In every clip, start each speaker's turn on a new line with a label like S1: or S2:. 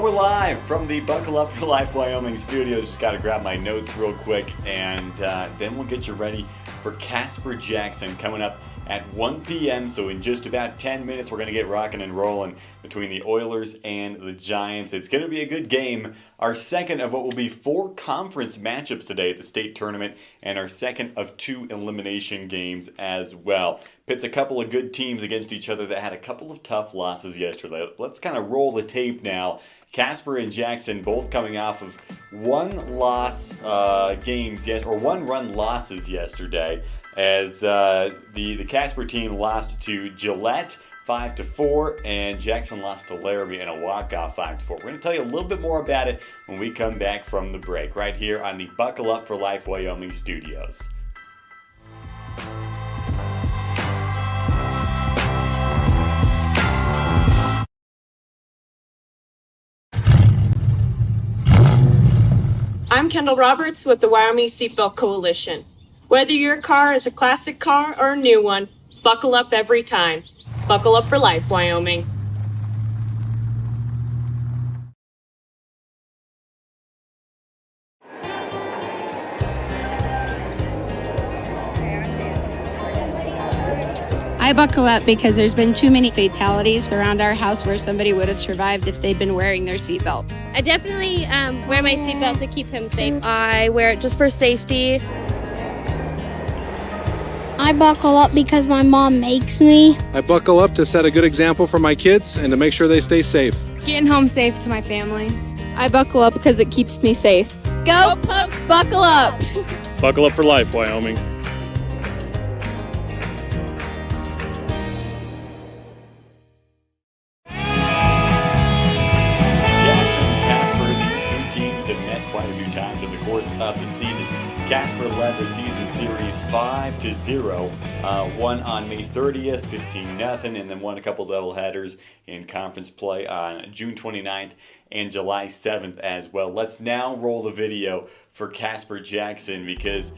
S1: Well, we're live from the Buckle Up for Life Wyoming studios. Just got to grab my notes real quick, and then we'll get you ready for Casper Jackson coming up at 1 p.m. So in just about 10 minutes, we're going to get rocking and rolling between the Oilers and the Giants. It's going to be a good game. Our second of what will be 4 conference matchups today at the state tournament, and our second of 2 elimination games as well. Pits a couple of good teams against each other that had a couple of tough losses yesterday. Let's kind of roll the tape now. Casper and Jackson both coming off of one run losses yesterday, as the Casper team lost to Gillette 5-4, and Jackson lost to Laramie in a walk-off 5-4. We're going to tell you a little bit more about it when we come back from the break, right here on the Buckle Up for Life Wyoming studios.
S2: I'm Kendall Roberts with the Wyoming Seatbelt Coalition. Whether your car is a classic car or a new one, buckle up every time. Buckle up for life, Wyoming.
S3: I buckle up because there's been too many fatalities around our house where somebody would have survived if they'd been wearing their seatbelt.
S4: I definitely wear my seatbelt to keep him safe.
S5: I wear it just for safety.
S6: I buckle up because my mom makes me.
S7: I buckle up to set a good example for my kids and to make sure they stay safe.
S5: Getting home safe to my family.
S8: I buckle up because it keeps me safe. Go Pokes, buckle up!
S9: Buckle up for life, Wyoming.
S1: Of the season. Casper led the season series 5-0, won on May 30th, 15-0, and then won a couple doubleheaders in conference play on June 29th and July 7th as well. Let's now roll the video for Casper Jackson, because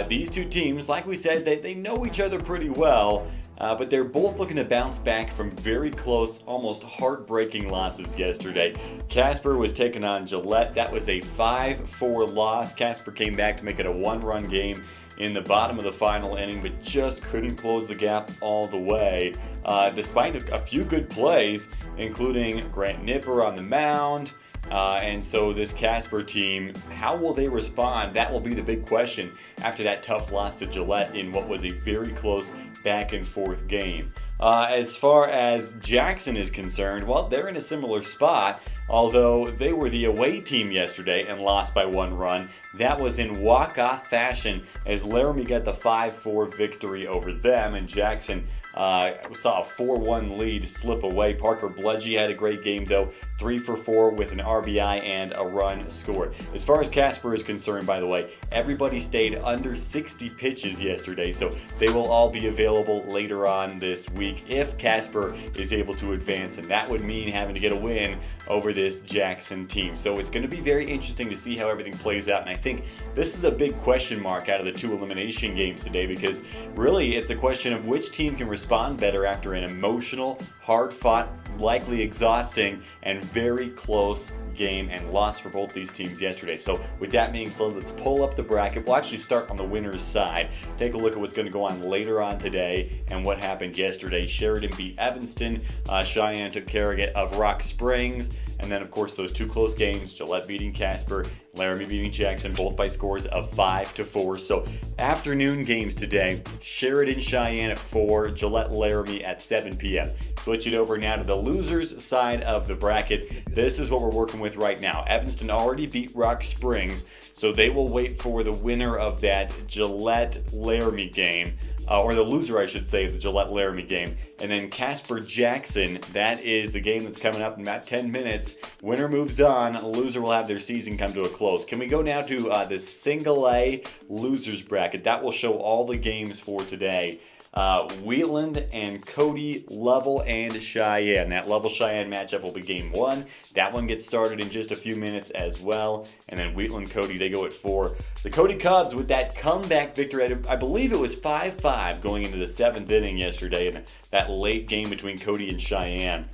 S1: these two teams, like we said, they know each other pretty well. But they're both looking to bounce back from very close, almost heartbreaking losses yesterday. Casper was taking on Gillette. That was a 5-4 loss. Casper came back to make it a 1-run game in the bottom of the final inning, but just couldn't close the gap all the way. Despite a few good plays, including Grant Nipper on the mound. And so this Casper team, how will they respond? That will be the big question after that tough loss to Gillette in what was a very close back and forth game. As far as Jackson is concerned, well, they're in a similar spot, although they were the away team yesterday and lost by 1 run. That was in walk-off fashion, as Laramie got the 5-4 victory over them, and Jackson saw a 4-1 lead slip away. Parker Bludgy had a great game, though, 3-for-4 with an RBI and a run scored. As far as Casper is concerned, by the way, everybody stayed under 60 pitches yesterday, so they will all be available later on this week if Casper is able to advance, and that would mean having to get a win over this Jackson team. So it's going to be very interesting to see how everything plays out, and I think this is a big question mark out of the 2 elimination games today, because really it's a question of which team can respond better after an emotional, hard-fought, likely exhausting, and very close game and loss for both these teams yesterday. So with that being said, let's pull up the bracket. We'll actually start on the winner's side. Take a look at what's going to go on later on today and what happened yesterday. Sheridan beat Evanston. Cheyenne took care of Rock Springs. And then, of course, those 2 close games, Gillette beating Casper, Laramie beating Jackson, both by scores of 5-4. So afternoon games today, Sheridan Cheyenne at 4, Gillette Laramie at 7 p.m. Switch it over now to the losers side of the bracket. This is what we're working with right now. Evanston already beat Rock Springs, so they will wait for the winner of that Gillette Laramie game. Or the loser, I should say, of the Gillette Laramie game. And then Casper Jackson, that is the game that's coming up in about 10 minutes. Winner moves on. Loser will have their season come to a close. Can we go now to the single A losers bracket? That will show all the games for today. Wheatland and Cody, Level and Cheyenne. That Level Cheyenne matchup will be game 1. That one gets started in just a few minutes as well. And then Wheatland, Cody, they go at 4. The Cody Cubs with that comeback victory. I believe it was 5-5 going into the 7th inning yesterday in that late game between Cody and Cheyenne.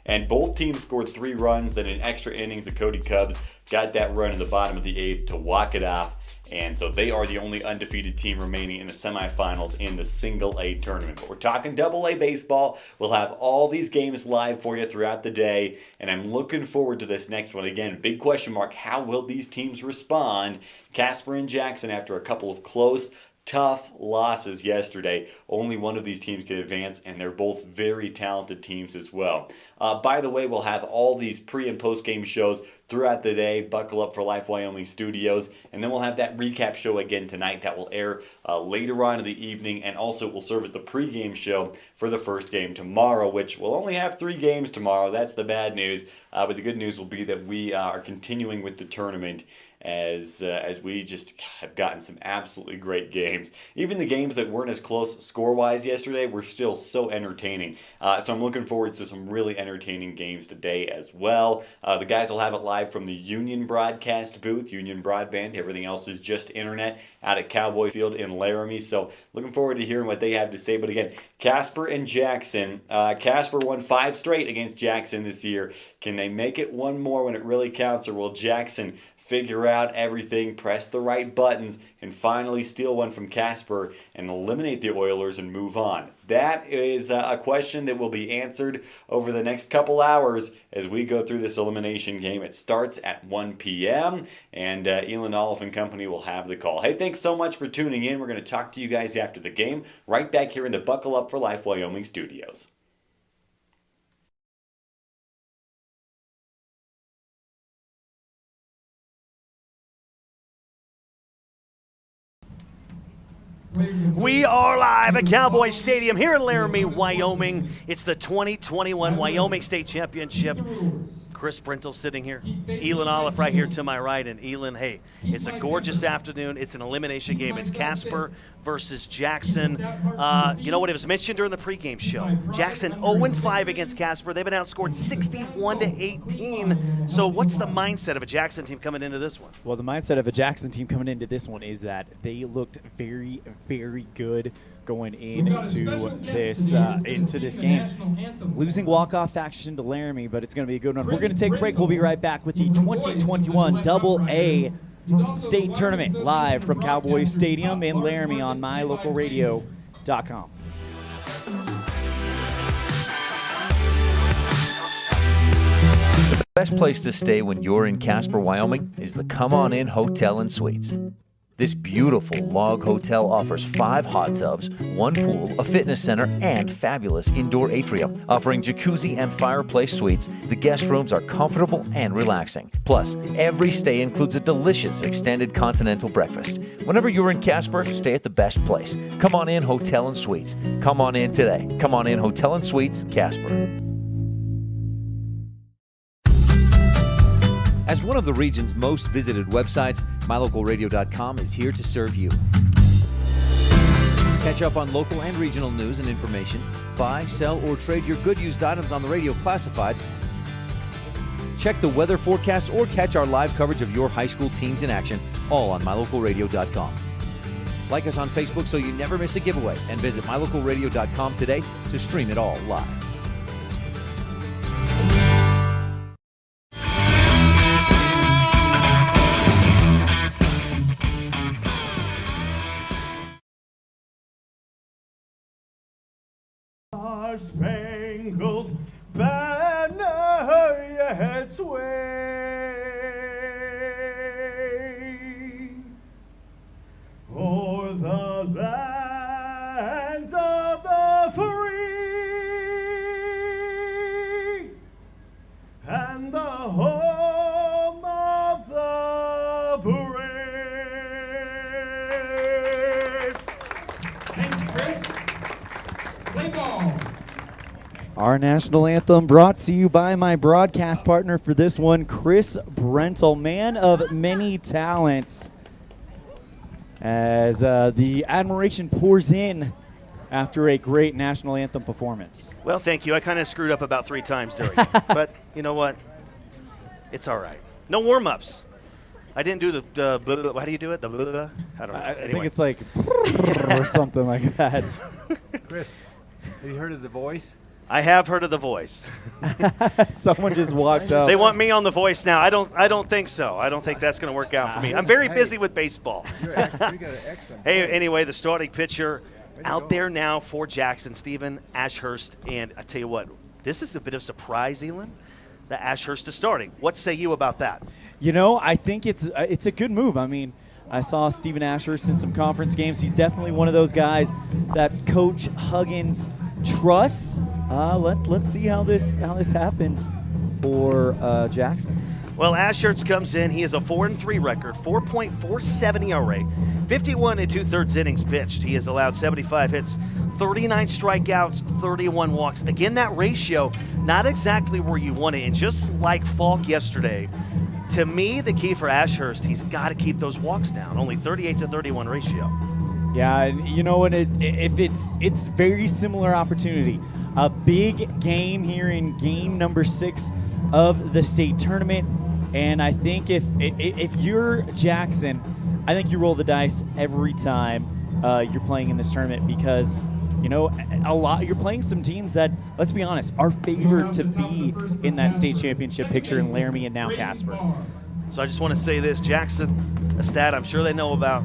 S1: And both teams scored 3 runs. Then in extra innings, the Cody Cubs got that run in the bottom of the 8th to walk it off. And so they are the only undefeated team remaining in the semifinals in the single A tournament. But we're talking double A baseball. We'll have all these games live for you throughout the day. And I'm looking forward to this next one. Again, big question mark. How will these teams respond? Casper and Jackson, after a couple of close, tough losses yesterday. Only one of these teams can advance, and they're both very talented teams as well. By the way, we'll have all these pre- and post-game shows throughout the day. Buckle up for Life Wyoming Studios. And then we'll have that recap show again tonight that will air later on in the evening, and also will serve as the pregame show for the first game tomorrow, which will only have 3 games tomorrow. That's the bad news. But the good news will be that we are continuing with the tournament as we just have gotten some absolutely great games. Even the games that weren't as close score-wise yesterday were still so entertaining. So I'm looking forward to some really entertaining games today as well. The guys will have it live from the Union broadcast booth, Union Broadband. Everything else is just internet out at Cowboy Field in Laramie. So looking forward to hearing what they have to say. But again, Casper and Jackson. Casper won 5 straight against Jackson this year. Can they make it one more when it really counts, or will Jackson figure out everything, press the right buttons, and finally steal one from Casper and eliminate the Oilers and move on? That is a question that will be answered over the next couple hours as we go through this elimination game. It starts at 1 p.m., and Elin Olive and company will have the call. Hey, thanks so much for tuning in. We're going to talk to you guys after the game, right back here in the Buckle Up for Life Wyoming studios.
S10: We are live at Cowboy Stadium here in Laramie, Wyoming. It's the 2021 Wyoming State Championship. Chris Brentel sitting here. Elin Olive right here to my right. And Elin, hey, it's a gorgeous afternoon. It's an elimination game. It's Casper versus Jackson. You know what? It was mentioned during the pregame show. Jackson 0-5 against Casper. They've been outscored 61-18. So what's the mindset of a Jackson team coming into this one?
S11: Well, the mindset of a Jackson team coming into this one is that they looked very, very good going into this game. Losing walk-off action to Laramie, but it's going to be a good one. We're going to take a break. We'll be right back with the 2021 Double-A State Tournament live from Cowboy Stadium in Laramie on mylocalradio.com.
S12: The best place to stay when you're in Casper, Wyoming is the Come On In Hotel and Suites. This beautiful log hotel offers 5 hot tubs, 1 pool, a fitness center, and fabulous indoor atrium. Offering jacuzzi and fireplace suites, the guest rooms are comfortable and relaxing. Plus, every stay includes a delicious extended continental breakfast. Whenever you're in Casper, stay at the best place. Come On In Hotel and Suites. Come on in today. Come On In Hotel and Suites, Casper. As one of the region's most visited websites, mylocalradio.com is here to serve you. Catch up on local and regional news and information. Buy, sell, or trade your good used items on the radio classifieds. Check the weather forecast or catch our live coverage of your high school teams in action, all on mylocalradio.com. Like us on Facebook so you never miss a giveaway, and visit mylocalradio.com today to stream it all live.
S10: Spangled banner yet sway o'er the lands of the free and the home of the brave.
S13: Thanks, Chris. Play ball.
S11: Our national anthem brought to you by my broadcast partner for this one, Chris Brentel, man of many talents. As the admiration pours in after a great national anthem performance.
S10: Well, thank you. I kind of screwed up about 3 times during it. But you know what? It's all right. No warm-ups. I didn't do the blah, blah, how do you do it? The blah, blah, I don't know.
S11: I think it's like or something like that.
S14: Chris, have you heard of The Voice?
S10: I have heard of The Voice.
S11: Someone just walked up.
S10: They want me on The Voice now. I don't think so. I don't think that's going to work out for me. I'm very busy with baseball. Hey, anyway, the starting pitcher out there now for Jackson, Stephen Ashurst. And I tell you what, this is a bit of a surprise, Elin, that Ashurst is starting. What say you about that?
S11: You know, I think it's a good move. I mean, I saw Stephen Ashurst in some conference games. He's definitely one of those guys that Coach Huggins trusts. Let's see how this happens for Jackson.
S10: Well, Ashurst comes in. He has a 4-3 record, 4.47 ERA, 51 2/3 innings pitched. He has allowed 75 hits, 39 strikeouts, 31 walks. Again, that ratio, not exactly where you want it. And just like Falk yesterday, to me, the key for Ashurst, he's got to keep those walks down. Only 38-31 ratio.
S11: Yeah, you know what? It's very similar opportunity. A big game here in game number 6 of the state tournament, and I think if you're Jackson, I think you roll the dice every time you're playing in this tournament because you know you're playing some teams that, let's be honest, are favored to be in that state championship picture in Laramie and now Casper.
S10: So I just want to say this, Jackson, a stat I'm sure they know about.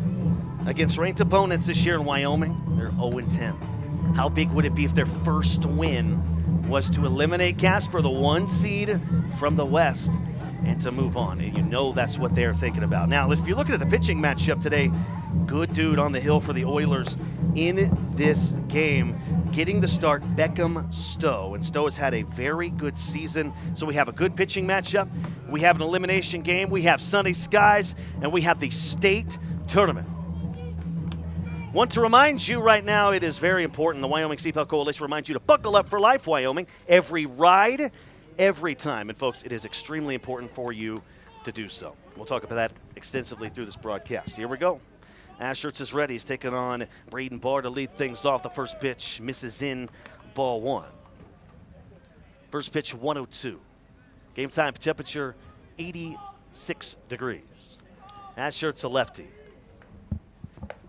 S10: Against ranked opponents this year in Wyoming, they're 0-10. How big would it be if their first win was to eliminate Casper, the 1 seed from the West, and to move on? And you know that's what they're thinking about. Now, if you're looking at the pitching matchup today, good dude on the hill for the Oilers in this game. Getting the start, Beckham Stowe. And Stowe has had a very good season. So we have a good pitching matchup. We have an elimination game. We have sunny skies. And we have the state tournament. Want to remind you right now, it is very important. The Wyoming CPL Coalition reminds you to buckle up for life, Wyoming. Every ride, every time. And folks, it is extremely important for you to do so. We'll talk about that extensively through this broadcast. Here we go. Ashurst is ready. He's taking on Braden Barr to lead things off. The first pitch misses in, ball 1. First pitch 102. Game time temperature 86 degrees. Ashurst's a lefty.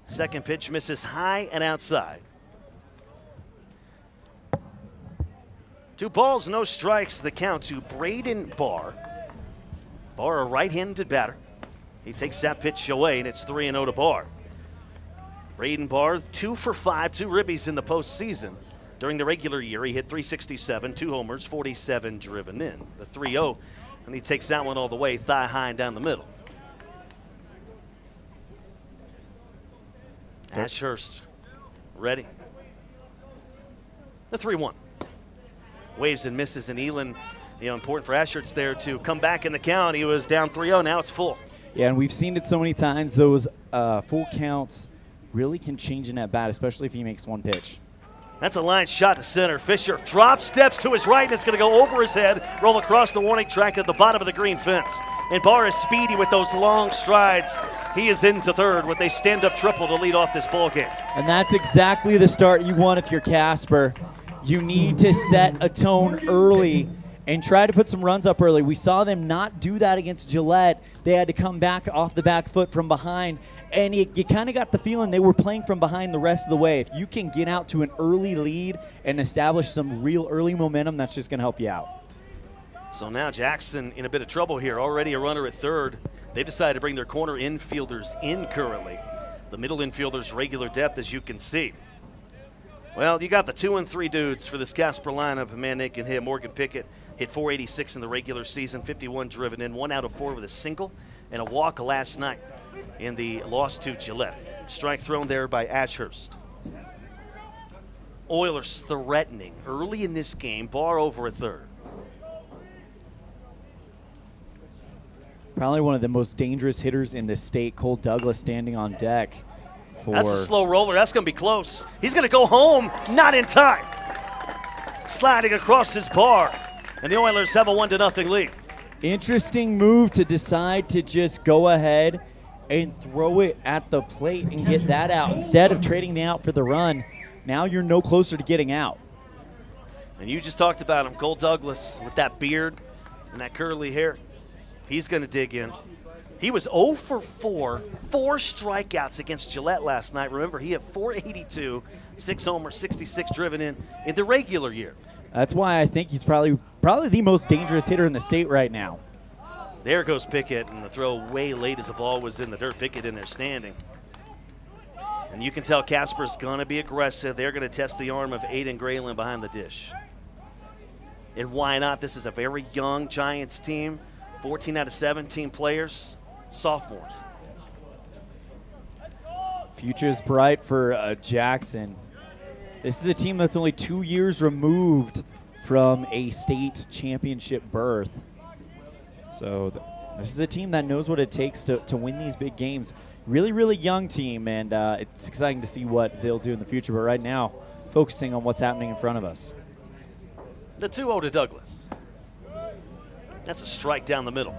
S10: Second pitch misses high and outside. 2 balls, no strikes. The count to Braden Barr. Barr, a right-handed batter. He takes that pitch away, and it's 3-0 to Barr. Braden Barr, 2 for 5, 2 ribbies in the postseason. During the regular year, he hit .367, 2 homers, 47 driven in. The 3-0, and he takes that one all the way, thigh high and down the middle. Ashurst ready. The 3-1. Waves and misses, and Elin, important for Ashurst there to come back in the count. He was down 3-0, now it's full.
S11: Yeah, and we've seen it so many times. Those full counts really can change in at bat, especially if he makes one pitch.
S10: That's a line shot to center. Fisher drops, steps to his right, and it's going to go over his head, roll across the warning track at the bottom of the green fence. And Barr is speedy with those long strides. He is into third with a stand-up triple to lead off this ball game.
S11: And that's exactly the start you want if you're Casper. You need to set a tone early and try to put some runs up early. We saw them not do that against Gillette. They had to come back off the back foot from behind, and you kind of got the feeling they were playing from behind the rest of the way. If you can get out to an early lead and establish some real early momentum, that's just going to help you out.
S10: So now Jackson in a bit of trouble here. Already a runner at third. They decided to bring their corner infielders in currently. The middle infielders regular depth, as you can see. Well, you got the 2 and 3 dudes for this Casper lineup. A man they can hit. Morgan Pickett hit .486 in the regular season, 51 driven in, 1 out of 4 with a single and a walk last night in the loss to Gillette. Strike thrown there by Ashurst. Oilers threatening early in this game. Barr over at third.
S11: Probably one of the most dangerous hitters in the state, Cole Douglas, standing on deck.
S10: That's a slow roller. That's going to be close. He's going to go home, not in time. Sliding across his bar, and the Oilers have a 1-0 lead.
S11: Interesting move to decide to just go ahead and throw it at the plate and get that out instead of trading the out for the run. Now you're no closer to getting out.
S10: And you just talked about him, Cole Douglas, with that beard and that curly hair. He's going to dig in. He was 0 for 4, 4 strikeouts against Gillette last night. Remember, he had .482, 6 homers, 66 driven in the regular year.
S11: That's why I think he's probably the most dangerous hitter in the state right now.
S10: There goes Pickett, and the throw way late as the ball was in the dirt. Pickett in there standing. And you can tell Casper's going to be aggressive. They're going to test the arm of Aiden Grayland behind the dish. And why not? This is a very young Giants team. 14 out of 17 players, sophomores.
S11: Future's bright for Jackson. This is a team that's only 2 years removed from a state championship berth. So this is a team that knows what it takes to win these big games. Really, really young team, and it's exciting to see what they'll do in the future. But right now, focusing on what's happening in front of us.
S10: The 2-0 to Douglas. That's a strike down the middle.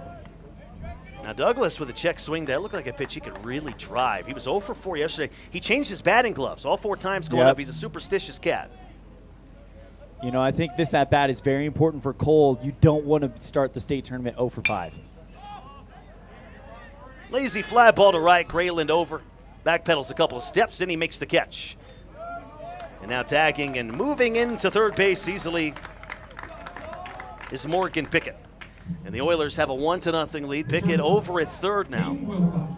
S10: Now Douglas with a check swing, that looked like a pitch he could really drive. He was 0 for 4 yesterday. He changed his batting gloves all 4 times going up. He's a superstitious cat.
S11: You know, I think this at-bat is very important for Cole. You don't want to start the state tournament 0 for 5.
S10: Lazy fly ball to right, Grayland over. Backpedals a couple of steps, and he makes the catch. And now tagging and moving into third base easily is Morgan Pickett. And the Oilers have a 1-0 lead. Pickett over at third now.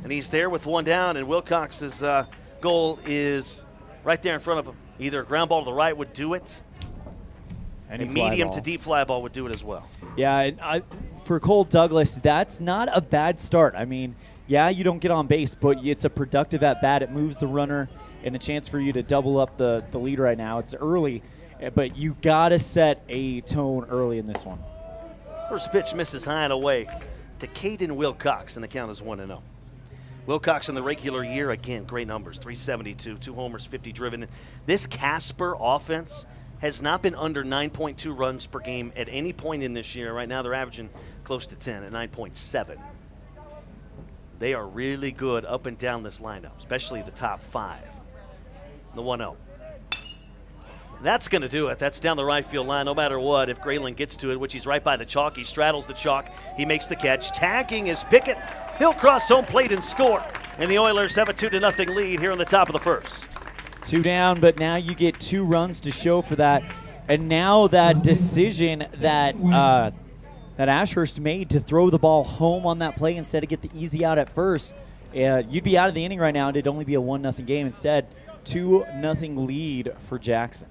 S10: And he's there with one down, and Wilcox's goal is right there in front of him. Either a ground ball to the right would do it. A medium to deep fly ball would do it as well.
S11: Yeah, and for Cole Douglas, that's not a bad start. I mean, yeah, you don't get on base, but it's a productive at-bat. It moves the runner and a chance for you to double up the lead right now. It's early, but you got to set a tone early in this one.
S10: First pitch misses high and away to Caden Wilcox, and the count is 1-0. Wilcox in the regular year, again, great numbers, 372, 2 homers, 50 driven. This Casper offense has not been under 9.2 runs per game at any point in this year. Right now they're averaging close to 10 at 9.7. They are really good up and down this lineup, especially the top 5. The 1-0. That's going to do it. That's down the right field line no matter what. If Grayland gets to it, which he's right by the chalk, he straddles the chalk. He makes the catch. Tagging is Pickett. He'll cross home plate and score. And the Oilers have a 2-0 lead here in the top of the first.
S11: 2 down, but now you get 2 runs to show for that. And now that decision that that Ashurst made to throw the ball home on that play instead of get the easy out at first, you'd be out of the inning right now and it'd only be a 1-0 game. Instead, 2-0 lead for Jackson.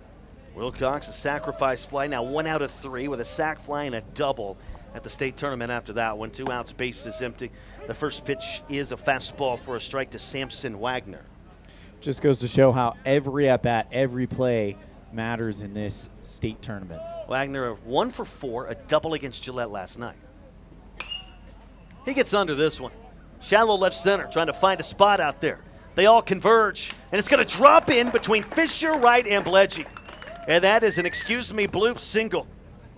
S10: Wilcox, a sacrifice fly, now 1 out of 3 with a sac fly and a double at the state tournament after that one. 2 outs, base is empty. The first pitch is a fastball for a strike to Samson Wagner.
S11: Just goes to show how every at-bat, every play matters in this state tournament.
S10: Wagner 1 for 4, a double against Gillette last night. He gets under this one. Shallow left center, trying to find a spot out there. They all converge, and it's going to drop in between Fisher, Wright, and Bledgy. And that is an excuse me bloop single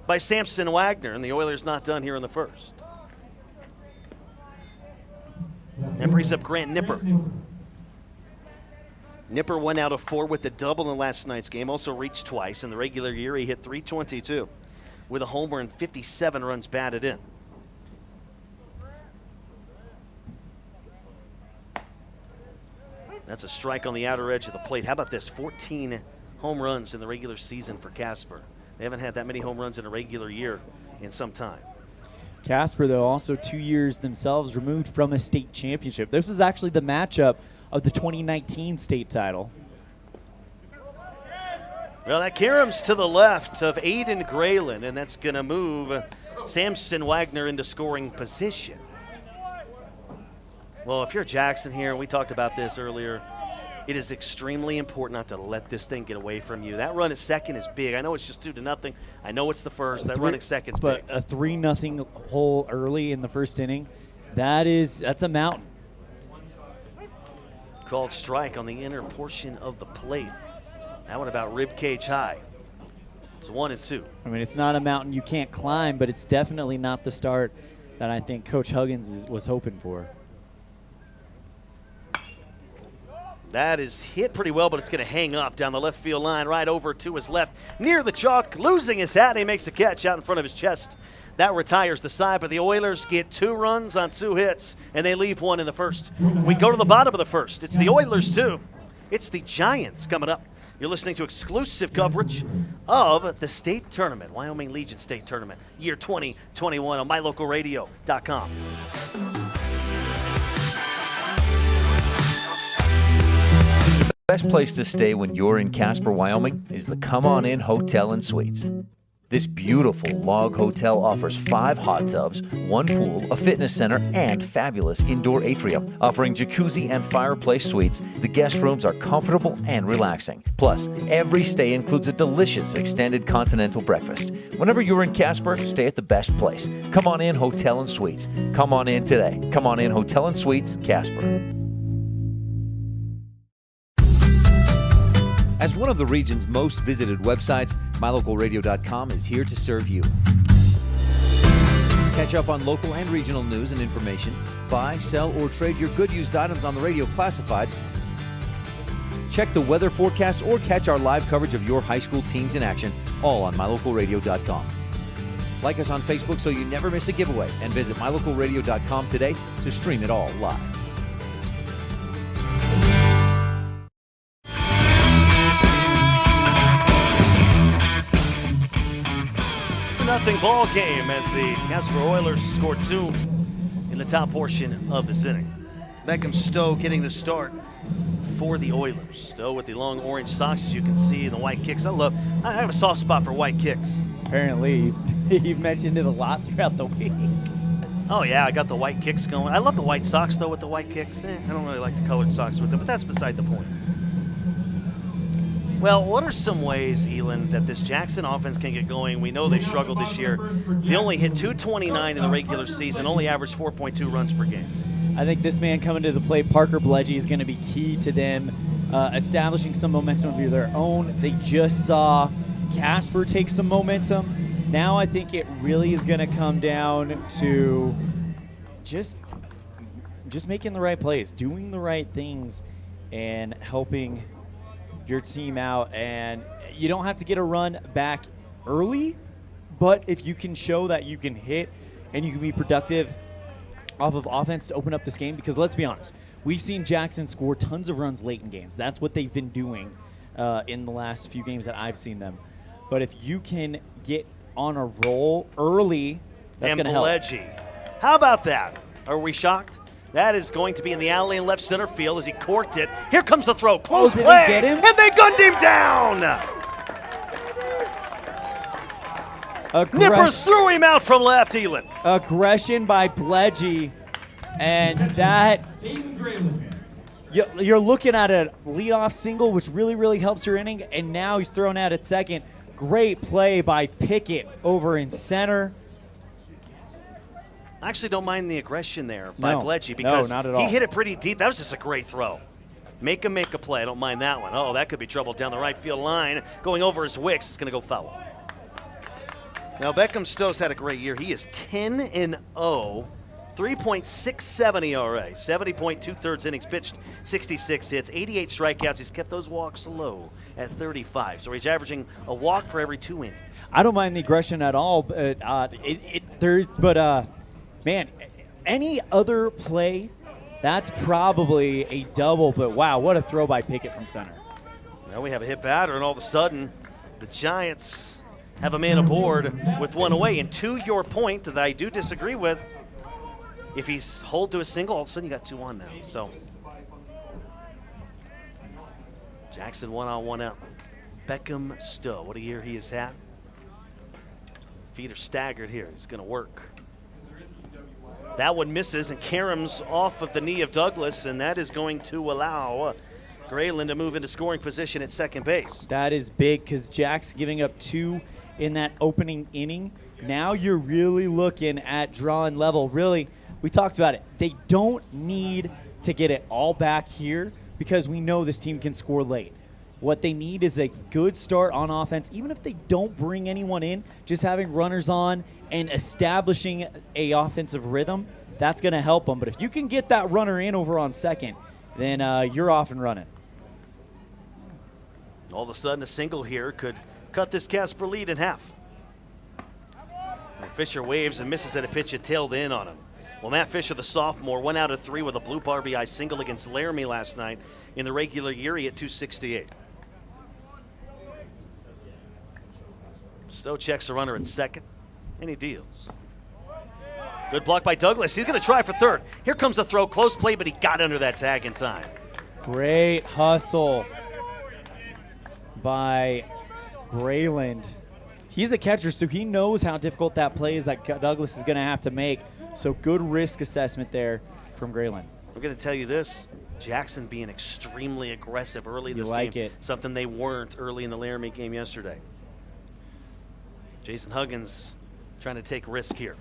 S10: by Samson Wagner, and the Oilers not done here in the first. That brings up Grant Nipper. Nipper 1 out of 4 with the double in last night's game. Also reached twice. In the regular year, he hit .322 with a homer and 57 runs batted in. That's a strike on the outer edge of the plate. How about this? 14 home runs in the regular season for Casper. They haven't had that many home runs in a regular year in some time.
S11: Casper, though, also 2 years themselves removed from a state championship. This was actually the matchup of the 2019 state title.
S10: Well, that caroms to the left of Aiden Grayland, and that's going to move Samson Wagner into scoring position. Well, if you're Jackson here, and we talked about this earlier, it is extremely important not to let this thing get away from you. That run at second is big. I know it's just 2-0. I know it's the first. That run at second's big.
S11: But a 3-0 hole early in the first inning, that's a mountain.
S10: Called strike on the inner portion of the plate. That one about rib cage high. It's 1-2.
S11: I mean, it's not a mountain you can't climb, but it's definitely not the start that I think Coach Huggins was hoping for.
S10: That is hit pretty well, but it's going to hang up down the left field line, right over to his left, near the chalk, losing his hat. He makes a catch out in front of his chest. That retires the side, but the Oilers get 2 runs on 2 hits, and they leave 1 in the first. We go to the bottom of the first. It's the Oilers 2. It's the Giants coming up. You're listening to exclusive coverage of the state tournament, Wyoming Legion State Tournament, year 2021 on mylocalradio.com.
S12: The best place to stay when you're in Casper, Wyoming is the Come On In Hotel and Suites. This beautiful log hotel offers 5 hot tubs, 1 pool, a fitness center, and fabulous indoor atrium. Offering jacuzzi and fireplace suites, the guest rooms are comfortable and relaxing. Plus, every stay includes a delicious extended continental breakfast. Whenever you're in Casper, stay at the best place. Come On In Hotel and Suites. Come on in today. Come On In Hotel and Suites, Casper.
S14: As one of the region's most visited websites, mylocalradio.com is here to serve you. Catch up on local and regional news and information. Buy, sell, or trade your good used items on the radio classifieds. Check the weather forecast or catch our live coverage of your high school teams in action, all on mylocalradio.com. Like us on Facebook so you never miss a giveaway, and visit mylocalradio.com today to stream it all live.
S10: Nothing ball game as the Casper Oilers scored 2 in the top portion of this inning. Beckham Stowe getting the start for the Oilers. Stowe with the long orange socks, as you can see, and the white kicks. I have a soft spot for white kicks.
S11: Apparently, you've mentioned it a lot throughout the week.
S10: Oh yeah, I got the white kicks going. I love the white socks though with the white kicks. I don't really like the colored socks with them, but that's beside the point. Well, what are some ways, Elin, that this Jackson offense can get going? We know they've struggled this year. They only hit .229 in the regular season, only averaged 4.2 runs per game.
S11: I think this man coming to the plate, Parker Bledgy, is going to be key to them establishing some momentum of their own. They just saw Casper take some momentum. Now I think it really is going to come down to just making the right plays, doing the right things, and helping your team out. And you don't have to get a run back early, but if you can show that you can hit and you can be productive off of offense to open up this game, because let's be honest, we've seen Jackson score tons of runs late in games. That's what they've been doing in the last few games that I've seen them. But if you can get on a roll early, that's going to help.
S10: And Bledgy. How about that? Are we shocked? That is going to be in the alley in left center field as he corked it. Here comes the throw. Close play.
S11: Did they get him?
S10: And they gunned him down. Nippers threw him out from left, Elin.
S11: Aggression by Bledgy. And that, you're looking at a leadoff single, which really, really helps your inning. And now he's thrown out at second. Great play by Pickett over in center.
S10: I actually don't mind the aggression there by Bledgy because
S11: not at all.
S10: He hit it pretty deep. That was just a great throw. Make a play. I don't mind that one. Oh, that could be trouble down the right field line. Going over his wicks. It's going to go foul. Now, Beckham Stowe's had a great year. He is 10-0, 3.67 ERA, 70.2 innings pitched, 66 hits, 88 strikeouts. He's kept those walks low at 35. So he's averaging a walk for every 2 innings.
S11: I don't mind the aggression at all. But man, any other play, that's probably a double. But wow, what a throw by Pickett from center.
S10: Now we have a hit batter, and all of a sudden, the Giants have a man aboard with one away. And to your point that I do disagree with, if he's hold to a single, all of a sudden you got 2 on now. So Jackson 1 on 1 out. Beckham Stowe, what a year he has had. Feet are staggered here. He's going to work. That one misses, and Karam's off of the knee of Douglas, and that is going to allow Grayland to move into scoring position at second base.
S11: That is big because Jack's giving up 2 in that opening inning. Now you're really looking at drawing level. Really, we talked about it. They don't need to get it all back here because we know this team can score late. What they need is a good start on offense, even if they don't bring anyone in, just having runners on and establishing a offensive rhythm, that's going to help them. But if you can get that runner in over on second, then you're off and running.
S10: All of a sudden, a single here could cut this Casper lead in half. And Fisher waves and misses at a pitch that tailed in on him. Well, Matt Fisher, the sophomore, 1 out of 3 with a bloop RBI single against Laramie last night. In the regular year, he hit .268. Stowe checks the runner at second, and he deals. Good block by Douglas. He's going to try for third. Here comes the throw. Close play, but he got under that tag in time.
S11: Great hustle by Grayland. He's a catcher, so he knows how difficult that play is that Douglas is going to have to make. So good risk assessment there from Grayland.
S10: I'm going to tell you this. Jackson being extremely aggressive early in this
S11: like
S10: game.
S11: it.
S10: Something they weren't early in the Laramie game yesterday. Jason Huggins trying to take risk here.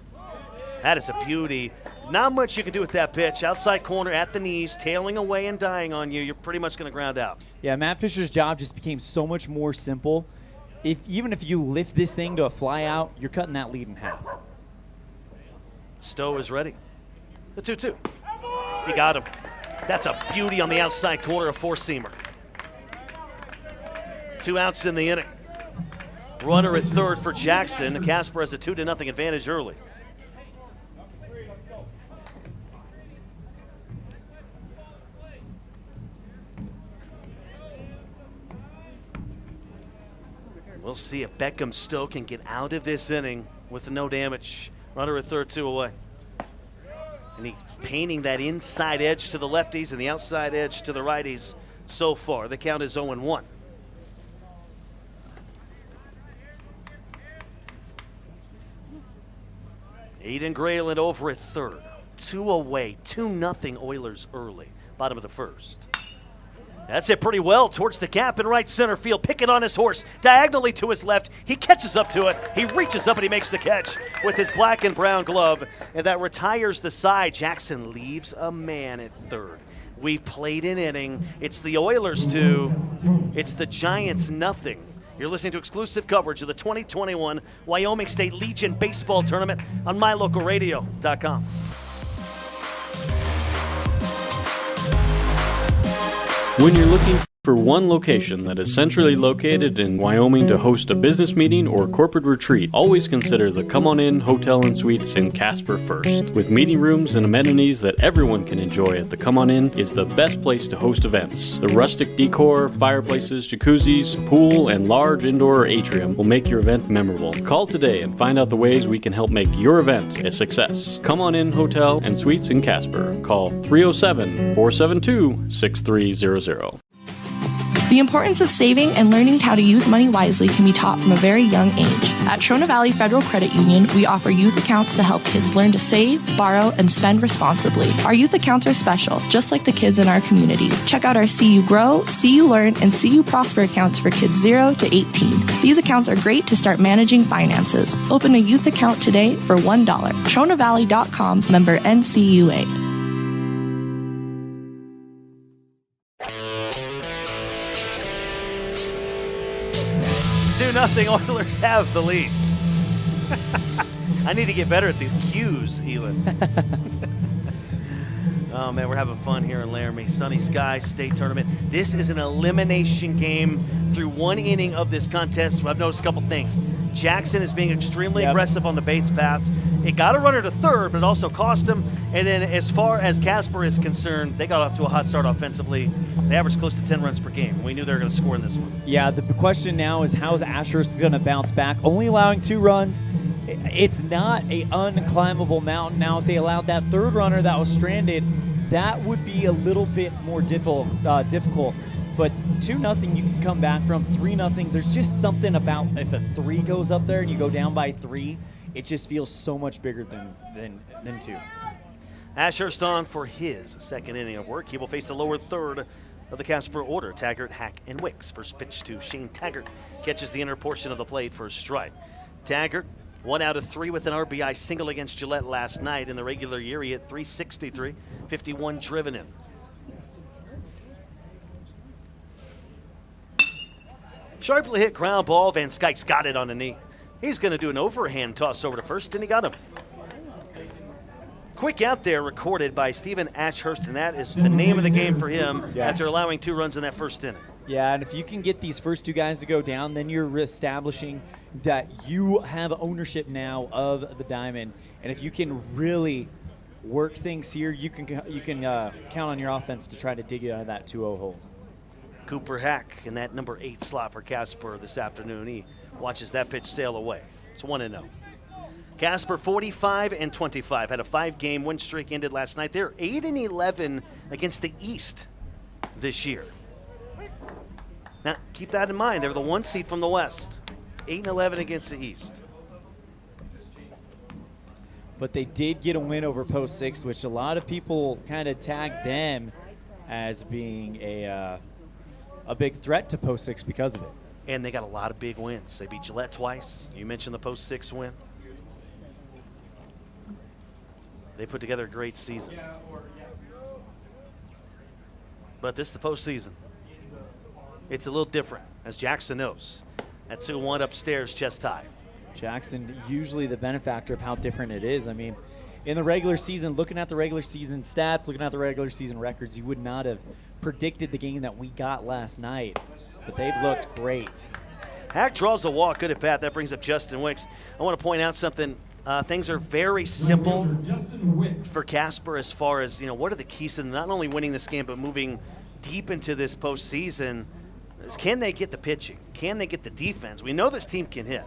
S10: That is a beauty. Not much you can do with that pitch. Outside corner at the knees, tailing away and dying on you. You're pretty much going to ground out.
S11: Yeah, Matt Fisher's job just became so much more simple. Even if you lift this thing to a fly out, you're cutting that lead in half.
S10: Stowe is ready. The 2-2. He got him. That's a beauty on the outside corner, a four-seamer. 2 outs in the inning. Runner at third for Jackson. Casper has a 2-0 advantage early. We'll see if Beckham Stowe can get out of this inning with no damage. Runner at third, 2 away. And he's painting that inside edge to the lefties and the outside edge to the righties so far. The count is 0-1. Aiden Grayland over at third. 2 away, 2-0 Oilers early. Bottom of the first. That's it pretty well towards the gap in right center field. Picking on his horse, diagonally to his left. He catches up to it. He reaches up and he makes the catch with his black and brown glove. And that retires the side. Jackson leaves a man at third. We've played an inning. It's the Oilers 2. It's the Giants 0. You're listening to exclusive coverage of the 2021 Wyoming State Legion Baseball Tournament on MyLocalRadio.com.
S9: When you're looking for one location that is centrally located in Wyoming to host a business meeting or corporate retreat, always consider the Come On In Hotel and Suites in Casper first. With meeting rooms and amenities that everyone can enjoy at the Come On In is the best place to host events. The rustic decor, fireplaces, jacuzzis, pool, and large indoor atrium will make your event memorable. Call today and find out the ways we can help make your event a success. Come On In Hotel and Suites in Casper. Call 307-472-6300.
S15: The importance of saving and learning how to use money wisely can be taught from a very young age. At Trona Valley Federal Credit Union, we offer youth accounts to help kids learn to save, borrow, and spend responsibly. Our youth accounts are special, just like the kids in our community. Check out our See You Grow, See You Learn, and See You Prosper accounts for kids 0 to 18. These accounts are great to start managing finances. Open a youth account today for $1. TronaValley.com, member NCUA.
S10: 2-0 Oilers have the lead. I need to get better at these cues, Elin. Oh, man, we're having fun here in Laramie. Sunny Sky State Tournament. This is an elimination game through one inning of this contest. I've noticed a couple things. Jackson is being extremely aggressive on the base paths. It got a runner to third, but it also cost him. And then as far as Casper is concerned, they got off to a hot start offensively. They averaged close to 10 runs per game. We knew they were going to score in this one.
S11: Yeah, the question now is how is Ashurst going to bounce back? Only allowing 2 runs. It's not an unclimbable mountain. Now, if they allowed that third runner that was stranded, that would be a little bit more difficult. But 2-0 you can come back from. 3-0, there's just something about if a 3 goes up there and you go down by 3, it just feels so much bigger than 2.
S10: Ashurst on for his second inning of work. He will face the lower third of the Casper order. Taggart, Hack, and Wicks. First pitch to Shane Taggart. Catches the inner portion of the plate for a strike. Taggart, 1 out of 3 with an RBI single against Gillette last night. In the regular year, he hit .363, 51 driven in. Sharply hit ground ball. Van Skyke's got it on the knee. He's going to do an overhand toss over to first, and he got him. Quick out there recorded by Stephen Ashurst, and that is the name of the game for him after allowing 2 runs in that first inning.
S11: Yeah, and if you can get these first 2 guys to go down, then you're establishing that you have ownership now of the diamond. And if you can really work things here, you can count on your offense to try to dig it out of that 2-0 hole.
S10: Cooper Hack in that number 8 slot for Casper this afternoon. He watches that pitch sail away. It's 1-0. Casper 45-25, had a 5-game win streak, ended last night. They're 8-11 against the East this year. Now, keep that in mind. They're the 1 seed from the West. 8-11 against the East.
S11: But they did get a win over Post 6, which a lot of people kind of tagged them as being a big threat to Post 6 because of it.
S10: And they got a lot of big wins. They beat Gillette twice. You mentioned the Post 6 win. They put together a great season. But this is the postseason. It's a little different, as Jackson knows. At 2-1 upstairs, chest high.
S11: Jackson, usually the benefactor of how different it is. I mean, in the regular season, looking at the regular season stats, looking at the regular season records, you would not have predicted the game that we got last night. But they've looked great.
S10: Hack draws a walk, good at bat. That brings up Justin Wicks. I want to point out something. Things are very simple for Casper as far as, what are the keys to not only winning this game, but moving deep into this postseason. Can they get the pitching? Can they get the defense? We know this team can hit.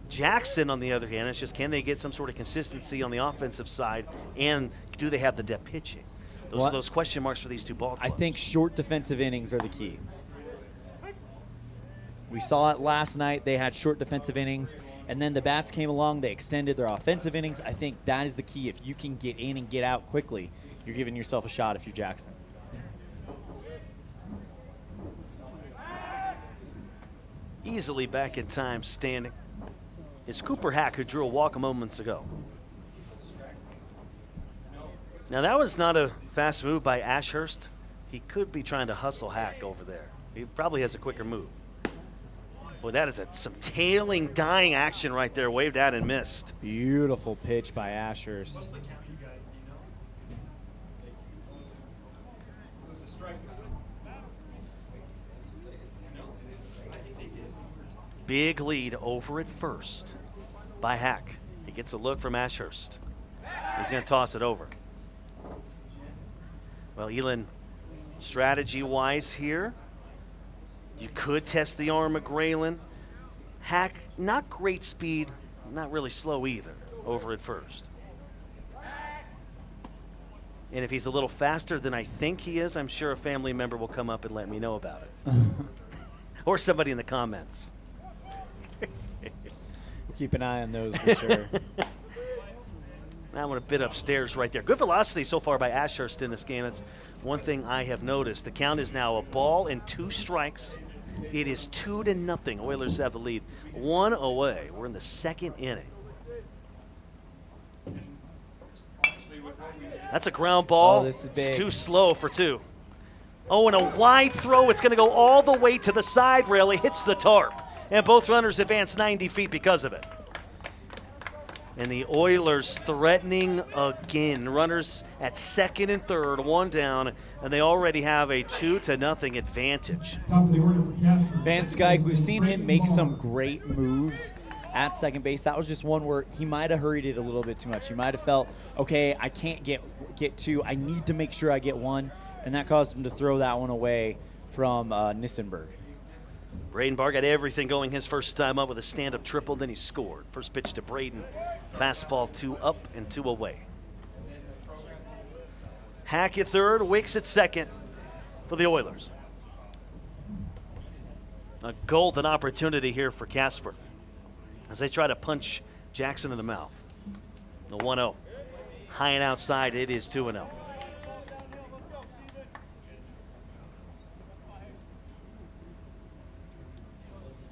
S10: Jackson, on the other hand, it's just can they get some sort of consistency on the offensive side, and do they have the depth pitching? Those are those question marks for these two ball clubs.
S11: I think short defensive innings are the key. We saw it last night. They had short defensive innings, and then the bats came along. They extended their offensive innings. I think that is the key. If you can get in and get out quickly, you're giving yourself a shot if you're Jackson.
S10: Easily back in time standing. It's Cooper Hack, who drew a walk moments ago. Now, that was not a fast move by Ashurst. He could be trying to hustle Hack over there. He probably has a quicker move. Boy, that is some tailing, dying action right there. Waved at and missed.
S11: Beautiful pitch by Ashurst.
S10: Big lead over at first by Hack. He gets a look from Ashurst. He's going to toss it over. Well, Elin, strategy-wise here, you could test the arm of Graylin. Hack, not great speed, not really slow either, over at first. And if he's a little faster than I think he is, I'm sure a family member will come up and let me know about it. Or somebody in the comments.
S11: Keep an eye on those for sure.
S10: That one a bit upstairs right there. Good velocity so far by Ashurst in this game. That's one thing I have noticed. The count is now a ball and 2 strikes. It is 2-0. Oilers have the lead. 1 away. We're in the 2nd inning. That's a ground ball.
S11: Oh, this is big.
S10: It's too slow for 2. Oh, and a wide throw. It's going to go all the way to the side rail. It hits the tarp. And both runners advance 90 feet because of it. And the Oilers threatening again. Runners at 2nd and 3rd, 1 down, and they already have a 2-0 advantage.
S11: Van Skyke, we've seen him make some great moves at second base. That was just one where he might have hurried it a little bit too much. He might have felt, okay, I can't get 2. I need to make sure I get 1, and that caused him to throw that one away from Nissenberg.
S10: Braden Barr got everything going his first time up with a stand-up triple, then he scored. First pitch to Braden. Fastball 2 up and 2 away. Hack at 3rd, Wicks at 2nd for the Oilers. A golden opportunity here for Casper as they try to punch Jackson in the mouth. The 1-0. High and outside, it is 2-0.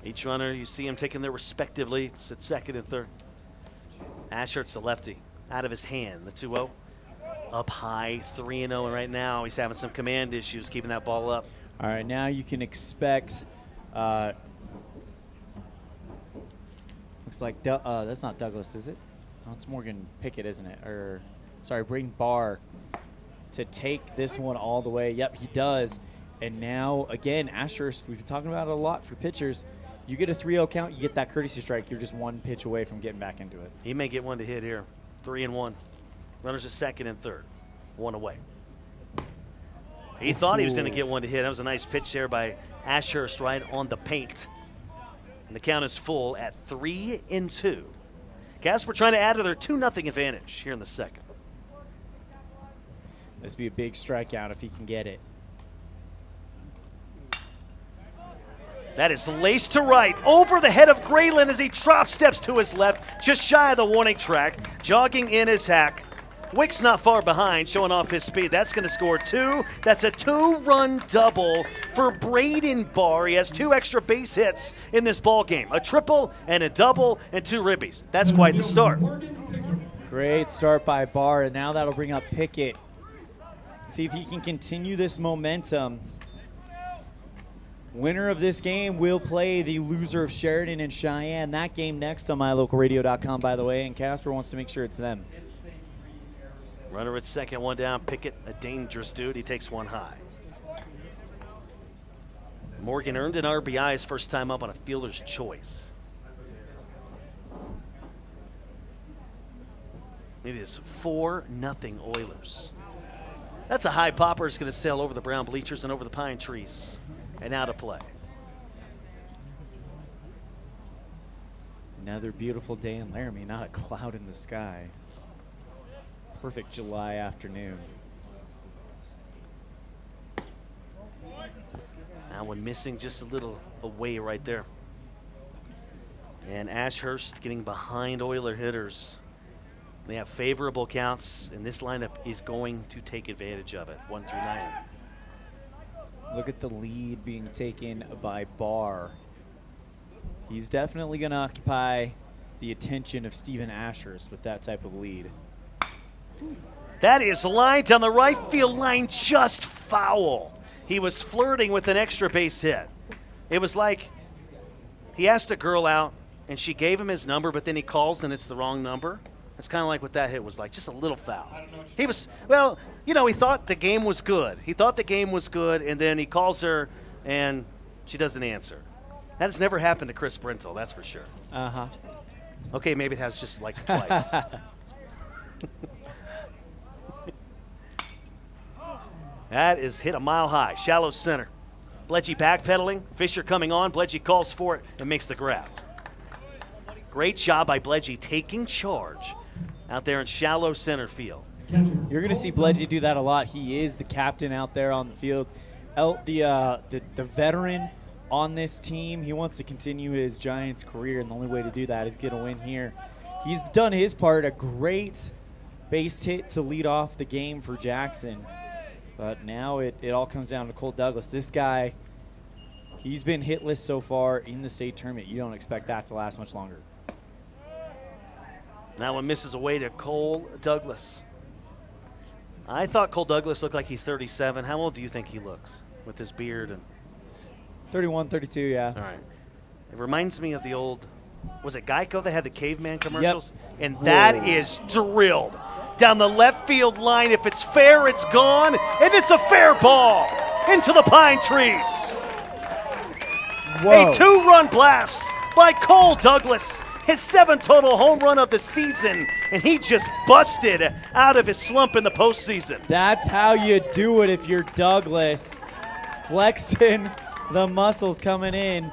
S10: Each runner, you see them taking their respective leads at 2nd and 3rd. Ashurst's the lefty, out of his hand, the 2-0. Up high, 3-0, and right now he's having some command issues keeping that ball up.
S11: All right, now you can expect, looks like, that's not Douglas, is it? Oh, it's Morgan Pickett, isn't it? Or, sorry, Braden Barr to take this one all the way. Yep, he does. And now, again, Ashurst, we've been talking about it a lot for pitchers. You get a 3-0 count, you get that courtesy strike, you're just 1 pitch away from getting back into it.
S10: He may get one to hit here. 3-1. Runners at 2nd and 3rd. 1 away. He thought he was going to get one to hit. That was a nice pitch there by Ashurst right on the paint. And the count is full at 3-2. Casper trying to add to their 2-0 advantage here in the second.
S11: This would be a big strikeout if he can get it.
S10: That is laced to right, over the head of Grayland as he drop steps to his left, just shy of the warning track, jogging in his hack. Wick's not far behind, showing off his speed. That's going to score 2. That's a 2-run double for Braden Barr. He has 2 extra base hits in this ball game, a triple and a double and 2 ribbies. That's quite the start.
S11: Great start by Barr, and now that'll bring up Pickett. See if he can continue this momentum. Winner of this game will play the loser of Sheridan and Cheyenne. That game next on mylocalradio.com, by the way, and Casper wants to make sure it's them.
S10: Runner at second, 1 down. Pickett, a dangerous dude. He takes 1 high. Morgan earned an RBI his first time up on a fielder's choice. It is 4-0 Oilers. That's a high popper. It's going to sail over the brown bleachers and over the pine trees. And out of play.
S11: Another beautiful day in Laramie, not a cloud in the sky. Perfect July afternoon.
S10: That one missing just a little away right there. And Ashurst getting behind Oiler hitters. They have favorable counts, and this lineup is going to take advantage of it, 1 through 9.
S11: Look at the lead being taken by Barr. He's definitely going to occupy the attention of Stephen Ashurst with that type of lead.
S10: That is lined down the right field line, just foul. He was flirting with an extra base hit. It was like he asked a girl out, and she gave him his number, but then he calls and it's the wrong number. That's kind of like what that hit was like, just a little foul. He was, well, you know, he thought the game was good. He thought the game was good, and then he calls her, and she doesn't answer. That has never happened to Chris Brentel, that's for sure.
S11: Uh-huh.
S10: Okay, maybe it has just like twice. That is hit a mile high, shallow center. Bledgy backpedaling, Fisher coming on, Bledgy calls for it and makes the grab. Great job by Bledgy taking charge out there in shallow center field.
S11: You're going to see Bledgy do that a lot. He is the captain out there on the field. The veteran on this team, he wants to continue his Giants career, and the only way to do that is get a win here. He's done his part, a great base hit to lead off the game for Jackson. But now it all comes down to Cole Douglas. This guy, he's been hitless so far in the state tournament. You don't expect that to last much longer.
S10: That one misses away to Cole Douglas. I thought Cole Douglas looked like he's 37. How old do you think he looks with his beard? And
S11: 31, 32, yeah.
S10: all right. It reminds me of the old, was it Geico that had the caveman commercials?
S11: Yep.
S10: And that is drilled down the left field line. If it's fair, it's gone. And it's a fair ball into the pine trees.
S11: Whoa.
S10: A 2-run blast by Cole Douglas. His 7th total home run of the season, and he just busted out of his slump in the postseason.
S11: That's how you do it if you're Douglas. Flexing the muscles coming in.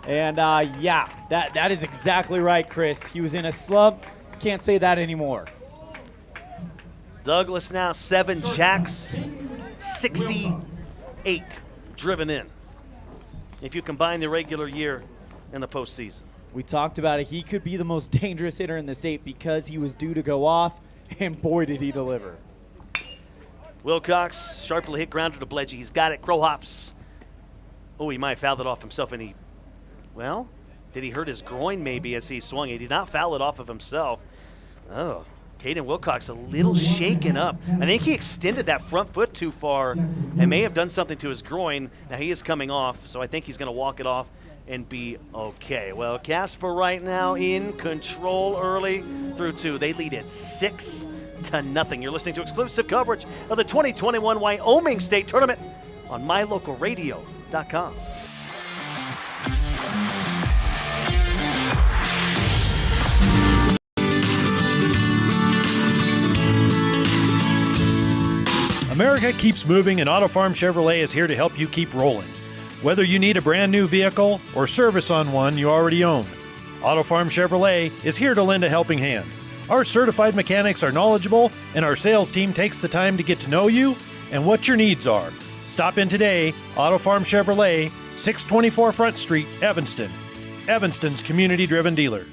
S11: And, yeah, that is exactly right, Chris. He was in a slump. Can't say that anymore.
S10: Douglas now 7 jacks, 68 driven in. If you combine the regular year and the postseason.
S11: We talked about it. He could be the most dangerous hitter in the state because he was due to go off, and boy, did he deliver.
S10: Wilcox, sharply hit grounder to Bledgy. He's got it. Crow hops. Oh, he might have fouled it off himself, and did he hurt his groin maybe as he swung? He did not foul it off of himself. Oh, Caden Wilcox a little shaken up. I think he extended that front foot too far and may have done something to his groin. Now he is coming off, so I think he's going to walk it off and be okay. Well, Casper right now in control early through 2. They lead it 6-0. You're listening to exclusive coverage of the 2021 Wyoming State Tournament on mylocalradio.com.
S16: America keeps moving, and Auto Farm Chevrolet is here to help you keep rolling. Whether you need a brand new vehicle or service on one you already own, Auto Farm Chevrolet is here to lend a helping hand. Our certified mechanics are knowledgeable, and our sales team takes the time to get to know you and what your needs are. Stop in today, Auto Farm Chevrolet, 624 Front Street, Evanston. Evanston's community-driven dealer.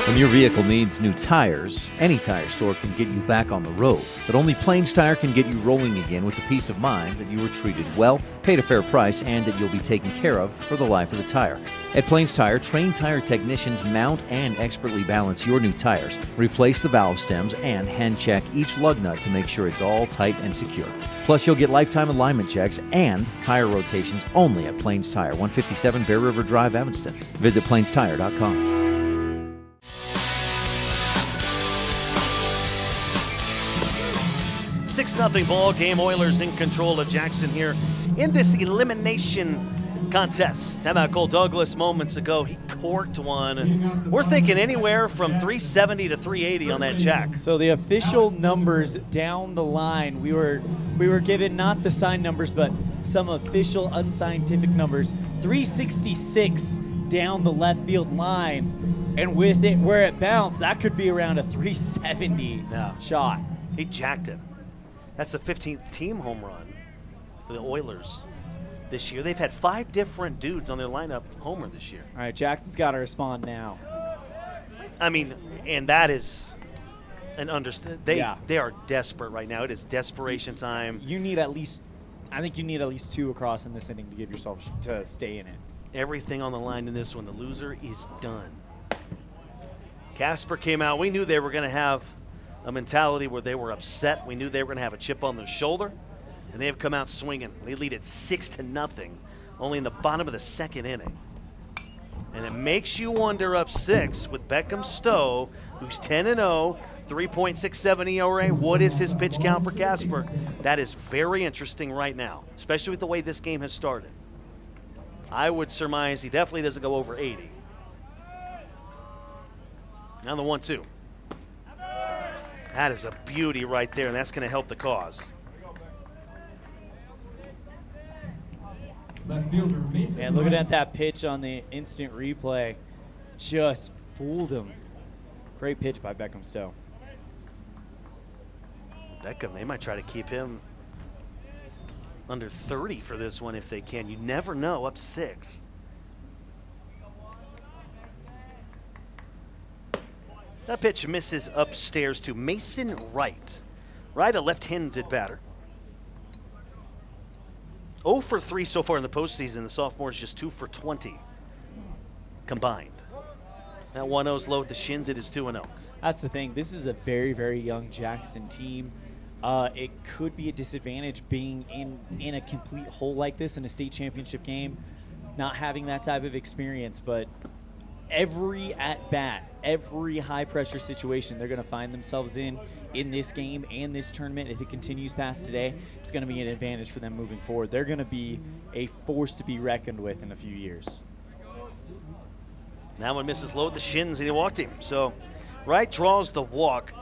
S14: When your vehicle needs new tires, any tire store can get you back on the road. But only Plains Tire can get you rolling again with the peace of mind that you were treated well, paid a fair price, and that you'll be taken care of for the life of the tire. At Plains Tire, trained tire technicians mount and expertly balance your new tires, replace the valve stems, and hand check each lug nut to make sure it's all tight and secure. Plus, you'll get lifetime alignment checks and tire rotations only at Plains Tire, 157 Bear River Drive, Evanston. Visit plainstire.com.
S10: 6-0 ball game. Oilers in control of Jackson here in this elimination contest. How about Cole Douglas moments ago? He corked one. We're thinking anywhere from 370 to 380 on that jack.
S11: So the official numbers down the line, we were given not the signed numbers, but some official unscientific numbers. 366 down the left field line, and with it where it bounced, that could be around a 370 shot.
S10: He jacked it. That's the 15th team home run for the Oilers this year. They've had 5 different dudes on their lineup homer this year.
S11: All right, Jackson's got to respond now.
S10: I mean, and that is an understand. They are desperate right now. It is desperation time.
S11: You need at least, I think you need at least 2 across in this inning to give yourself to stay in it.
S10: Everything on the line in this one. The loser is done. Casper came out. We knew they were going to have a mentality where they were upset. We knew they were going to have a chip on their shoulder, and they have come out swinging. They lead it 6-0, only in the bottom of the 2nd inning. And it makes you wonder up 6 with Beckham Stowe, who's 10-0, 3.67 ERA. What is his pitch count for Casper? That is very interesting right now, especially with the way this game has started. I would surmise he definitely doesn't go over 80. Now the 1-2. That is a beauty right there, and that's going to help the cause.
S11: And looking at that pitch on the instant replay, just fooled him. Great pitch by Beckham Stowe.
S10: Beckham, they might try to keep him under 30 for this one if they can. You never know, up 6. That pitch misses upstairs to Mason Wright. Wright, a left-handed batter. 0 for 3 so far in the postseason. The sophomore is just 2 for 20 combined. That 1-0 is low at the shins. It is 2-0.
S11: That's the thing. This is a very, very young Jackson team. It could be a disadvantage being in a complete hole like this in a state championship game, not having that type of experience, but every at-bat, every high-pressure situation they're going to find themselves in this game and this tournament, if it continues past today, it's going to be an advantage for them moving forward. They're going to be a force to be reckoned with in a few years.
S10: That one misses low at the shins, and he walked him. So Wright draws the walk.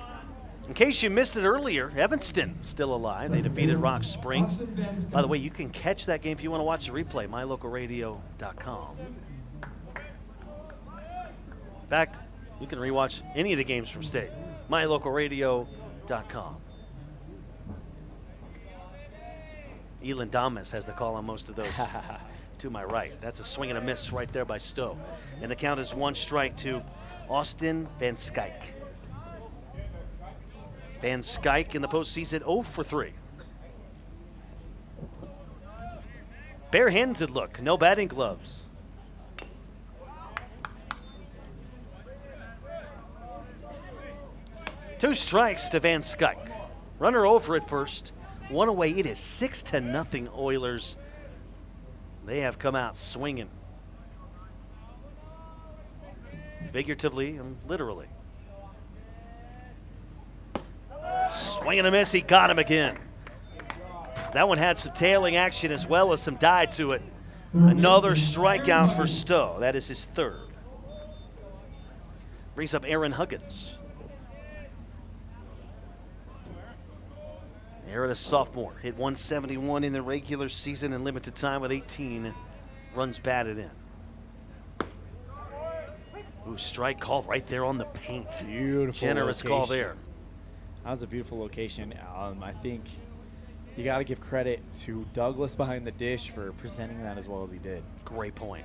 S10: In case you missed it earlier, Evanston still alive. They defeated Rock Springs. By the way, you can catch that game if you want to watch the replay, mylocalradio.com. In fact, you can rewatch any of the games from state. mylocalradio.com. Elin Damas has the call on most of those to my right. That's a swing and a miss right there by Stowe. And the count is 1 strike to Austin Van Skyke. Van Skyke in the postseason 0 for 3. Barehanded look, no batting gloves. Two strikes to Van Skyke. Runner over at first. 1 away. It is 6-0 Oilers. They have come out swinging. Figuratively and literally. Swing and a miss. He got him again. That one had some tailing action as well as some dive to it. Another strikeout for Stowe. That is his 3rd. Brings up Aaron Huggins. Aaron, a sophomore, hit 171 in the regular season and limited time with 18 runs batted in. Ooh, strike called right there on the paint.
S11: Beautiful
S10: Generous
S11: location.
S10: call there.
S11: That was a beautiful location. I think you got to give credit to Douglas behind the dish for presenting that as well as he did.
S10: Great point.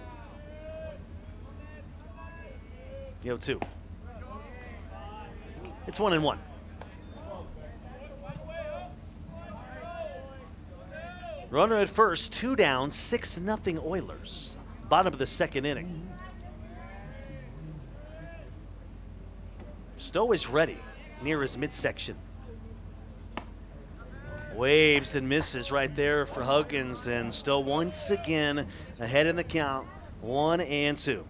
S10: 0-2. It's 1-1. Runner at first, 2 down, 6-0 Oilers. Bottom of the second inning. Stowe is ready near his midsection. Waves and misses right there for Huggins, and Stowe once again ahead in the count, 1-2.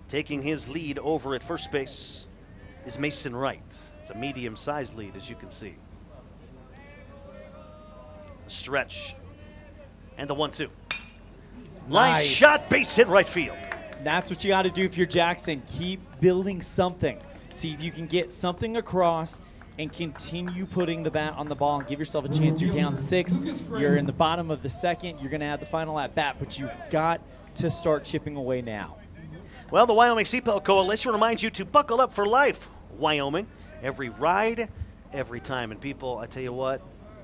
S10: Taking his lead over at first base is Mason Wright. It's a medium-sized lead, as you can see. A stretch, and the 1-2. Line
S11: Nice.
S10: shot, base hit right field.
S11: That's what you got to do if you're Jackson. Keep building something. See if you can get something across and continue putting the bat on the ball and give yourself a chance. You're down 6. You're in the bottom of the second. You're going to have the final at bat, but you've got to start chipping away now.
S10: Well, the Wyoming Seatbelt Coalition reminds you to buckle up for life, Wyoming. Every ride, every time. And people, I tell you what,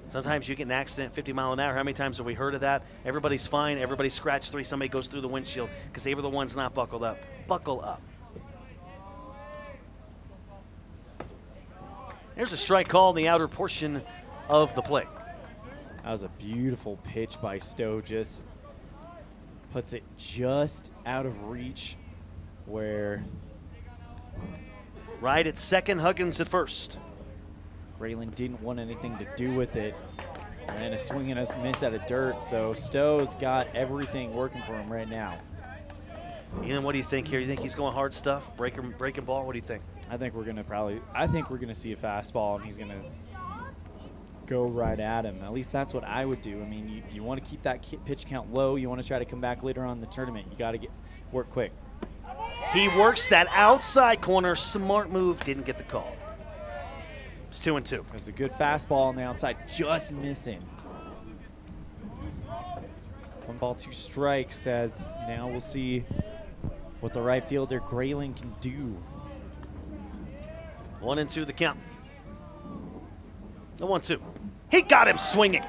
S10: sometimes you get in an accident 50 miles an hour. How many times have we heard of that? Everybody's fine. Everybody's scratch free. Somebody goes through the windshield because they were the ones not buckled up. Buckle up. There's a strike call in the outer portion of the plate.
S11: That was a beautiful pitch by Stowe. Just puts it just out of reach where
S10: Right at second, Huggins at first.
S11: Graylin didn't want anything to do with it. And a swing and a miss out of dirt. So Stowe's got everything working for him right now.
S10: Ian, what do you think here? You think he's going hard stuff? Breaking ball? What do you think?
S11: I think we're gonna see a fastball, and he's gonna go right at him. At least that's what I would do. I mean, you want to keep that pitch count low. You want to try to come back later on in the tournament. You got to work quick.
S10: He works that outside corner. Smart move. Didn't get the call. It's 2-2.
S11: There's a good fastball on the outside, just missing. 1 ball, 2 strikes. As now we'll see what the right fielder Graylin can do.
S10: 1-2 the count. The 1-2. He got him swinging.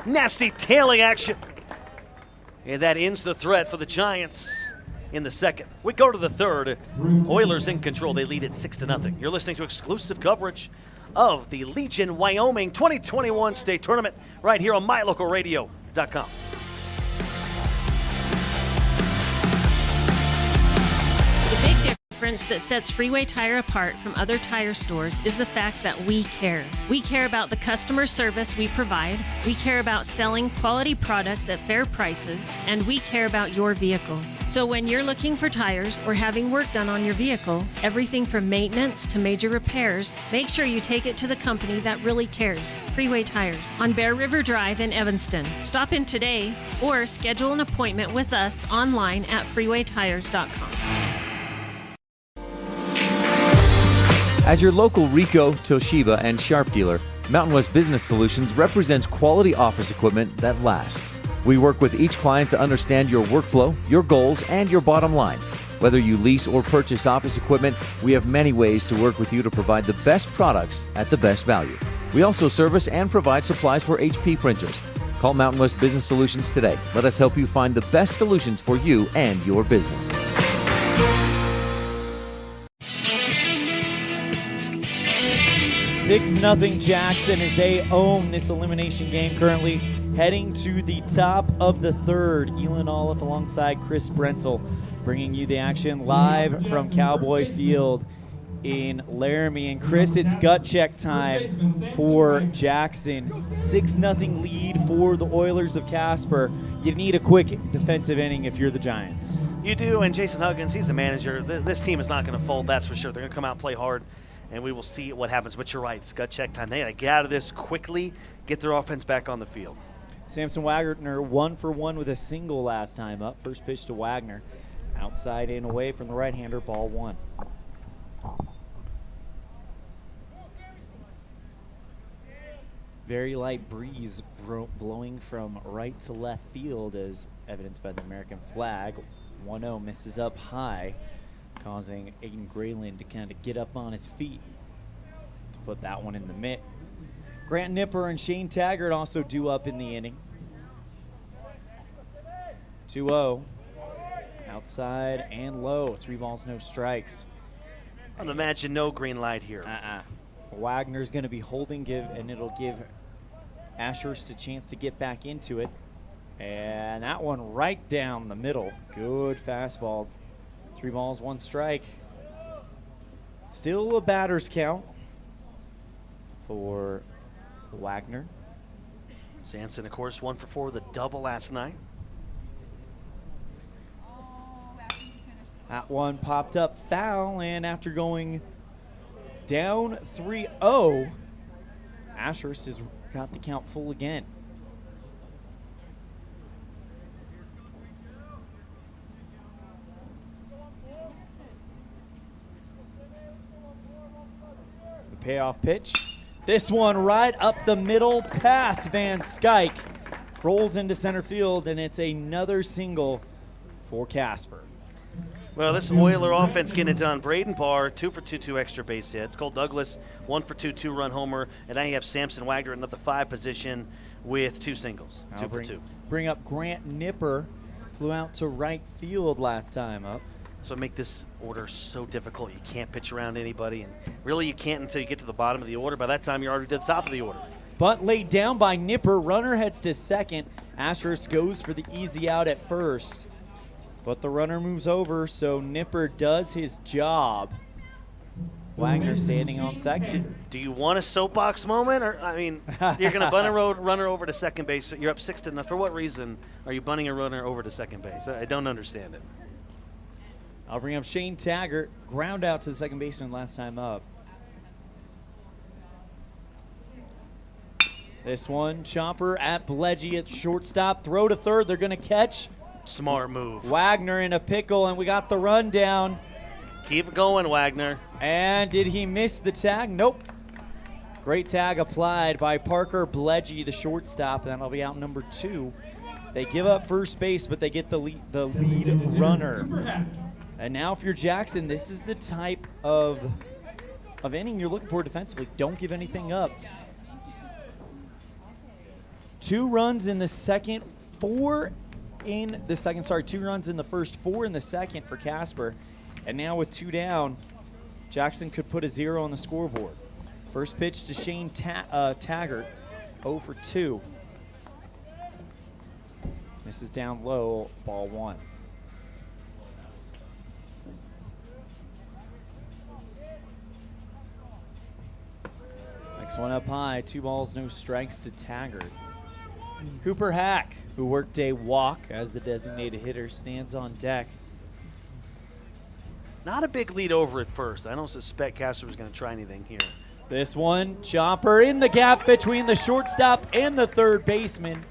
S10: Nasty tailing action. And that ends the threat for the Giants in the second. We go to the third. Oilers in control. They lead at 6-0. You're listening to exclusive coverage of the Legion Wyoming 2021 State Tournament right here on MyLocalRadio.com.
S17: The big difference that sets Freeway Tire apart from other tire stores is the fact that we care. We care about the customer service we provide, we care about selling quality products at fair prices, and we care about your vehicle. So when you're looking for tires or having work done on your vehicle, everything from maintenance to major repairs, make sure you take it to the company that really cares, Freeway Tires, on Bear River Drive in Evanston. Stop in today or schedule an appointment with us online at freewaytires.com.
S14: As your local Ricoh, Toshiba, and Sharp dealer, Mountain West Business Solutions represents quality office equipment that lasts. We work with each client to understand your workflow, your goals, and your bottom line. Whether you lease or purchase office equipment, we have many ways to work with you to provide the best products at the best value. We also service and provide supplies for HP printers. Call Mountain West Business Solutions today. Let us help you find the best solutions for you and your business.
S11: 6-0 Jackson as they own this elimination game currently. Heading to the top of the third, Elin Olive alongside Chris Brentel, bringing you the action live from Cowboy Field in Laramie. And Chris, it's gut check time for Jackson. 6-0 lead for the Oilers of Casper. You need a quick defensive inning if you're the Giants.
S10: You do, and Jason Huggins, he's the manager. This team is not going to fold, that's for sure. They're going to come out and play hard, and we will see what happens. But you're right, it's gut check time. They got to get out of this quickly, get their offense back on the field.
S11: Samson Wagner 1 for 1 with a single last time up. First pitch to Wagner. Outside and away from the right-hander, ball 1. very light breeze blowing from right to left field, as evidenced by the American flag. 1-0 misses up high, causing Aiden Grayland to kind of get up on his feet to put that one in the mitt. Grant Nipper and Shane Taggart also due up in the inning. 2-0. Outside and low. 3 balls, no strikes.
S10: I'd imagine no green light here.
S11: Wagner's going to be holding, and it'll give Ashurst a chance to get back into it. And that one right down the middle. Good fastball. 3 balls, 1 strike. Still a batter's count for Wagner.
S10: Sampson, of course, 1 for 4 with a double last night.
S11: That one popped up foul, and after going down 3-0, Ashurst has got the count full again. The payoff pitch. This one right up the middle past Van Skyke. Rolls into center field, and it's another single for Casper.
S10: Well, this Oiler offense getting it done. Braden Barr, 2 for 2, 2 extra base hits. Cole Douglas, 1 for 2, 2-run homer. And now you have Samson Wagner in the 5 position with 2 singles, 2 for 2.
S11: Bring up Grant Nipper. Flew out to right field last time up.
S10: So make this order so difficult. You can't pitch around anybody. And really you can't until you get to the bottom of the order. By that time, you're already to the top of the order.
S11: Bunt laid down by Nipper. Runner heads to second. Ashurst goes for the easy out at first. But the runner moves over, so Nipper does his job. Wagner standing on second.
S10: Do you want a soapbox moment? Or I mean, you're going to bunt a runner over to second base. You're up 6-0. For what reason are you bunting a runner over to second base? I don't understand it.
S11: I'll bring up Shane Taggart. Ground out to the second baseman last time up. This one, chopper at Bledgy at shortstop. Throw to third. They're going to catch.
S10: Smart move.
S11: Wagner in a pickle, and we got the run down.
S10: Keep it going, Wagner.
S11: And did he miss the tag? Nope. Great tag applied by Parker Bledgy, the shortstop. That'll be out number 2. They give up first base, but they get the lead runner. And now if you're Jackson, this is the type of inning you're looking for defensively. Don't give anything up. 2 runs in the second, 4 in the second, 2 runs in the first, 4 in the second for Casper. And now with 2 down, Jackson could put a 0 on the scoreboard. First pitch to Shane Taggart, 0 for 2. Misses down low, ball 1. Next one up high, 2 balls, no strikes to Taggart. Cooper Hack, who worked a walk as the designated hitter, stands on deck.
S10: Not a big lead over at first. I don't suspect Casper was going to try anything here.
S11: This one, chopper in the gap between the shortstop and the third baseman.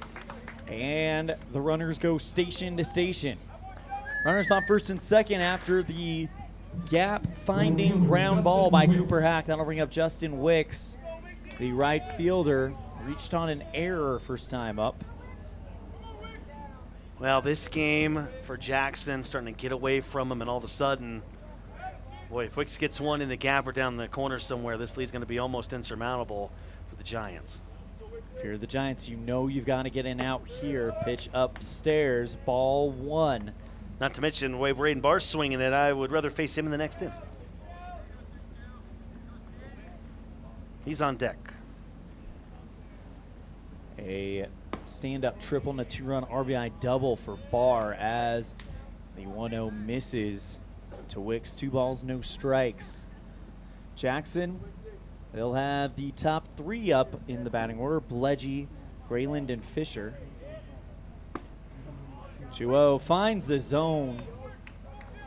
S11: And the runners go station to station. Runners on first and second after the gap-finding ground ball by Cooper Hack. That'll bring up Justin Wicks, the right fielder. Reached on an error first time up.
S10: Well, this game for Jackson starting to get away from him, and all of a sudden, boy, if Wicks gets one in the gap or down the corner somewhere, this lead's going to be almost insurmountable for the Giants.
S11: If you're the Giants, you know you've got to get an out here. Pitch upstairs, ball 1.
S10: Not to mention the way Braden Barr's swinging it, I would rather face him in the next inning. He's on deck.
S11: A stand-up triple and a 2-run RBI double for Barr as the 1-0 misses to Wicks. 2 balls, no strikes. Jackson, they'll have the top 3 up in the batting order. Bledgy, Grayland, and Fisher. 2-0 finds the zone.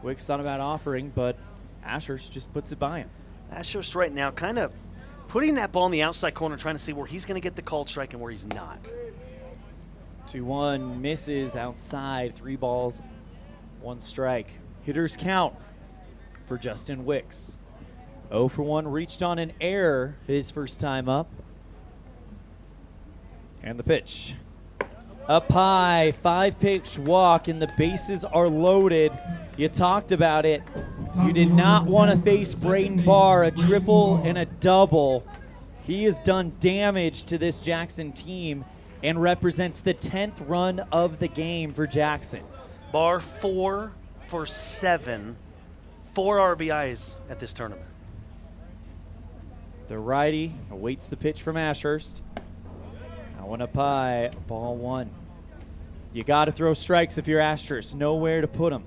S11: Wicks thought about offering, but Ashurst just puts it by him.
S10: Ashurst right now kind of putting that ball in the outside corner, trying to see where he's going to get the called strike and where he's not.
S11: 2-1 misses outside. 3 balls, 1 strike. Hitters count for Justin Wicks. 0 for 1, reached on an error his first time up. And the pitch. Up high, 5-pitch walk, and the bases are loaded. You talked about it. You did not want to face Braden Barr, a triple and a double. He has done damage to this Jackson team and represents the 10th run of the game for Jackson.
S10: Barr 4 for 7, 4 RBIs at this tournament.
S11: The righty awaits the pitch from Ashurst. That one up high, ball 1. You got to throw strikes if you're Ashurst. Nowhere to put them.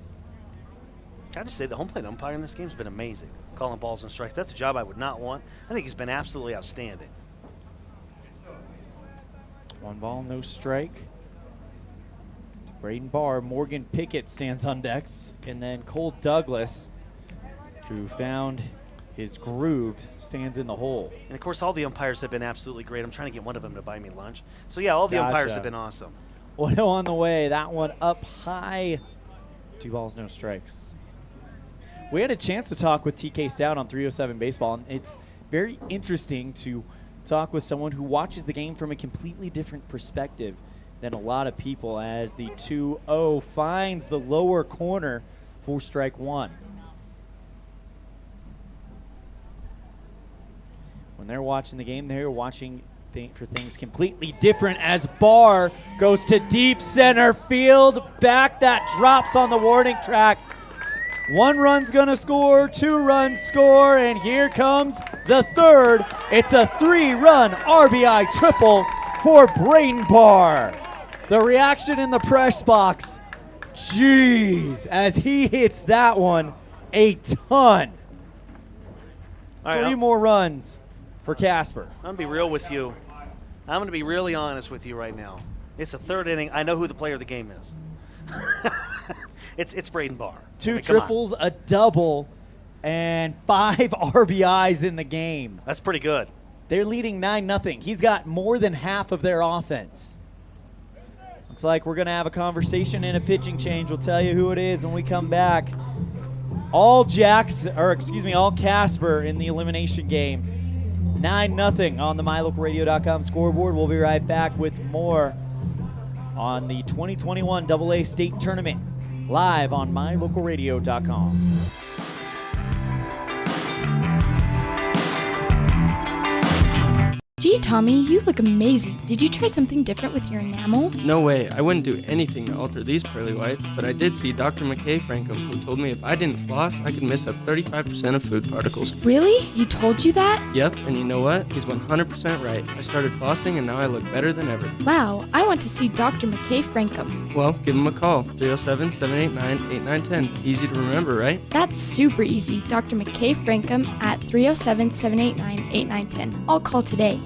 S10: Can I just say the home plate umpire in this game has been amazing, calling balls and strikes. That's a job I would not want. I think he's been absolutely outstanding.
S11: 1 ball, no strike. Braden Barr, Morgan Pickett stands on decks, and then Cole Douglas, who found his groove, stands in the hole.
S10: And of course, all the umpires have been absolutely great. I'm trying to get one of them to buy me lunch. So yeah, all the umpires have been awesome.
S11: 1-0 on the way. That one up high. 2 balls, no strikes. We had a chance to talk with TK Stout on 307 Baseball, and it's very interesting to talk with someone who watches the game from a completely different perspective than a lot of people, as the 2-0 finds the lower corner for strike 1. When they're watching the game, they're watching for things completely different, as Barr goes to deep center field. Back, that drops on the warning track. 1 run's gonna score, 2 runs score, and here comes the 3rd. It's a 3-run RBI triple for Braden Barr. The reaction in the press box, jeez, as he hits that one a ton.
S10: All right,
S11: 3 more runs for Casper.
S10: I'm going to be real with you. I'm going to be really honest with you right now. It's the 3rd inning. I know who the player of the game is. It's Braden Barr.
S11: 2 triples, a double, and 5 RBIs in the game.
S10: That's pretty good.
S11: They're leading 9-0. He's got more than half of their offense. Looks like we're going to have a conversation and a pitching change. We'll tell you who it is when we come back. All Casper in the elimination game. 9-0 on the MyLocalRadio.com scoreboard. We'll be right back with more on the 2021 AA State Tournament, live on MyLocalRadio.com.
S15: Gee, Tommy, you look amazing. Did you try something different with your enamel?
S18: No way. I wouldn't do anything to alter these pearly whites, but I did see Dr. McKay Frankham, who told me if I didn't floss, I could miss up 35% of food particles.
S15: Really? You told you that?
S18: Yep, and you know what? He's 100% right. I started flossing, and now I look better than ever.
S15: Wow, I want to see Dr. McKay Frankham.
S18: Well, give him a call, 307-789-8910. Easy to remember, right?
S15: That's super easy. Dr. McKay Frankham at 307-789-8910. I'll call today.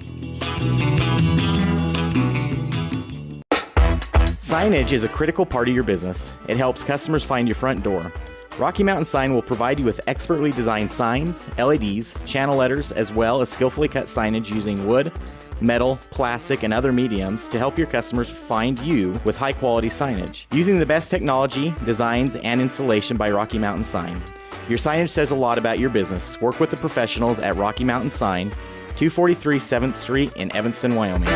S19: Signage is a critical part of your business. It helps customers find your front door. Rocky Mountain Sign will provide you with expertly designed signs, LEDs, channel letters, as well as skillfully cut signage using wood, metal, plastic, and other mediums to help your customers find you with high-quality signage. Using the best technology, designs, and installation by Rocky Mountain Sign. Your signage says a lot about your business. Work with the professionals at Rocky Mountain Sign, 243 7th Street in Evanston, Wyoming.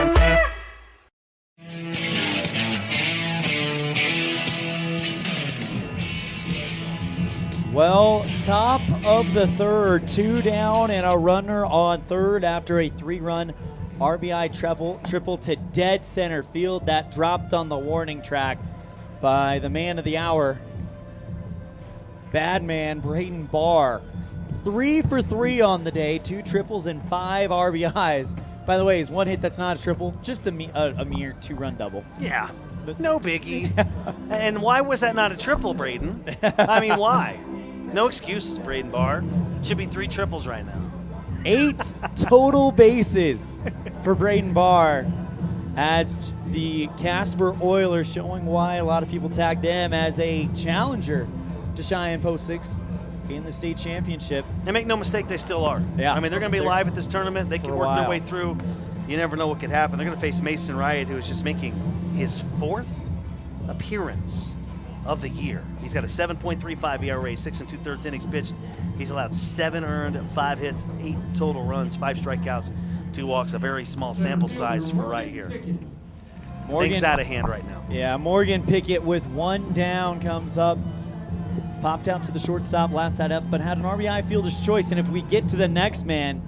S11: Well, top of the 3rd, 2 down and a runner on 3rd after a 3-run RBI triple to dead center field. That dropped on the warning track by the man of the hour, bad man Braden Barr. 3 for 3 on the day, 2 triples and 5 RBIs. By the way, his 1 hit that's not a triple, just a mere 2-run double.
S10: Yeah, no biggie. And why was that not a triple, Braden? I mean, why? No excuses, Braden Barr. Should be 3 triples right now.
S11: 8 total bases for Braden Barr, as the Casper Oilers, showing why a lot of people tagged them as a challenger to Cheyenne Post 6 in the state championship.
S10: And make no mistake, they still are.
S11: Yeah.
S10: I mean, they're going to be live at this tournament. They can work their way through. You never know what could happen. They're going to face Mason Riot, who is just making his 4th appearance of the year. He's got a 7.35 ERA, 6 2/3 innings pitched. He's allowed 7 earned, 5 hits, 8 total runs, 5 strikeouts, 2 walks. A very small sample size for right here. Things out of hand right now.
S11: Yeah, Morgan Pickett with one down comes up. Popped out to the shortstop, last side up, but had an RBI fielder's choice. And if we get to the next man,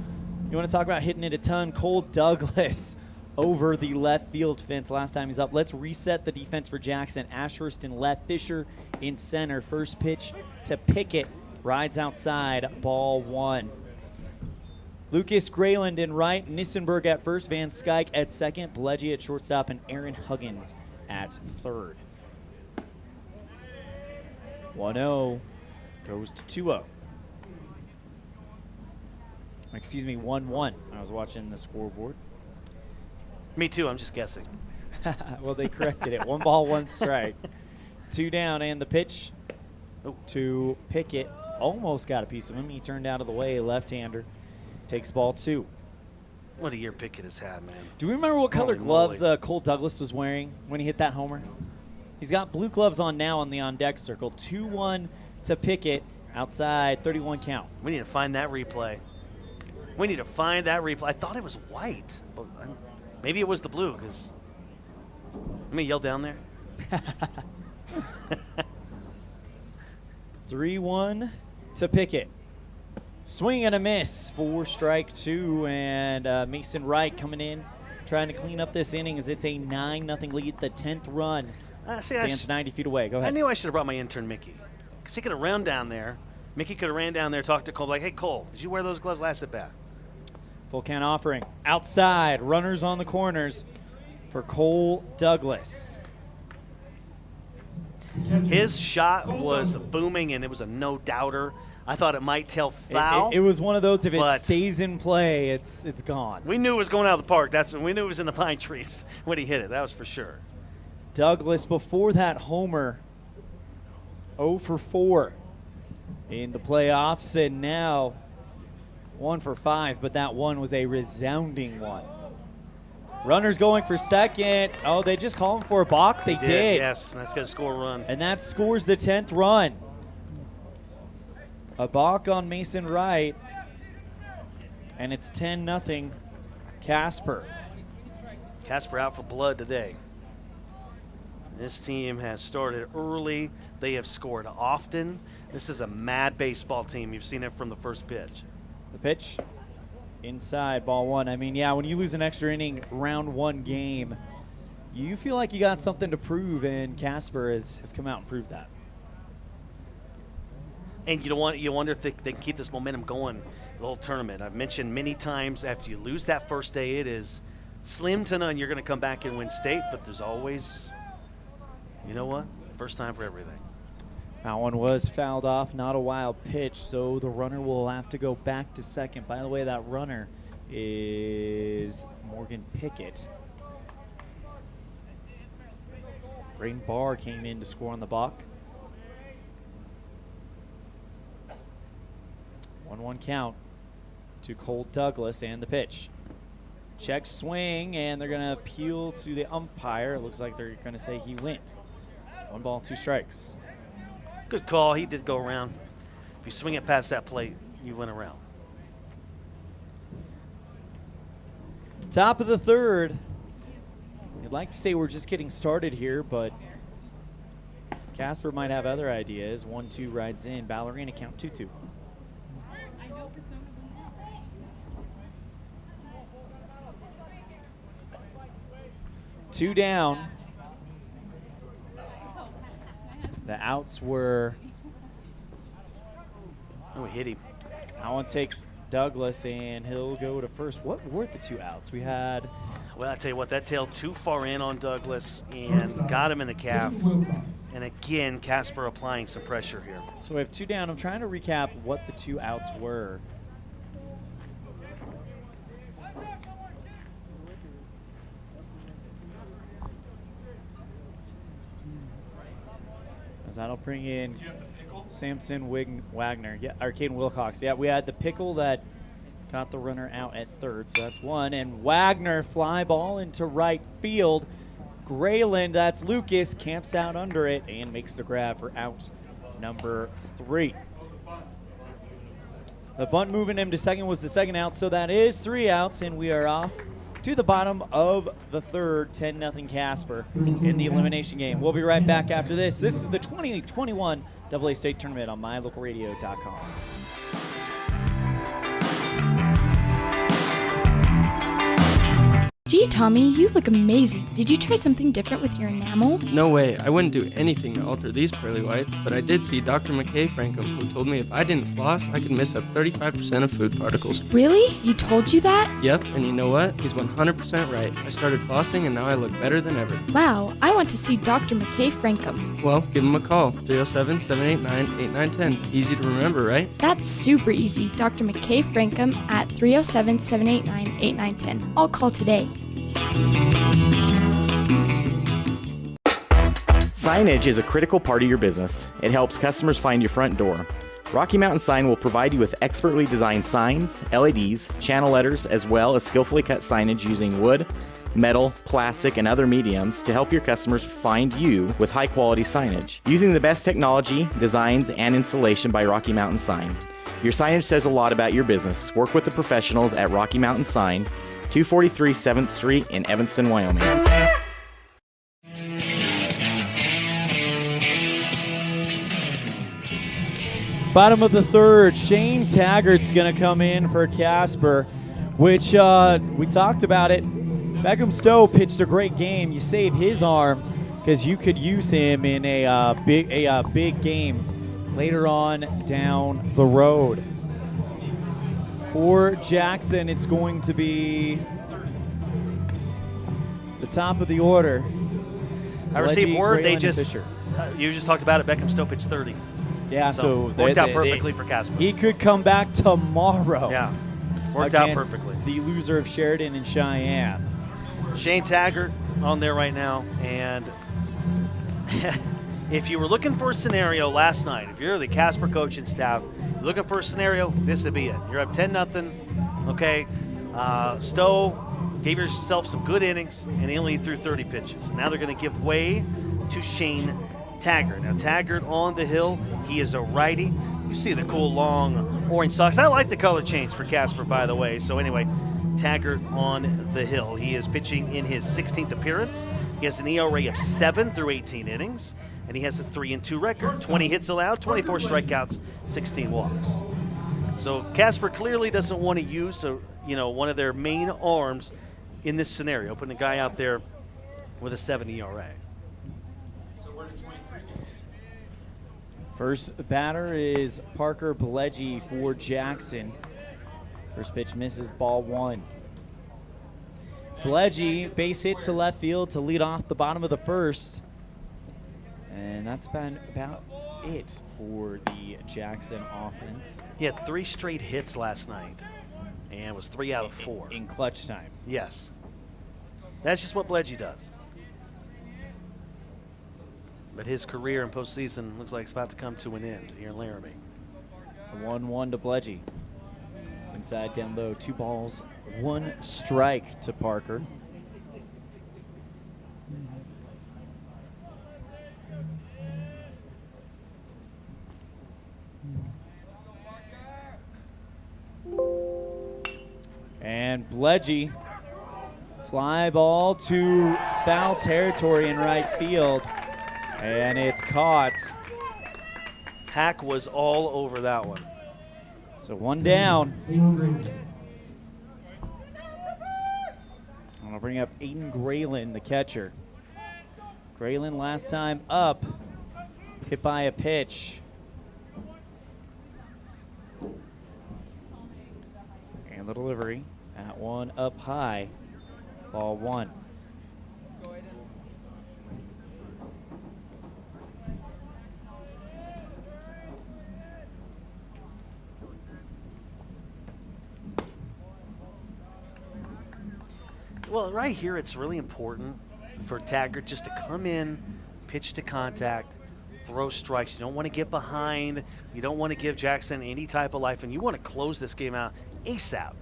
S11: you want to talk about hitting it a ton, Cole Douglas over the left field fence last time he's up. Let's reset the defense for Jackson. Ashurst in left, Fisher in center. First pitch to Pickett, rides outside, ball one. Lucas Grayland in right, Nissenberg at first, Van Skyke at second, Pledgy at shortstop, and Aaron Huggins at third. 1-0 goes to 2-0. Excuse me, 1-1. I was watching the scoreboard.
S10: Me too, I'm just guessing.
S11: Well, they corrected it. 1 ball, 1 strike. 2 down, and the pitch to Pickett. Almost got a piece of him. He turned out of the way, left-hander. Takes ball 2.
S10: What a year Pickett has had, man.
S11: Do we remember what color
S10: Holy
S11: gloves
S10: moly.
S11: Cole Douglas was wearing when he hit that homer? He's got blue gloves on now on the on-deck circle. 2-1 to Pickett, outside, 31 count.
S10: We need to find that replay. I thought it was white, but maybe it was the blue, because let me yell down there.
S11: 3-1 to Pickett. Swing and a miss for strike 2, and Mason Wright coming in, trying to clean up this inning as it's a 9-0 lead, the 10th run. Stands 90 feet away. Go ahead.
S10: I knew I should have brought my intern, Mickey, because he could have ran down there. Mickey could have ran down there, talked to Cole, like, hey, Cole, did you wear those gloves last at bat?
S11: Full count offering. Outside, runners on the corners for Cole Douglas.
S10: His shot was booming, and it was a no-doubter. I thought it might tell foul.
S11: It was one of those, if it stays in play, it's gone.
S10: We knew it was going out of the park. We knew it was in the pine trees when he hit it. That was for sure.
S11: Douglas, before that homer, 0 for 4 in the playoffs, and now 1 for 5, but that one was a resounding one. Runners going for second. Oh, they just called him for a balk? They did.
S10: Yes, that's going to score a run.
S11: And that scores the 10th run. A balk on Mason Wright, and it's 10-0 Casper.
S10: Casper out for blood today. This team has started early. They have scored often. This is a mad baseball team. You've seen it from the first pitch.
S11: The pitch inside, ball 1. I mean, yeah, when you lose an extra inning, round 1 game, you feel like you got something to prove, and Casper has come out and proved that.
S10: And you wonder if they can keep this momentum going the whole tournament. I've mentioned many times, after you lose that first day, it is slim to none you're going to come back and win state, but there's always, you know what, first time for everything.
S11: That one was fouled off, not a wild pitch, so the runner will have to go back to second. By the way, that runner is Morgan Pickett. Braden Barr came in to score on the balk. 1-1 count to Cole Douglas, and the pitch. Check swing, and they're going to appeal to the umpire. It looks like they're going to say he went. 1 ball, 2 strikes.
S10: Good call. He did go around. If you swing it past that plate, you went around.
S11: Top of the 3rd. You'd like to say we're just getting started here, but Casper might have other ideas. 1-2 rides in. Ballerina count 2-2. Two down. The outs were.
S10: Oh, he hit him.
S11: That one takes Douglas, and he'll go to first. What were the 2 outs? We had.
S10: Well, I tell you what, that tailed too far in on Douglas and got him in the calf. And again, Casper applying some pressure here.
S11: So we have 2 down. I'm trying to recap what the 2 outs were. As that'll bring in Samson Wagner, yeah, or Caden Wilcox. Yeah, we had the pickle that got the runner out at third, so that's 1. And Wagner fly ball into right field. Grayland, that's Lucas, camps out under it and makes the grab for out number 3. The bunt moving him to second was the second out, so that is 3 outs, and we are off to to the bottom of the third, 10-0 Casper in the elimination game. We'll be right back after this. This is the 2021 AA State Tournament on mylocalradio.com.
S15: Gee, Tommy, you look amazing. Did you try something different with your enamel?
S18: No way. I wouldn't do anything to alter these pearly whites, but I did see Dr. McKay Frankham, who told me if I didn't floss, I could miss up 35% of food particles.
S15: Really? He told you that?
S18: Yep, and you know what? He's 100% right. I started flossing, and now I look better than ever.
S15: Wow, I want to see Dr. McKay Frankham.
S18: Well, give him a call. 307-789-8910. Easy to remember, right?
S15: That's super easy. Dr. McKay Frankham at 307-789-8910. I'll call today.
S19: Signage is a critical part of your business. It helps customers find your front door. Rocky Mountain Sign will provide you with expertly designed signs, LEDs, channel letters, as well as skillfully cut signage using wood, metal, plastic, and other mediums to help your customers find you with high-quality signage. Using the best technology, designs, and installation by Rocky Mountain Sign. Your signage says a lot about your business. Work with the professionals at Rocky Mountain Sign, 243 7th Street in Evanston, Wyoming.
S11: Bottom of the third, Shane Taggart's going to come in for Casper, which we talked about it. Beckham Stowe pitched a great game. You save his arm because you could use him in a big game later on down the road. For Jackson, it's going to be the top of the order.
S10: I received word
S11: you just
S10: talked about it. Beckham Stowe pitched 30.
S11: Yeah, so
S10: worked out perfectly for Casper.
S11: He could come back tomorrow.
S10: Yeah, worked out perfectly.
S11: The loser of Sheridan and Cheyenne.
S10: Shane Taggart on there right now, and if you were looking for a scenario last night, if you're the Casper coaching staff, looking for a scenario, this would be it. You're up 10-0. Okay, Stowe gave yourself some good innings, and he only threw 30 pitches. And now they're going to give way to Shane Taggart. Now Taggart on the hill, he is a righty. You see the cool long orange socks. I like the color change for Casper, by the way. So anyway, Taggart on the hill. He is pitching in his 16th appearance. He has an ERA of 7 through 18 innings, and he has a 3-2 record. 20 hits allowed, 24 strikeouts, 16 walks. So Casper clearly doesn't want to use one of their main arms in this scenario, putting a guy out there with a 7 ERA.
S11: First batter is Parker Bledgy for Jackson. First pitch misses, ball 1. Bledgy, base hit to left field to lead off the bottom of the first. And that's been about it for the Jackson offense.
S10: He had 3 straight hits last night and was 3 out of 4.
S11: In clutch time.
S10: Yes. That's just what Bledgy does. But his career in postseason looks like it's about to come to an end here in Laramie.
S11: 1-1 to Bledgy. Inside down low, 2 balls, 1 strike to Parker. And Bledgy, fly ball to foul territory in right field. And it's caught.
S10: Hack was all over that one.
S11: So 1 down. I'm going to bring up Aiden Graylin, the catcher. Graylin last time up, hit by a pitch. And the delivery, that one up high, ball 1.
S10: Well, right here, it's really important for Taggart just to come in, pitch to contact, throw strikes. You don't want to get behind. You don't want to give Jackson any type of life, and you want to close this game out ASAP.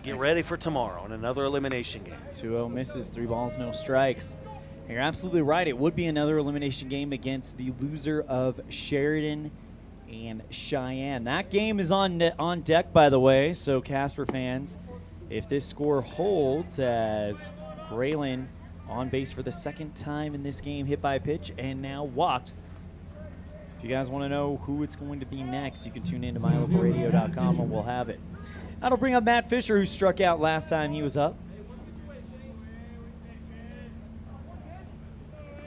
S10: Get ready for tomorrow in another elimination game.
S11: 2-0 misses, 3 balls, no strikes. And you're absolutely right. It would be another elimination game against the loser of Sheridan and Cheyenne. That game is on deck, by the way, so Casper fans, if this score holds, as Braylon on base for the second time in this game, hit by a pitch and now walked. If you guys want to know who it's going to be next, you can tune in to mylocalradio.com and we'll have it. That'll bring up Matt Fisher, who struck out last time he was up.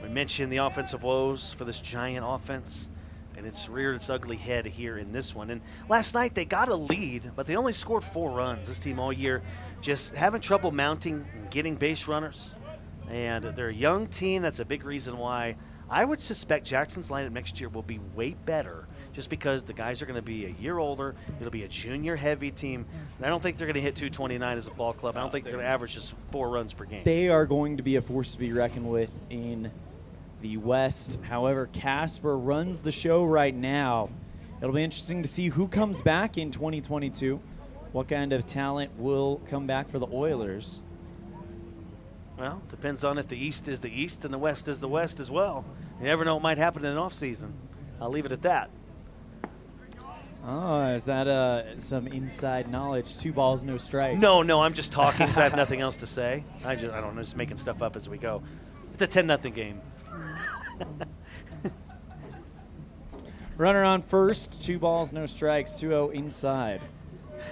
S10: We mentioned the offensive woes for this Giant offense, and it's reared its ugly head here in this one. And last night they got a lead, but they only scored 4 runs. This team all year just having trouble mounting and getting base runners. And they're a young team. That's a big reason why I would suspect Jackson's lineup next year will be way better, just because the guys are going to be a year older. It'll be a junior-heavy team. And I don't think they're going to hit 229 as a ball club. I don't think they're going to average just 4 runs per game.
S11: They are going to be a force to be reckoned with in the West. However, Casper runs the show right now. It'll be interesting to see who comes back in 2022. What kind of talent will come back for the Oilers?
S10: Well, depends on if the East is the East and the West is the West as well. You never know what might happen in an offseason. I'll leave it at that.
S11: Oh, is that some inside knowledge? 2 balls, no strikes.
S10: No, I'm just talking because I have nothing else to say. I don't know, just making stuff up as we go. It's a 10-0 game.
S11: Runner on first, 2 balls, no strikes, 2-0 inside.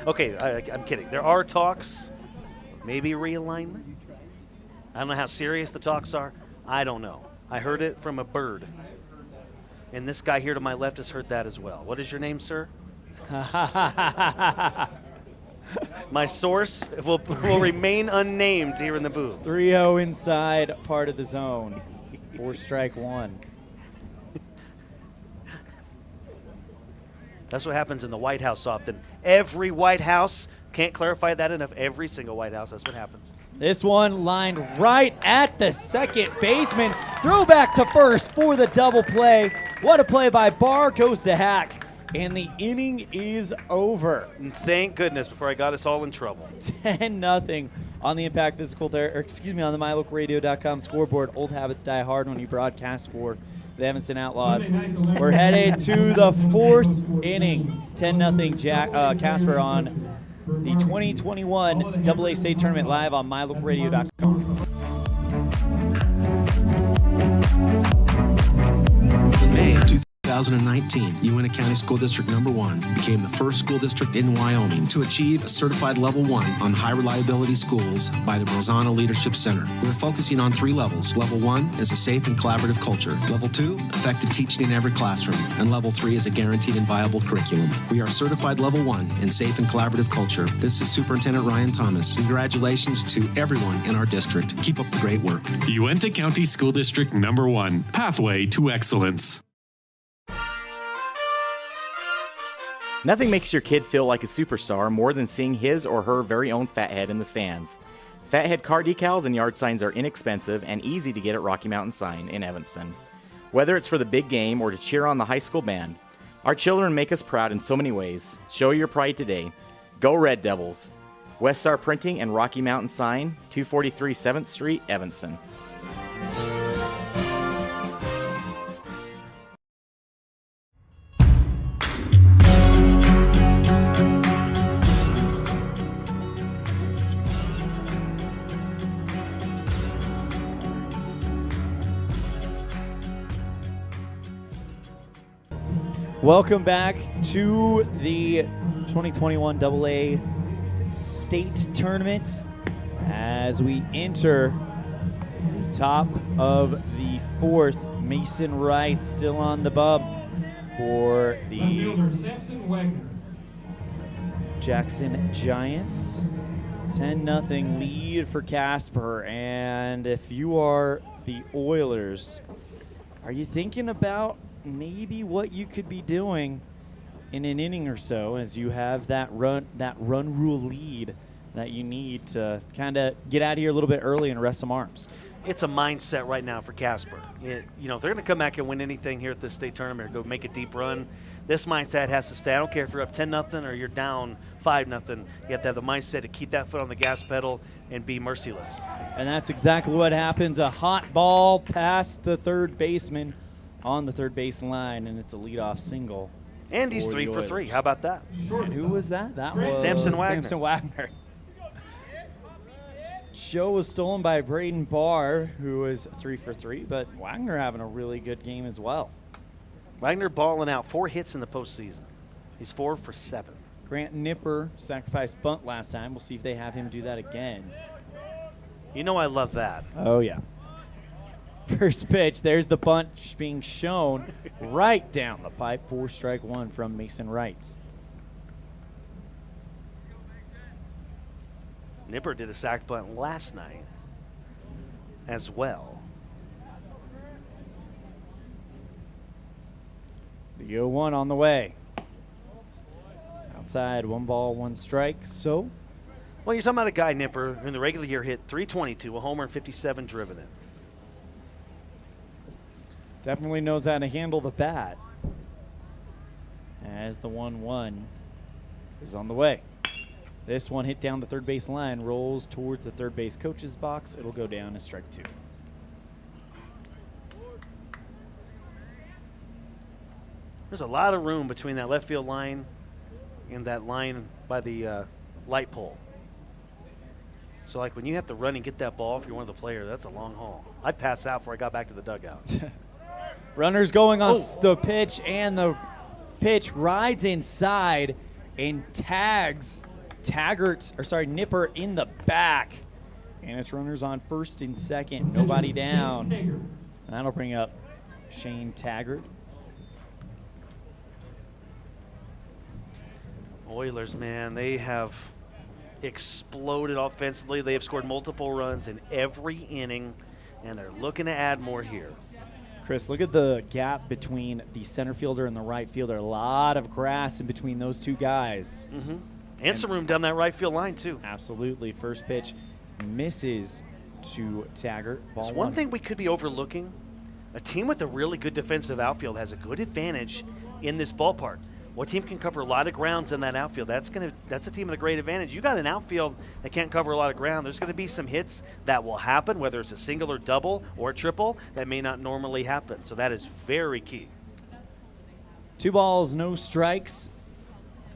S10: Okay, I'm kidding. There are talks, maybe realignment. I don't know how serious the talks are. I don't know. I heard it from a bird. And this guy here to my left has heard that as well. What is your name, sir? My source will remain unnamed here in the booth.
S11: 3-0 inside, part of the zone. 4 strike 1.
S10: That's what happens in the White House often. Every White House, can't clarify that enough, every single White House, that's what happens.
S11: This one lined right at the second baseman. Throw back to first for the double play. What a play by Barr, goes to Hack. And the inning is over.
S10: And thank goodness, before I got us all in trouble.
S11: 10-0 on the Impact Physical Therapy, on the mylocalradio.com scoreboard. Old habits die hard when you broadcast for the Evanston Outlaws. We're headed to the 4th inning. 10-0 Casper on the 2021 AA State Tournament live on mylocalradio.com.
S20: May 2019, Uintah County School District Number 1 became the first school district in Wyoming to achieve a certified level 1 on high reliability schools by the Brozana Leadership Center. We're focusing on 3 levels. Level 1 is a safe and collaborative culture. Level 2, effective teaching in every classroom. And Level 3 is a guaranteed and viable curriculum. We are certified Level 1 in safe and collaborative culture. This is Superintendent Ryan Thomas. Congratulations to everyone in our district. Keep up the great work.
S21: Uintah County School District Number 1, Pathway to Excellence.
S19: Nothing makes your kid feel like a superstar more than seeing his or her very own Fathead in the stands. Fathead car decals and yard signs are inexpensive and easy to get at Rocky Mountain Sign in Evanston. Whether it's for the big game or to cheer on the high school band, our children make us proud in so many ways. Show your pride today. Go Red Devils. West Star Printing and Rocky Mountain Sign, 243 7th Street, Evanston.
S11: Welcome back to the 2021 AA State Tournament as we enter the top of the 4th. Mason Wright still on the bump for the Jackson Giants. 10-0 lead for Casper. And if you are the Oilers, are you thinking about maybe what you could be doing in an inning or so as you have that run rule lead that you need to kind of get out of here a little bit early and rest some arms?
S10: It's a mindset right now for Casper. If they're going to come back and win anything here at this state tournament or go make a deep run, this mindset has to stay. I don't care if you're up 10-0 or you're down 5-0. You have to have the mindset to keep that foot on the gas pedal and be merciless.
S11: And that's exactly what happens. A hot ball past the third baseman on the third base line, and it's a leadoff single.
S10: And he's 3 for 3. How about that?
S11: And who was that? That was
S10: Samson Wagner.
S11: Samson Wagner. show was stolen by Braden Barr, who was 3 for 3, but Wagner having a really good game as well.
S10: Wagner balling out, 4 hits in the postseason. He's 4 for 7.
S11: Grant Nipper sacrificed bunt last time. We'll see if they have him do that again.
S10: You know I love that.
S11: Oh, yeah. First pitch, there's the bunt being shown right down the pipe. 4 strike 1 from Mason Wright.
S10: Nipper did a sac bunt last night as well.
S11: The 0-1 on the way. Outside, 1 ball, 1 strike. So,
S10: well, you're talking about a guy, Nipper, who in the regular year hit .322, a homer and 57 driven in.
S11: Definitely knows how to handle the bat. As the 1-1 is on the way. This one hit down the third base line, rolls towards the third base coach's box. It'll go down as strike 2.
S10: There's a lot of room between that left field line and that line by the light pole. So, like, when you have to run and get that ball, if you're one of the players, that's a long haul. I'd pass out before I got back to the dugout.
S11: Runners going on the pitch, and the pitch rides inside and tags Nipper in the back. And it's runners on first and second, nobody down. And that'll bring up Shane Taggart.
S10: Oilers, man, they have exploded offensively. They have scored multiple runs in every inning, and they're looking to add more here.
S11: Chris, look at the gap between the center fielder and the right fielder. A lot of grass in between those two guys.
S10: Mm-hmm. And some room down that right field line, too.
S11: Absolutely. First pitch misses to Taggart.
S10: It's one thing we could be overlooking. A team with a really good defensive outfield has a good advantage in this ballpark. What team can cover a lot of grounds in that outfield? That's a team with a great advantage. You got an outfield that can't cover a lot of ground. There's going to be some hits that will happen, whether it's a single or double or a triple, that may not normally happen. So that is very key.
S11: 2 balls, no strikes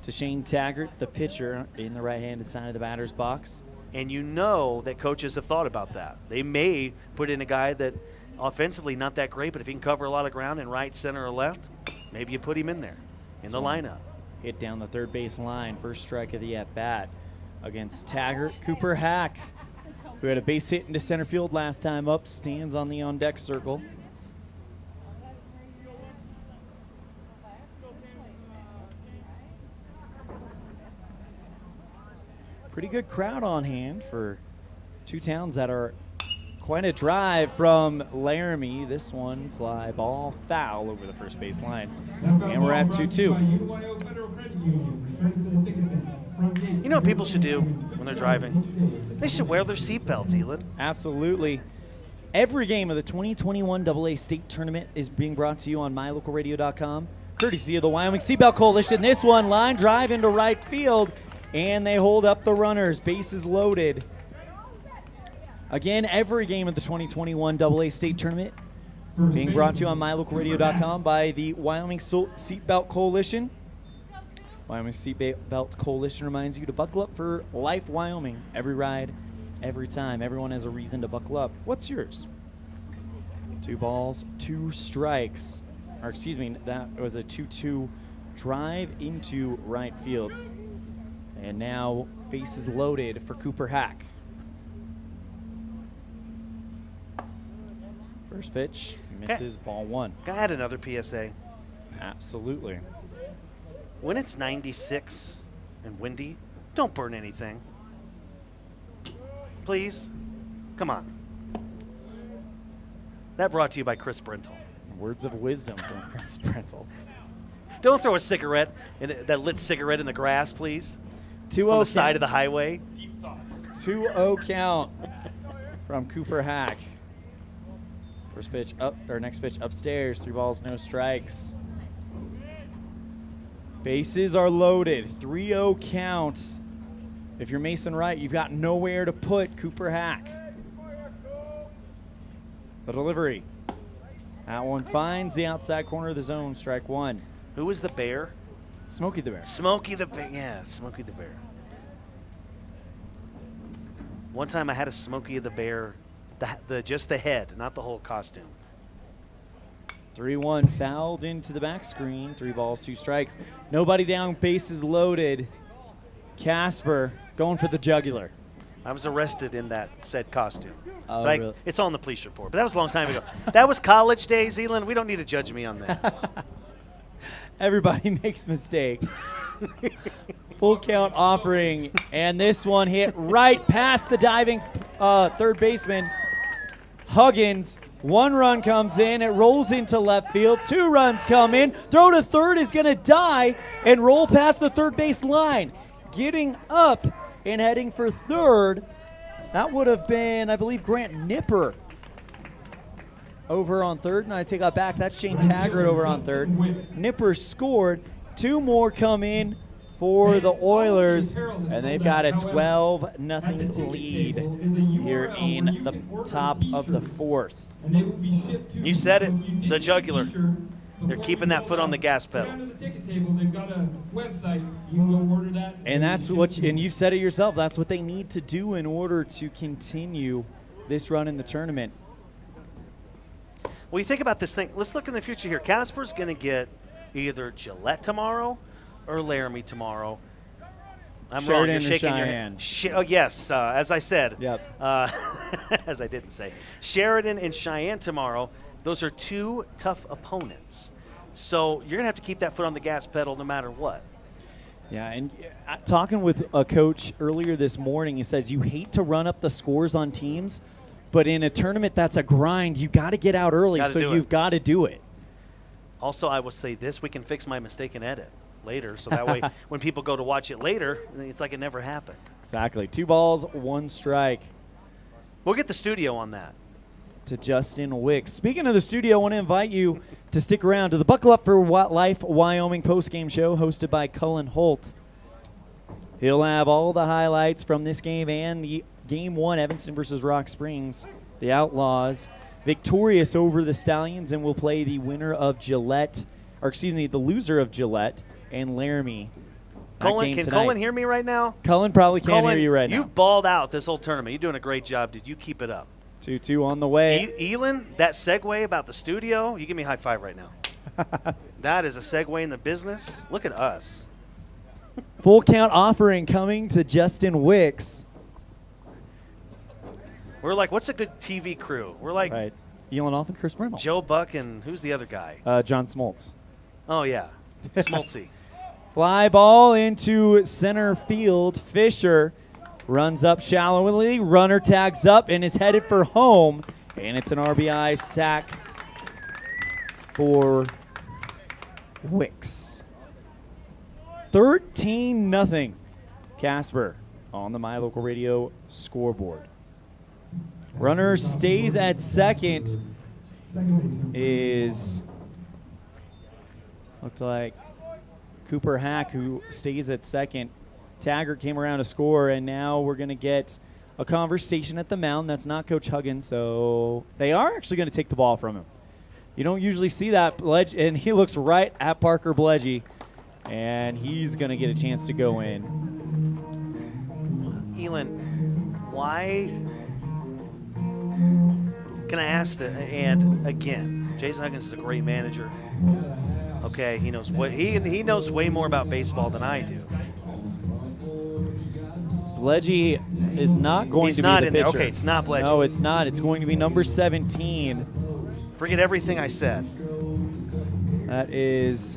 S11: to Shane Taggart, the pitcher, in the right-handed side of the batter's box.
S10: And you know that coaches have thought about that. They may put in a guy that offensively not that great, but if he can cover a lot of ground in right, center, or left, maybe you put him in there. In the lineup.
S11: Hit down the third base line. First strike of the at-bat against Taggart. Cooper Hack, who had a base hit into center field last time up, stands on the on-deck circle. Pretty good crowd on hand for two towns that are quite a drive from Laramie. This one, fly ball, foul over the first base line. And we're at 2-2.
S10: You know what people should do when they're driving? They should wear their seatbelts, Elin.
S11: Absolutely. Every game of the 2021 AA State Tournament is being brought to you on mylocalradio.com, courtesy of the Wyoming Seatbelt Coalition. This one, line drive into right field, and they hold up the runners. Bases loaded. Again, every game of the 2021 AA State Tournament being brought to you on mylocalradio.com by the Wyoming Seatbelt Coalition. Wyoming Seatbelt Coalition reminds you to buckle up for life, Wyoming. Every ride, every time. Everyone has a reason to buckle up. What's yours? 2 balls, 2 strikes. Or excuse me, that was a 2-2 drive into right field. And now bases loaded for Cooper Hack. First pitch, misses, ball 1.
S10: Can I add another PSA?
S11: Absolutely.
S10: When it's 96 and windy, don't burn anything. Please? Come on. That brought to you by Chris Brentel.
S11: Words of wisdom from Chris Brentel.
S10: Don't throw a cigarette, that lit cigarette in the grass, please.
S11: 2-0
S10: on the side of the highway.
S11: 2-0 count from Cooper Hack. First pitch up, or next pitch upstairs. 3 balls, no strikes. Bases are loaded. 3-0 count. If you're Mason Wright, you've got nowhere to put Cooper Hack. The delivery. That one finds the outside corner of the zone. Strike 1.
S10: Who was the bear?
S11: Smokey the Bear.
S10: Smokey the Bear. Yeah, Smokey the Bear. One time I had a Smokey the Bear, just the head, not the whole costume.
S11: 3-1 fouled into the back screen. 3 balls, 2 strikes. Nobody down, bases loaded. Casper going for the jugular.
S10: I was arrested in that said costume.
S11: Oh,
S10: but
S11: really?
S10: It's on the police report, but that was a long time ago. That was college days, Elin. We don't need to judge me on that.
S11: Everybody makes mistakes. Full count offering, and this one hit right past the diving third baseman, Huggins. 1 run comes in, it rolls into left field. 2 runs come in. Throw to third is going to die and roll past the third base line. Getting up and heading for third, that would have been, I believe, Grant Nipper over on third. And I take that back. That's Shane Taggart over on third. Nipper scored. 2 more come in for the Oilers, and they've got a 12-0 lead here in the top of the 4th.
S10: You said it, the jugular. They're keeping that foot on the gas pedal.
S11: And that's what, and you've said it yourself, that's what they need to do in order to continue this run in the tournament.
S10: Well, you think about this thing. Let's look in the future here. Casper's going to get either Gillette tomorrow or Laramie tomorrow. I'm wrong. You're shaking your hand. Oh, yes, as I said.
S11: Yep.
S10: As I didn't say. Sheridan and Cheyenne tomorrow. Those are 2 tough opponents. So you're going to have to keep that foot on the gas pedal no matter what.
S11: Yeah, and talking with a coach earlier this morning, he says you hate to run up the scores on teams, but in a tournament that's a grind, you got to get out early, so you've got to do it.
S10: Also, I will say this, we can fix my mistake and edit later, so that way when people go to watch it later, it's like it never happened.
S11: Exactly. 2 balls, 1 strike.
S10: We'll get the studio on that.
S11: To Justin Wicks. Speaking of the studio, I want to invite you to stick around to the Buckle Up for Life Wyoming postgame show hosted by Cullen Holt. He'll have all the highlights from this game and the Game 1, Evanston versus Rock Springs. The Outlaws victorious over the Stallions, and will play the winner of Gillette, or excuse me, the loser of Gillette and Laramie.
S10: Cullen, can Cullen hear me right now?
S11: Cullen probably can't hear you right now.
S10: You've balled out this whole tournament. You're doing a great job, dude. You keep it up.
S11: 2-2 on the way.
S10: Elin, that segue about the studio, you give me a high five right now. That is a segue in the business. Look at us.
S11: Full count offering coming to Justin Wicks.
S10: We're like, what's a good TV crew? We're like
S11: Elin Off and Chris Brindle.
S10: Joe Buck and who's the other guy?
S11: John Smoltz.
S10: Oh, yeah. Smoltzy.
S11: Fly ball into center field. Fisher runs up shallowly. Runner tags up and is headed for home. And it's an RBI sack for Wicks. 13-0. Casper on the My Local Radio scoreboard. Runner stays at second. Looked like Cooper Hack, who stays at second. Taggart came around to score, and now we're going to get a conversation at the mound. That's not Coach Huggins, so they are actually going to take the ball from him. You don't usually see that, and he looks right at Parker Bledgy, and he's going to get a chance to go in.
S10: Elin, why can I ask that? And again, Jason Huggins is a great manager. Okay, he knows what he knows way more about baseball than I do.
S11: Bledgy is not going to be the pitcher.
S10: There. Okay, it's not Bledgy.
S11: No, it's not. It's going to be number 17.
S10: Forget everything I said.
S11: That is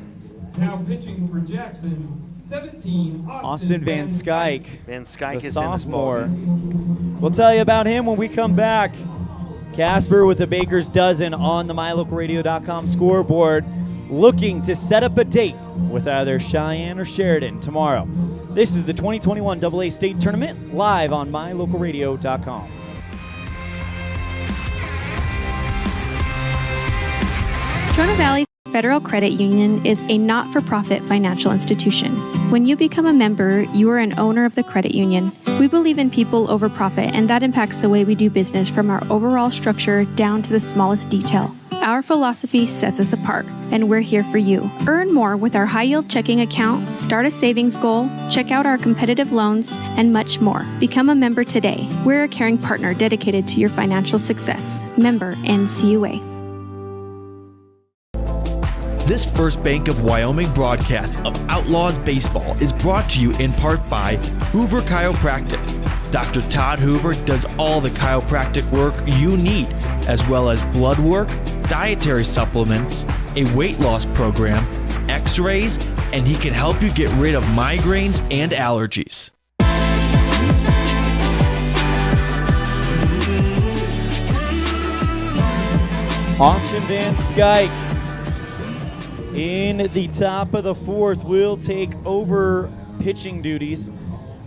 S13: now pitching for Jackson, 17,
S11: Austin Van Skyke.
S10: Van Skyke
S11: the
S10: is
S11: sophomore.
S10: in this ball.
S11: We'll tell you about him when we come back. Casper with the Baker's Dozen on the MyLocalRadio.com scoreboard, looking to set up a date with either Cheyenne or Sheridan tomorrow. This is the 2021 AA State Tournament, live on MyLocalRadio.com.
S2: Trona Valley Federal Credit Union is a not-for-profit financial institution. When you become a member, you are an owner of the credit union. We believe in people over profit, and that impacts the way we do business from our overall structure down to the smallest detail. Our philosophy sets us apart, and we're here for you. Earn more with our high-yield checking account, start a savings goal, check out our competitive loans, and much more. Become a member today. We're a caring partner dedicated to your financial success. Member NCUA.
S3: This First Bank of Wyoming broadcast of Outlaws Baseball is brought to you in part by Hoover Chiropractic. Dr. Todd Hoover does all the chiropractic work you need, as well as blood work, dietary supplements, a weight loss program, x-rays, and he can help you get rid of migraines and allergies.
S11: Austin Van Skyke in the top of the fourth will take over pitching duties.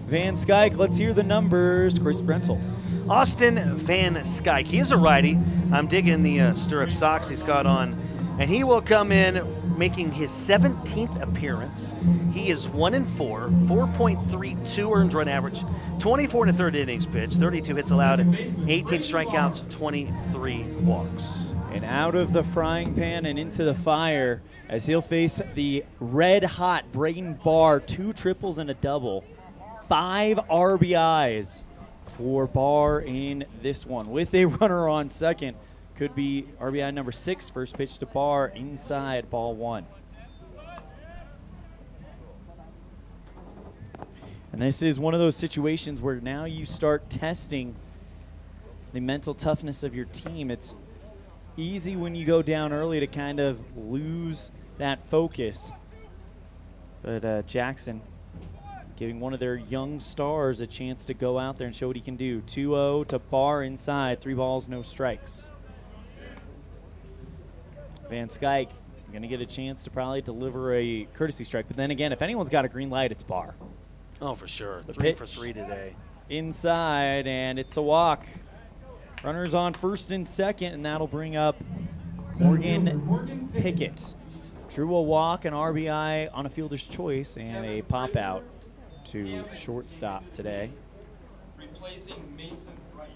S11: Van Skyke, let's hear the numbers. Chris Brentel.
S10: Austin Van Skyke. He is a righty. I'm digging the stirrup socks he's got on. And he will come in making his 17th appearance. He is 1-4, 4.32 earned run average, 24 and a third innings pitched, 32 hits allowed, 18 strikeouts, 23 walks.
S11: And out of the frying pan and into the fire as he'll face the red-hot Braden Barr, 2 triples and a double. 5 RBIs for Barr in this one. With a runner on second, could be RBI number 6, first pitch to Barr, inside, ball 1. And this is one of those situations where now you start testing the mental toughness of your team. It's easy when you go down early to kind of lose that focus. But Jackson giving one of their young stars a chance to go out there and show what he can do. 2-0 to Barr inside, 3 balls, no strikes. Van Skyke going to get a chance to probably deliver a courtesy strike. But then again, if anyone's got a green light, it's Barr.
S10: Oh, for sure.
S11: The
S10: 3
S11: pitch
S10: for 3 today.
S11: Inside, and it's a walk. Runners on first and second, and that'll bring up Morgan Pickett. Drew a walk, an RBI on a fielder's choice, and a pop out to shortstop today.
S13: Replacing Mason Wright.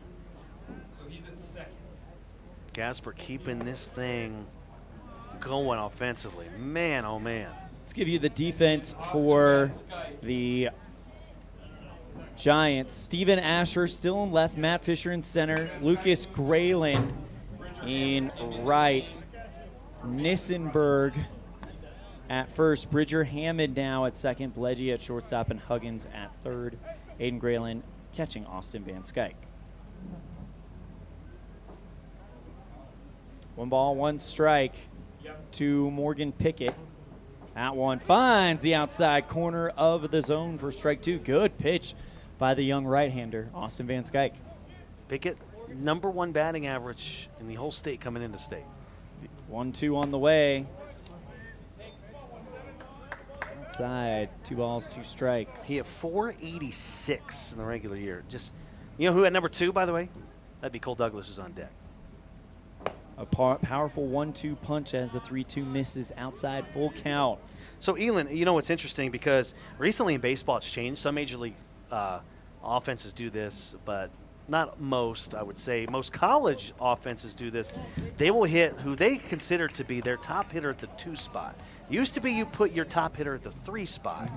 S13: So he's at second.
S10: Casper keeping this thing going offensively. Man, oh man.
S11: Let's give you the defense for the Giants. Steven Asher still in left, Matt Fisher in center, Lucas Grayland in right, Nissenberg at first, Bridger Hammond now at second, Bledgy at shortstop, and Huggins at third. Aiden Grayland catching Austin Van Skyke. 1 ball, 1 strike to Morgan Pickett. That one finds the outside corner of the zone for strike 2. Good pitch by the young right-hander, Austin Van Skyke.
S10: Pickett, #1 batting average in the whole state coming into state.
S11: 1-2 on the way. Outside, 2 balls, 2 strikes.
S10: He had 486 in the regular year. Just, you know who at #2, by the way? That'd be Cole Douglas, who's on deck.
S11: A powerful 1-2 punch as the 3-2 misses outside, full count.
S10: So, Elin, you know what's interesting, because recently in baseball it's changed. Some major league offenses do this, but not most, I would say. Most college offenses do this. They will hit who they consider to be their top hitter at the 2 spot. Used to be you put your top hitter at the 3 spot,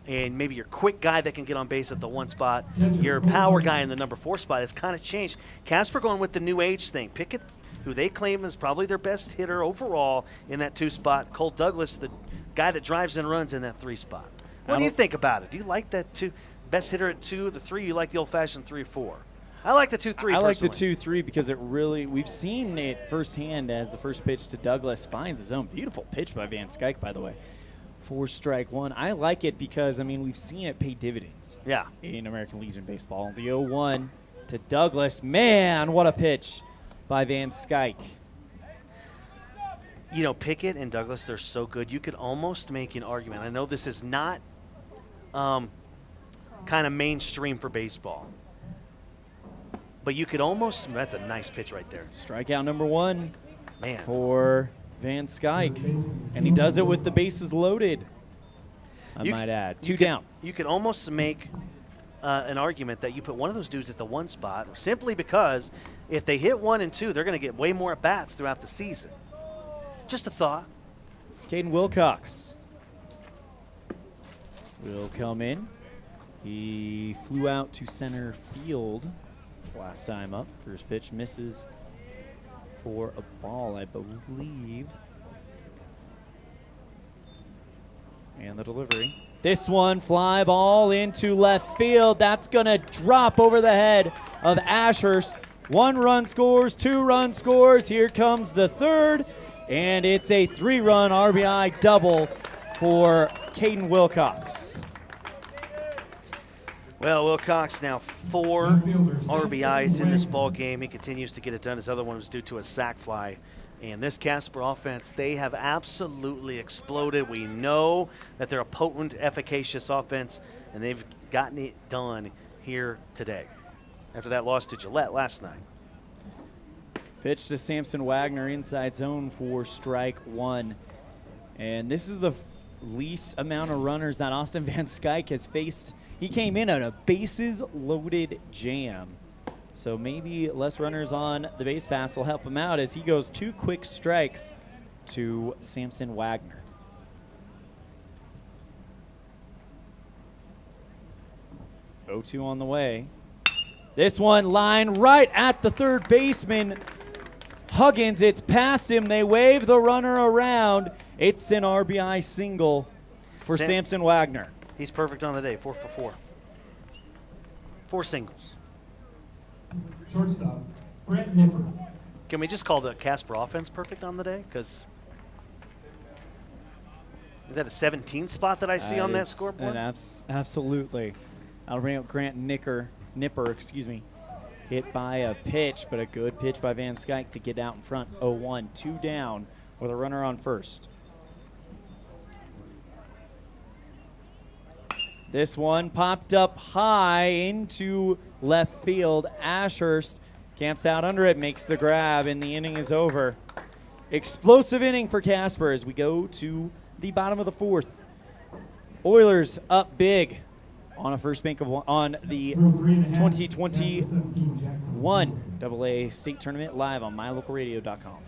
S10: and maybe your quick guy that can get on base at the 1 spot, your power guy in the #4 spot. It's kind of changed. Casper going with the new age thing. Pickett, who they claim is probably their best hitter overall in that 2 spot. Cole Douglas, the guy that drives and runs in that 3 spot. What do you think about it? Do you like that 2? Best hitter at 2, the 3, you like the old-fashioned 3-4? I like the 2-3
S11: I like the
S10: personally.
S11: 2-3 because it really, we've seen it firsthand as the first pitch to Douglas finds his own. Beautiful pitch by Van Skyke, by the way. 4 strike 1. I like it because, I mean, we've seen it pay dividends.
S10: Yeah.
S11: In American Legion baseball. The 0-1 to Douglas. Man, what a pitch by Van Skyke.
S10: You know, Pickett and Douglas, they're so good. You could almost make an argument. I know this is not kind of mainstream for baseball, but you could almost, that's a nice pitch right there.
S11: Strikeout #1
S10: man
S11: for Van Skyke, and he does it with the bases loaded, I might add. 2 down.
S10: You could almost make an argument that you put one of those dudes at the 1 spot simply because if they hit 1 and 2, they're going to get way more at-bats throughout the season. Just a thought.
S11: Caden Wilcox will come in. He flew out to center field last time up. First pitch misses for a ball, I believe. And the delivery. This one, fly ball into left field. That's going to drop over the head of Ashurst. 1 run scores, 2 run scores. Here comes the third. And it's a 3-run RBI double for Caden Wilcox.
S10: Well, Wilcox now 4 RBIs in this ball game. He continues to get it done. His other one was due to a sac fly. And this Casper offense, they have absolutely exploded. We know that they're a potent, efficacious offense, and they've gotten it done here today after that loss to Gillette last night.
S11: Pitch to Samson Wagner, inside zone for strike 1. And this is the least amount of runners that Austin Van Skyke has faced. He came in at a bases-loaded jam. So maybe less runners on the base paths will help him out as he goes 2 quick strikes to Samson Wagner. O2 on the way. This one line right at the third baseman. Huggins, it's past him. They wave the runner around. It's an RBI single for Samson Wagner.
S10: He's perfect on the day, 4 for 4. 4 singles.
S13: Shortstop, Brett Nipper.
S10: Can we just call the Casper offense perfect on the day? Because is that a 17th spot that I see on that scoreboard?
S11: Absolutely. I'll bring up Grant Nipper, hit by a pitch, but a good pitch by Van Skyke to get out in front. 0-1, 2 down with a runner on first. This one popped up high into left field. Ashurst camps out under it, makes the grab, and the inning is over. Explosive inning for Casper as we go to the bottom of the 4th. Oilers up big on a first bank of one, on the 2021 AA State Tournament live on mylocalradio.com.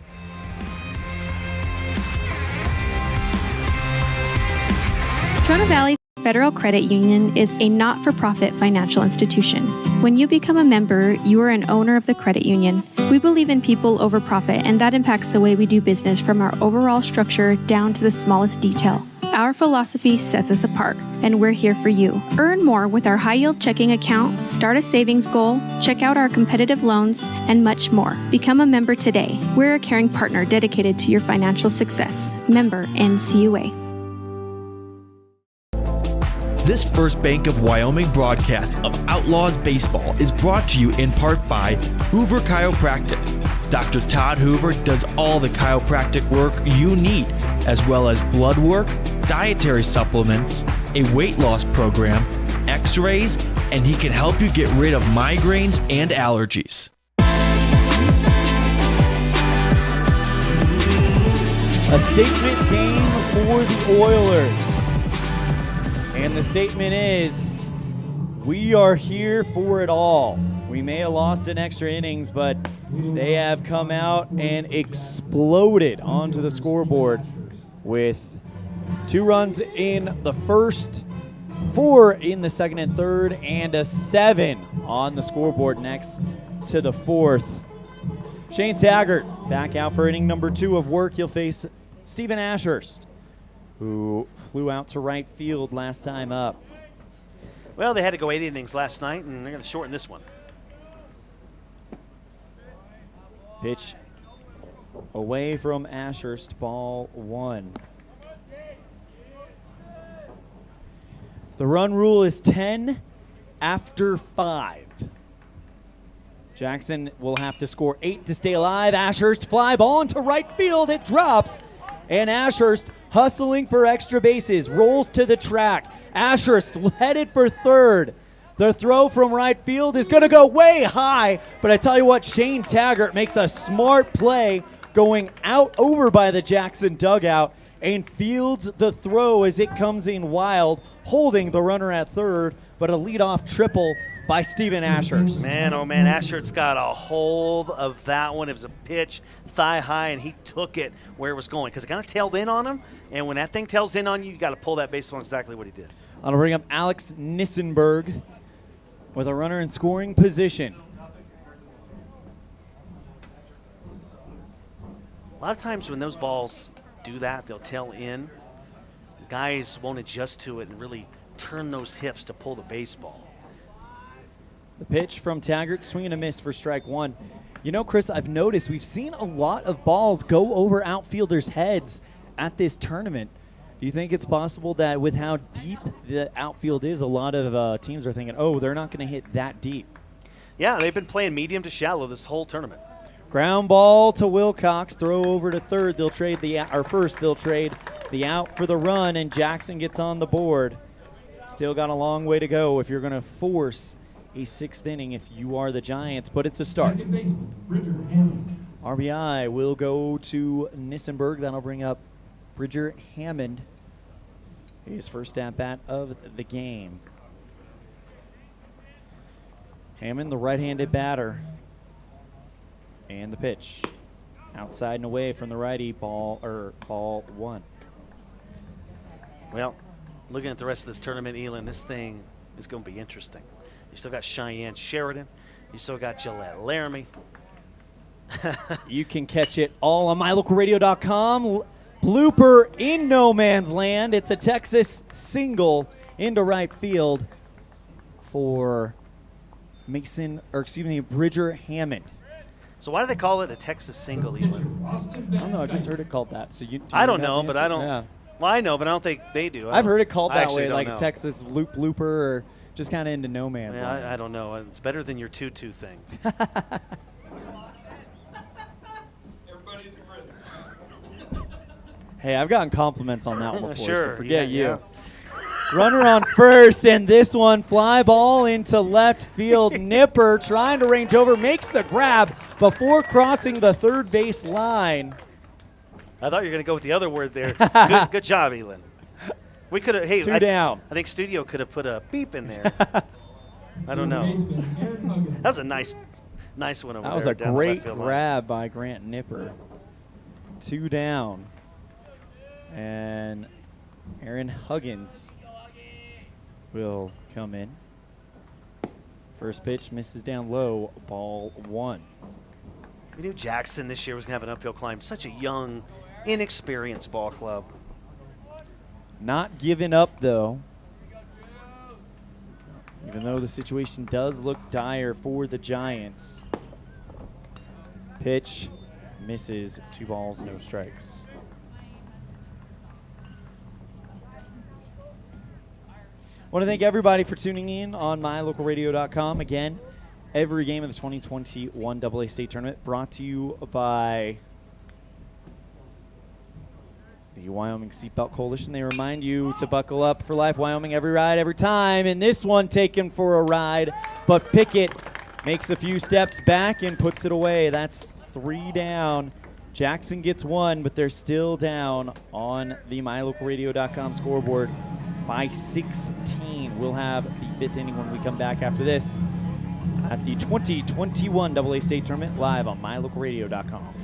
S2: Toronto Valley Federal Credit Union is a not-for-profit financial institution. When you become a member, you are an owner of the credit union. We believe in people over profit, and that impacts the way we do business from our overall structure down to the smallest detail. Our philosophy sets us apart, and we're here for you. Earn more with our high-yield checking account, start a savings goal, check out our competitive loans, and much more. Become a member today. We're a caring partner dedicated to your financial success. Member NCUA.
S3: This First Bank of Wyoming broadcast of Outlaws Baseball is brought to you in part by Hoover Chiropractic. Dr. Todd Hoover does all the chiropractic work you need, as well as blood work, dietary supplements, a weight loss program, x-rays, and he can help you get rid of migraines and allergies.
S11: A statement game for the Oilers. And the statement is, we are here for it all. We may have lost in extra innings, but they have come out and exploded onto the scoreboard with 2 runs in the first, 4 in the second and third, and a 7 on the scoreboard next to the 4th. Shane Taggart back out for inning number 2 of work. He'll face Stephen Ashurst, who flew out to right field last time up.
S10: Well, they had to go 8 innings last night, and they're going to shorten this one.
S11: Pitch away from Ashurst, ball 1. The run rule is 10 after 5. Jackson will have to score 8 to stay alive. Ashurst fly ball into right field. It drops, and Ashurst hustling for extra bases, rolls to the track. Ashurst headed for third. The throw from right field is going to go way high, but I tell you what, Shane Taggart makes a smart play going out over by the Jackson dugout and fields the throw as it comes in wild, holding the runner at third, but a leadoff triple by Steven Ashurst.
S10: Man, oh man, Ashurst got a hold of that one. It was a pitch, thigh high, and he took it where it was going because it kind of tailed in on him. And when that thing tails in on you, you got to pull that baseball. Exactly what he did.
S11: I'll bring up Alex Nissenberg with a runner in scoring position.
S10: A lot of times when those balls do that, they'll tail in. Guys won't adjust to it and really turn those hips to pull the baseball.
S11: The pitch from Taggart, swing and a miss for strike one. You know, Chris, I've noticed we've seen a lot of balls go over outfielders' heads at this tournament. Do you think it's possible that with how deep the outfield is, a lot of teams are thinking, oh, they're not going to hit that deep?
S10: Yeah, they've been playing medium to shallow this whole tournament.
S11: Ground ball to Wilcox, throw over to third. They'll trade first. They'll trade the out for the run, and Jackson gets on the board. Still got a long way to go if you're going to force a sixth inning if you are the Giants, but it's a start. RBI will go to Nissenberg. That'll bring up Bridger Hammond, his first at-bat of the game. Hammond, the right-handed batter. And the pitch. Outside and away from the righty, ball one.
S10: Well, looking at the rest of this tournament, Elin, this thing is going to be interesting. You still got Cheyenne Sheridan. You still got Gillette Laramie.
S11: You can catch it all on mylocalradio.com. Blooper in no man's land. It's a Texas single into right field for Bridger Hammond.
S10: So why do they call it a Texas single, Elin?
S11: I don't know. I just heard it called that. So
S10: I don't know, but I don't. Yeah. Well, I know, but I don't think they do.
S11: I've heard it called that way, like a Texas looper, or just kind of into no man's land.
S10: I don't know. It's better than your tutu thing.
S11: Hey, I've gotten compliments on that one before,
S10: sure,
S11: so forget you.
S10: Yeah.
S11: Runner on first, and this one, fly ball into left field. Nipper trying to range over, makes the grab before crossing the third base line.
S10: I thought you were going to go with the other word there. Good job, Elin. We could have. Hey,
S11: Two down.
S10: I think studio could have put a beep in there. I don't know. That was a nice one over there.
S11: That was a great grab by Grant Nipper. 2 down. And Aaron Huggins will come in. First pitch misses down low, ball one.
S10: We knew Jackson this year was going to have an uphill climb. Such a young, inexperienced ball club.
S11: Not giving up, though. Even though the situation does look dire for the Giants. Pitch misses, 2 balls, no strikes. I want to thank everybody for tuning in on mylocalradio.com. Again, every game of the 2021 AA State Tournament brought to you by the Wyoming Seatbelt Coalition. They remind you to buckle up for life. Wyoming, every ride, every time. And this one taken for a ride. But Pickett makes a few steps back and puts it away. That's 3 down. Jackson gets 1, but they're still down on the mylocalradio.com scoreboard by 16. We'll have the 5th inning when we come back after this at the 2021 AA State Tournament live on mylocalradio.com.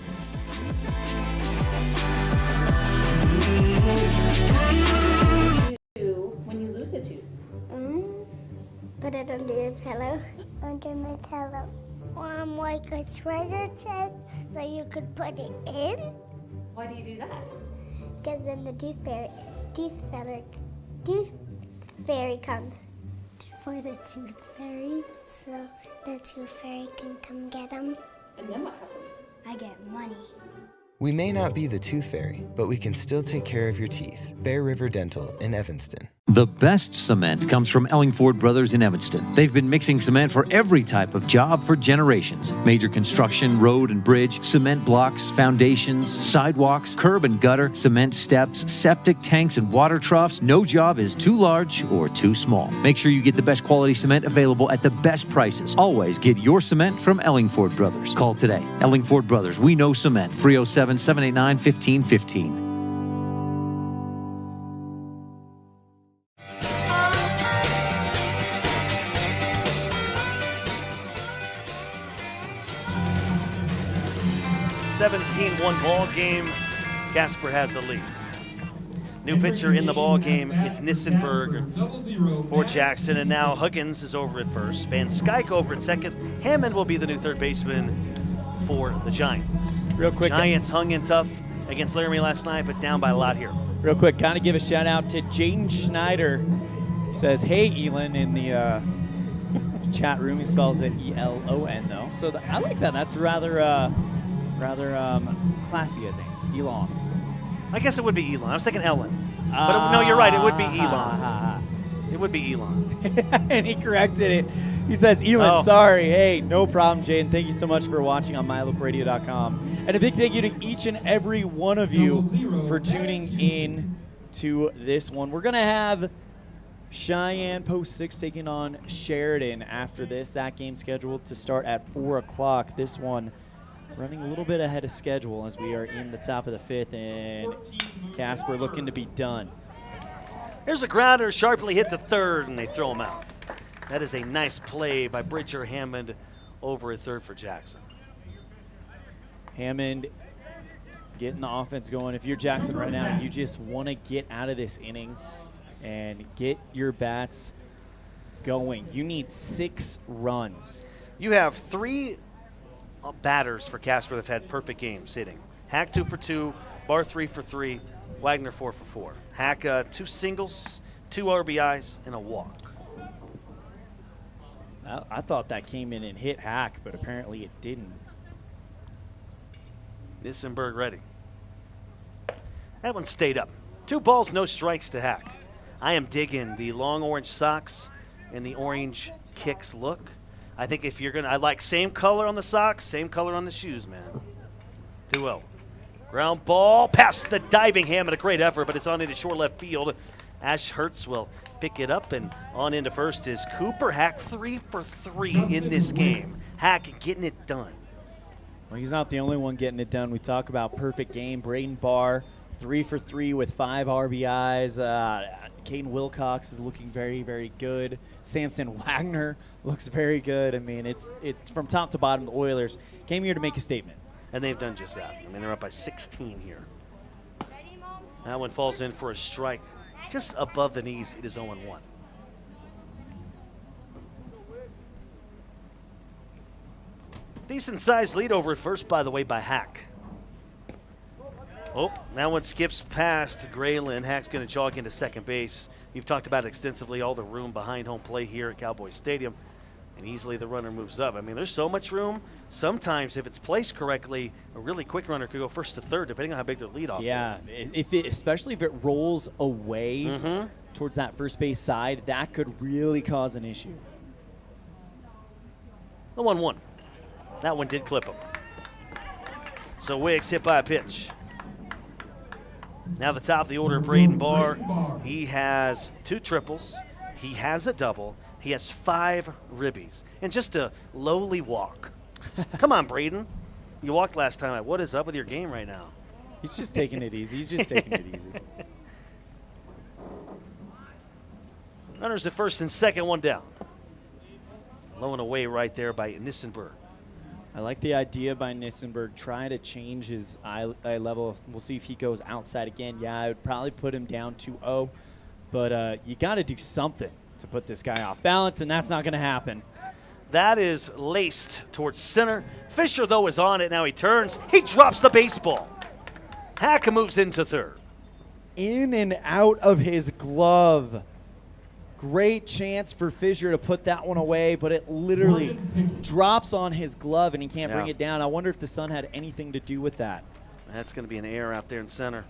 S4: When you lose a tooth?
S6: Put it under your pillow. Under my pillow. Like a treasure chest so you could put it in.
S4: Why do you do that?
S6: Because then the tooth fairy comes. For the tooth fairy. So the tooth fairy can come get them.
S4: And then what happens?
S6: I get money.
S22: We may not be the tooth fairy, but we can still take care of your teeth. Bear River Dental in Evanston.
S14: The best cement comes from Ellingford Brothers in Evanston. They've been mixing cement for every type of job for generations. Major construction, road and bridge, cement blocks, foundations, sidewalks, curb and gutter, cement steps, septic tanks, and water troughs. No job is too large or too small. Make sure you get the best quality cement available at the best prices. Always get your cement from Ellingford Brothers. Call today. Ellingford Brothers, we know cement. 307-789-1515.
S10: 13-1 ball game. Casper has the lead. New pitcher in the ball game is Nissenberg for Jackson, and now Huggins is over at first. Van Skyke over at second. Hammond will be the new third baseman for the Giants.
S11: Real quick,
S10: Giants hung in tough against Laramie last night, but down by a lot here.
S11: Real quick, got to give a shout out to Jaden Schneider. He says, "Hey, Elon," in the chat room. He spells it E-L-O-N though. So I like that. That's rather classy, I think. Elon.
S10: I guess it would be Elon. I was thinking Ellen. But no, you're right. It would be Elon. It would be Elon.
S11: And he corrected it. He says, Elon, sorry. Hey, no problem, Jaden. Thank you so much for watching on mylocalradio.com. And a big thank you to each and every one of you for tuning in to this one. We're going to have Cheyenne Post 6 taking on Sheridan after this. That game scheduled to start at 4 o'clock. This one running a little bit ahead of schedule as we are in the top of the fifth, and Casper looking to be done.
S10: Here's a grounder sharply hit to third, and they throw him out. That is a nice play by Bridger Hammond over at third for Jackson.
S11: Hammond getting the offense going. If you're Jackson right now, you just want to get out of this inning and get your bats going. You need 6 runs.
S10: You have 3 batters for Casper that have had perfect games hitting. Hack 2 for 2, Barr 3 for 3, Wagner 4 for 4. Hack 2 singles, 2 RBIs, and a walk.
S11: I thought that came in and hit Hack, but apparently it didn't.
S10: Nissenberg ready. That one stayed up. 2 balls, no strikes to Hack. I am digging the long orange socks and the orange kicks look. I think if you're going to, I like same color on the socks, same color on the shoes, man. 2-0. Ground ball past the diving Hammond, a great effort, but it's on into short left field. Ash Hertz will pick it up, and on into first is Cooper. Hack 3 for 3 in this game. Hack getting it done.
S11: Well, he's not the only one getting it done. We talk about perfect game. Braden Barr, 3 for 3 with 5 RBIs. Caden Wilcox is looking very, very good. Samson Wagner looks very good. I mean, it's from top to bottom. The Oilers came here to make a statement.
S10: And they've done just that. I mean, they're up by 16 here. That one falls in for a strike. Just above the knees, it is 0-1. Decent-sized lead over at first, by the way, by Hack. Oh, that one skips past Graylin. Hack's going to jog into second base. You've talked about it extensively, all the room behind home play here at Cowboy Stadium. And easily the runner moves up. I mean, there's so much room. Sometimes, if it's placed correctly, a really quick runner could go first to third, depending on how big their leadoff is.
S11: Yeah, especially if it rolls away towards that first base side, that could really cause an issue.
S10: The 1-1. That one did clip him. So Wiggs hit by a pitch. Now the top of the order, Braden Barr. He has 2 triples. He has a double. He has 5 ribbies. And just a lowly walk. Come on, Braden. You walked last time. What is up with your game right now?
S11: He's just taking it easy. He's just taking it easy.
S10: Runners at first and second, 1 down. Low and away right there by Nissenberg.
S11: I like the idea by Nissenberg trying to change his eye level. We'll see if he goes outside again. Yeah, I would probably put him down 2-0, but you got to do something to put this guy off balance, and that's not going to happen.
S10: That is laced towards center. Fisher, though, is on it. Now he turns. He drops the baseball. Hack moves into third.
S11: In and out of his glove. Great chance for Fisher to put that one away, but it literally drops on his glove, and he can't bring it down. I wonder if the sun had anything to do with that.
S10: That's going to be an error out there in center.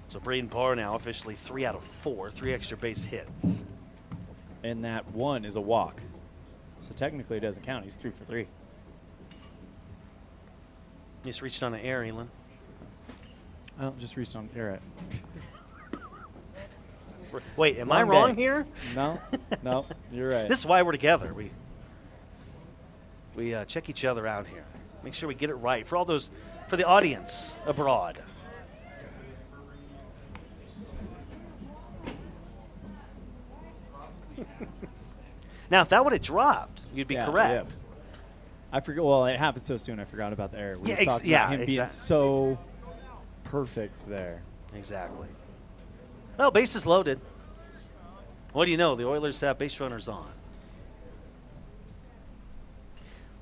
S10: So Braden Barr now officially 3 out of 4, 3 extra base hits.
S11: And that one is a walk. So technically it doesn't count. He's 3 for 3.
S10: He just reached on an air, Elon.
S11: Oh, just reached on air.
S10: Wait, am I wrong here?
S11: No, no, you're right.
S10: This is why we're together. We check each other out here. Make sure we get it right for all those, for the audience abroad. Now, if that would have dropped, you'd be correct.
S11: I forget. Well, it happened so soon. I forgot about the error. We
S10: Yeah,
S11: were talking about him being
S10: exactly.
S11: so perfect there.
S10: Exactly. Well, bases loaded. What do you know? The Oilers have base runners on.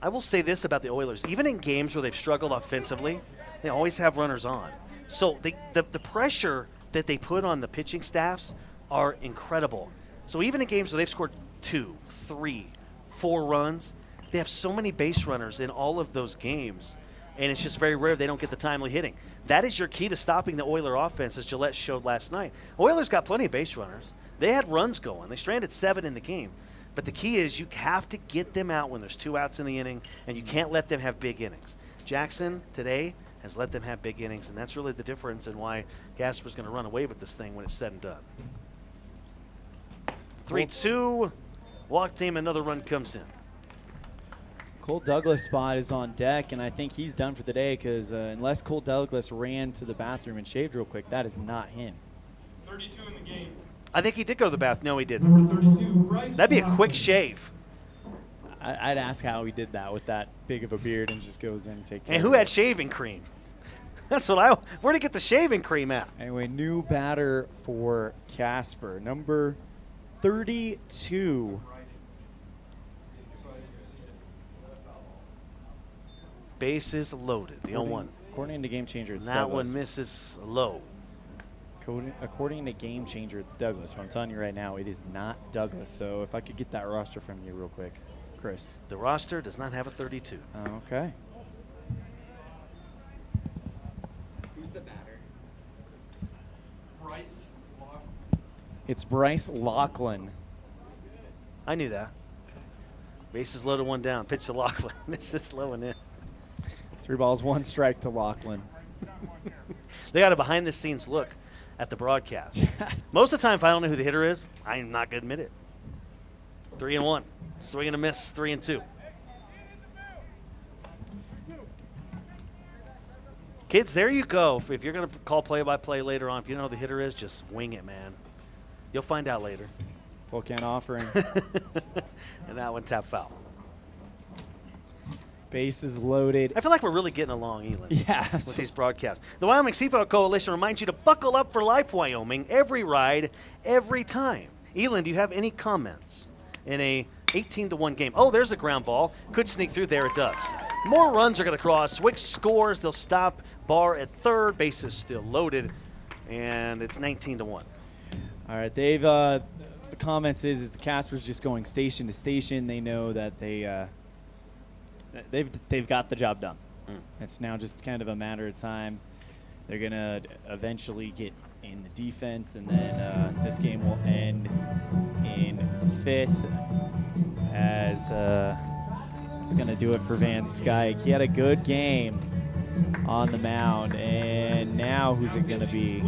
S10: I will say this about the Oilers. Even in games where they've struggled offensively, they always have runners on. So the pressure that they put on the pitching staffs are incredible. So even in games where they've scored 2, 3, 4 runs, they have so many base runners in all of those games, and it's just very rare they don't get the timely hitting. That is your key to stopping the Oiler offense, as Gillette showed last night. Oilers got plenty of base runners. They had runs going. They stranded 7 in the game. But the key is you have to get them out when there's 2 outs in the inning, and you can't let them have big innings. Jackson today has let them have big innings, and that's really the difference in why Casper's going to run away with this thing when it's said and done. 3-2, walk team, another run comes in.
S11: Cole Douglas' spot is on deck, and I think he's done for the day because unless Cole Douglas ran to the bathroom and shaved real quick, that is not him.
S13: 32 in the game.
S10: I think he did go to the bath. No, he didn't. That'd be a quick shave.
S11: I'd ask how he did that with that big of a beard and just goes in and take care
S10: And
S11: of
S10: who
S11: it.
S10: had shaving cream? That's what where'd he get the shaving cream at?
S11: Anyway, new batter for Casper, number 32.
S10: Bases loaded, the 0-1.
S11: According to Game Changer, it's
S10: That
S11: Douglas.
S10: one misses low.
S11: According to Game Changer, it's Douglas. But I'm telling you right now, it is not Douglas. So if I could get that roster from you real quick, Chris.
S10: The roster does not have a 32.
S11: Okay.
S13: Who's the batter? Bryce Locke.
S11: It's Bryce Lachlan.
S10: I knew that. Bases loaded, 1 down. Pitch to Lachlan. Misses low and in.
S11: 3 balls, 1 strike to Lachlan.
S10: They got a behind-the-scenes look at the broadcast. Most of the time, if I don't know who the hitter is, I'm not going to admit it. 3-1. Swing and a miss, 3-2. Kids, there you go. If you're going to call play-by-play later on, if you don't know who the hitter is, just wing it, man. You'll find out later.
S11: Full can offering.
S10: And that one tap foul.
S11: Bases loaded.
S10: I feel like we're really getting along, Elin.
S11: Yeah.
S10: With these broadcasts. The Wyoming Seatbelt Coalition reminds you to buckle up for life, Wyoming. Every ride, every time. Elin, do you have any comments in a 18-1 game? Oh, there's a ground ball. Could sneak through there. It does. More runs are going to cross. Wick scores. They'll stop. Barr at third. Bases still loaded. And it's 19-1.
S11: All right. They've the comments is the Casper's just going station to station. They know that they've got the job done. It's now just kind of a matter of time. They're going to eventually get in the defense, and then this game will end in the 5th as it's going to do it for Van Skyke. He had a good game on the mound, and now who's it going to be?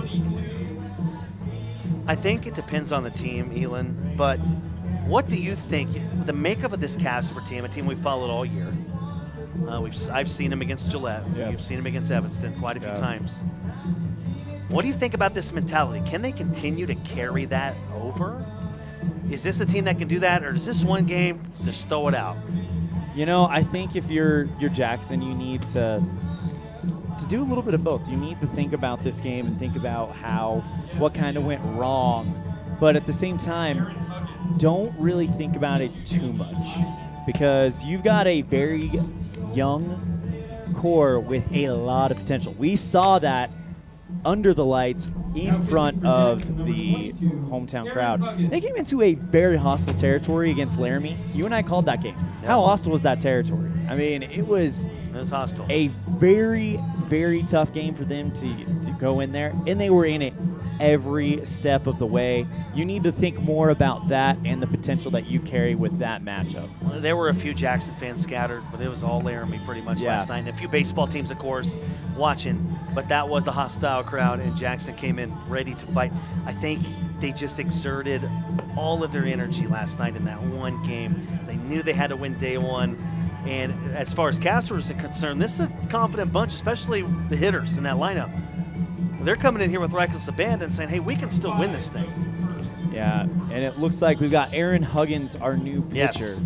S10: I think it depends on the team, Elin, but what do you think the makeup of this Casper team, a team we've followed all year? I've seen him against Gillette.
S11: Yep.
S10: You've seen him against Evanston quite a few times. What do you think about this mentality? Can they continue to carry that over? Is this a team that can do that, or is this one game just throw it out?
S11: You know, I think if you're Jackson, you need to do a little bit of both. You need to think about this game and think about what kind of went wrong, but at the same time, don't really think about it too much because you've got a very young core with a lot of potential. We saw that under the lights in front of the hometown crowd. They came into a very hostile territory against Laramie. You and I called that game.
S10: Yeah.
S11: How hostile was that territory? I mean, it was
S10: hostile.
S11: A very, very tough game for them to go in there, and they were in it every step of the way. You need to think more about that and the potential that you carry with that matchup.
S10: Well, there were a few Jackson fans scattered, but it was all Laramie pretty much last night. And a few baseball teams, of course, watching, but that was a hostile crowd, and Jackson came in ready to fight. I think they just exerted all of their energy last night in that one game. They knew they had to win day one. And as far as Casper is concerned, this is a confident bunch, especially the hitters in that lineup. They're coming in here with reckless abandon saying, hey, we can still win this thing.
S11: Yeah, and it looks like we've got Aaron Huggins, our new pitcher.
S10: Yes.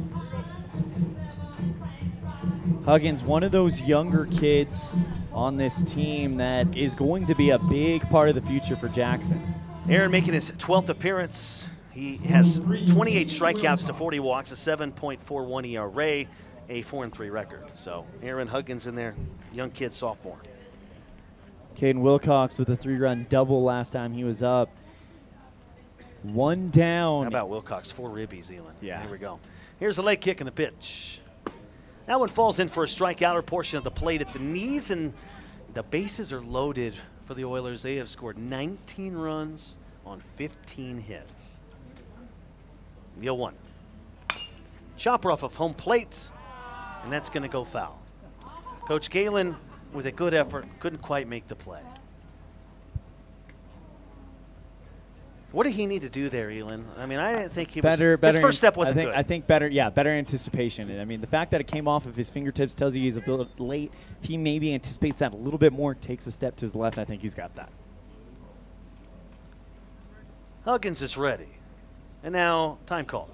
S11: Huggins, one of those younger kids on this team that is going to be a big part of the future for Jackson.
S10: Aaron making his 12th appearance. He has 28 strikeouts to 40 walks, a 7.41 ERA, a 4-3 record. So Aaron Huggins in there, young kid, sophomore.
S11: Caden Wilcox with a 3-run double last time he was up. One down.
S10: How about Wilcox? 4 ribbies, Elin.
S11: Yeah.
S10: Here we go. Here's the leg kick and the pitch. That one falls in for a strikeout, portion of the plate at the knees, and the bases are loaded for the Oilers. They have scored 19 runs on 15 hits. The 0-1. Chopper off of home plate, and that's going to go foul. Coach Galen, with a good effort, couldn't quite make the play. What did he need to do there, Elin? I mean, I didn't think he was. His first step wasn't good.
S11: I think better anticipation. And I mean, the fact that it came off of his fingertips tells you he's a bit late. If he maybe anticipates that a little bit more, takes a step to his left, I think he's got that.
S10: Huggins is ready. And now, time call.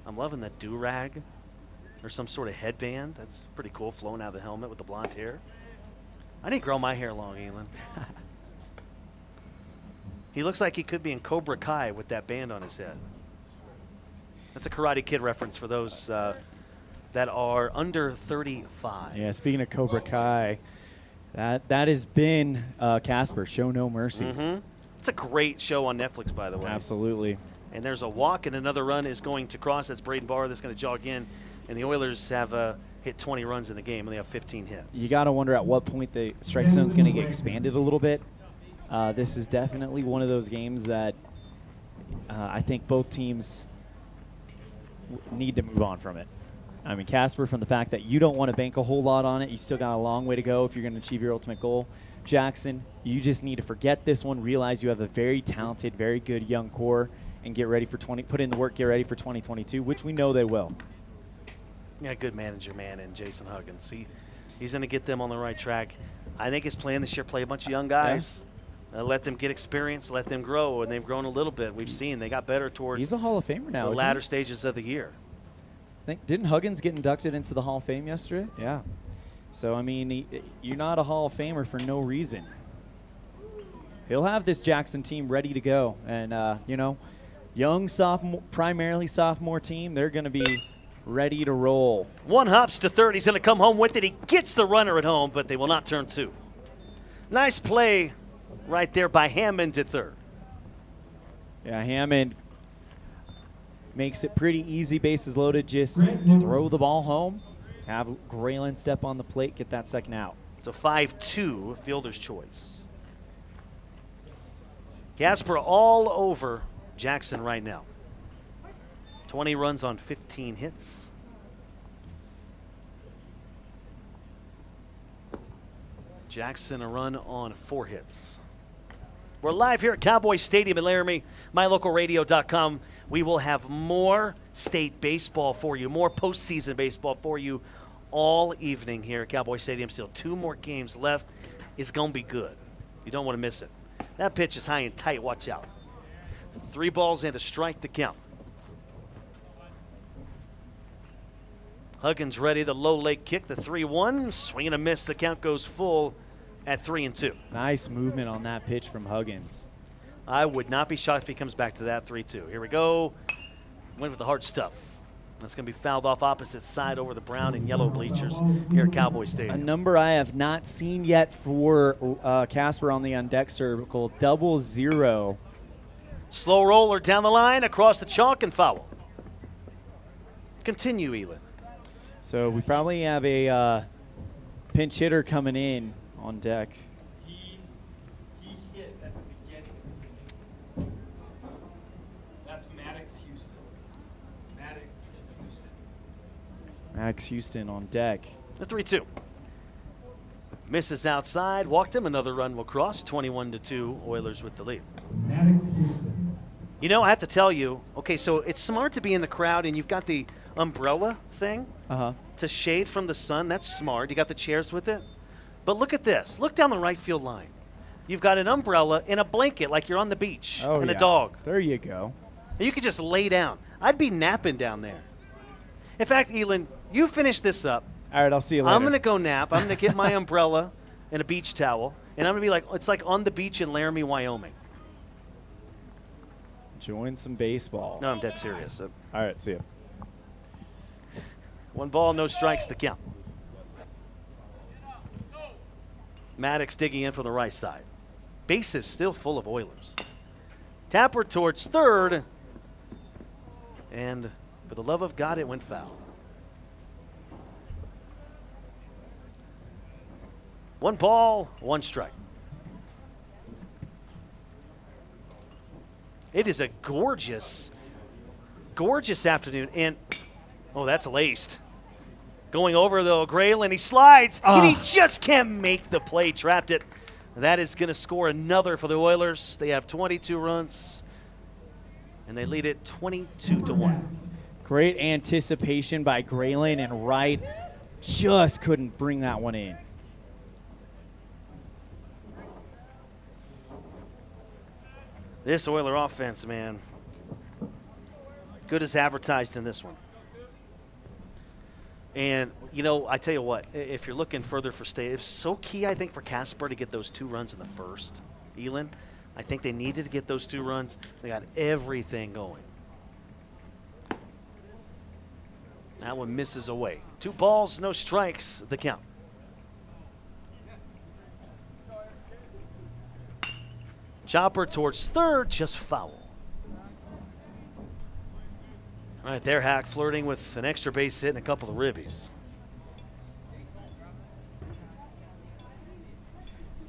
S10: I'm loving that do-rag or some sort of headband. That's pretty cool, flowing out of the helmet with the blonde hair. I need to grow my hair long, Elin. He looks like he could be in Cobra Kai with that band on his head. That's a Karate Kid reference for those that are under 35.
S11: Yeah, speaking of Cobra Kai, that has been Casper, Show No Mercy.
S10: It's a great show on Netflix, by the way.
S11: Absolutely.
S10: And there's a walk, and another run is going to cross. That's Braden Barr that's going to jog in. And the Oilers have hit 20 runs in the game, and they have 15 hits.
S11: You got to wonder at what point the strike zone is going to get expanded a little bit. This is definitely one of those games that I think both teams need to move on from it. I mean, Casper, from the fact that you don't want to bank a whole lot on it. You still got a long way to go if you're going to achieve your ultimate goal. Jackson, you just need to forget this one, realize you have a very talented, very good young core, and get ready for put in the work, get ready for 2022, which we know they will.
S10: Yeah, good manager, man, and Jason Huggins. He's going to get them on the right track. I think his plan this year, play a bunch of young guys. Yeah. Let them get experience, let them grow, and they've grown a little bit. We've seen they got better towards
S11: He's a Hall of Famer now,
S10: the latter stages of the year.
S11: I think, didn't Huggins get inducted into the Hall of Fame yesterday? Yeah. So, I mean, you're not a Hall of Famer for no reason. He'll have this Jackson team ready to go. And, you know, young sophomore, primarily sophomore team, they're going to be ready to roll.
S10: One hops to third. He's going to come home with it. He gets the runner at home, but they will not turn two. Nice play right there by Hammond at third.
S11: Yeah, Hammond makes it pretty easy, bases loaded. Just throw the ball home, have Graylin step on the plate, get that second out.
S10: It's a 5-2 fielder's choice. Casper all over Jackson right now. 20 runs on 15 hits. Jackson a run on 4 hits. We're live here at Cowboy Stadium in Laramie, mylocalradio.com. We will have more state baseball for you, more postseason baseball for you all evening here at Cowboy Stadium. Still 2 more games left. It's going to be good. You don't want to miss it. That pitch is high and tight. Watch out. 3 balls and a strike to count. Huggins ready. The low leg kick, the 3-1. Swing and a miss. The count goes full at 3-2.
S11: Nice movement on that pitch from Huggins.
S10: I would not be shocked if he comes back to that 3-2. Here we go. Went with the hard stuff. That's going to be fouled off opposite side over the brown and yellow bleachers here at Cowboy Stadium.
S11: A number I have not seen yet for Casper on the on-deck circle, 00.
S10: Slow roller down the line, across the chalk, and foul. Continue, Elin.
S11: So we probably have a pinch hitter coming in on deck.
S13: He hit at the beginning of this game. That's Maddox Houston.
S11: Max Houston on deck.
S10: The 3-2. Misses outside, walked him. Another run will cross. 21-2, Oilers with the lead. You know, I have to tell you, okay, so it's smart to be in the crowd and you've got the umbrella thing to shade from the sun. That's smart. You got the chairs with it. But look at this. Look down the right field line. You've got an umbrella and a blanket like you're on the beach and a dog.
S11: There you go.
S10: And you could just lay down. I'd be napping down there. In fact, Elin, you finish this up.
S11: All right, I'll see you later.
S10: I'm going to go nap. I'm going to get my umbrella and a beach towel, and I'm going to be like, it's like on the beach in Laramie, Wyoming.
S11: Join some baseball.
S10: No, I'm dead serious.
S11: All right, see ya.
S10: 1 ball, no strikes to count. Maddox digging in from the right side. Base is still full of Oilers. Tapper towards third. And for the love of God, it went foul. 1 ball, 1 strike. It is a gorgeous, gorgeous afternoon. And, oh, that's laced. Going over, though, Graylin, he slides, and he just can't make the play. Trapped it. That is going to score another for the Oilers. They have 22 runs, and they lead it 22-1.
S11: Great anticipation by Graylin, and Wright just couldn't bring that one in.
S10: This Oiler offense, man, good as advertised in this one. And, you know, I tell you what, if you're looking further for state, it's so key, I think, for Casper to get those 2 runs in the first. Elin, I think they needed to get those 2 runs. They got everything going. That one misses away. 2 balls, no strikes, the count. Chopper towards third, just foul. All right, there, Hack flirting with an extra base hit and a couple of ribbies.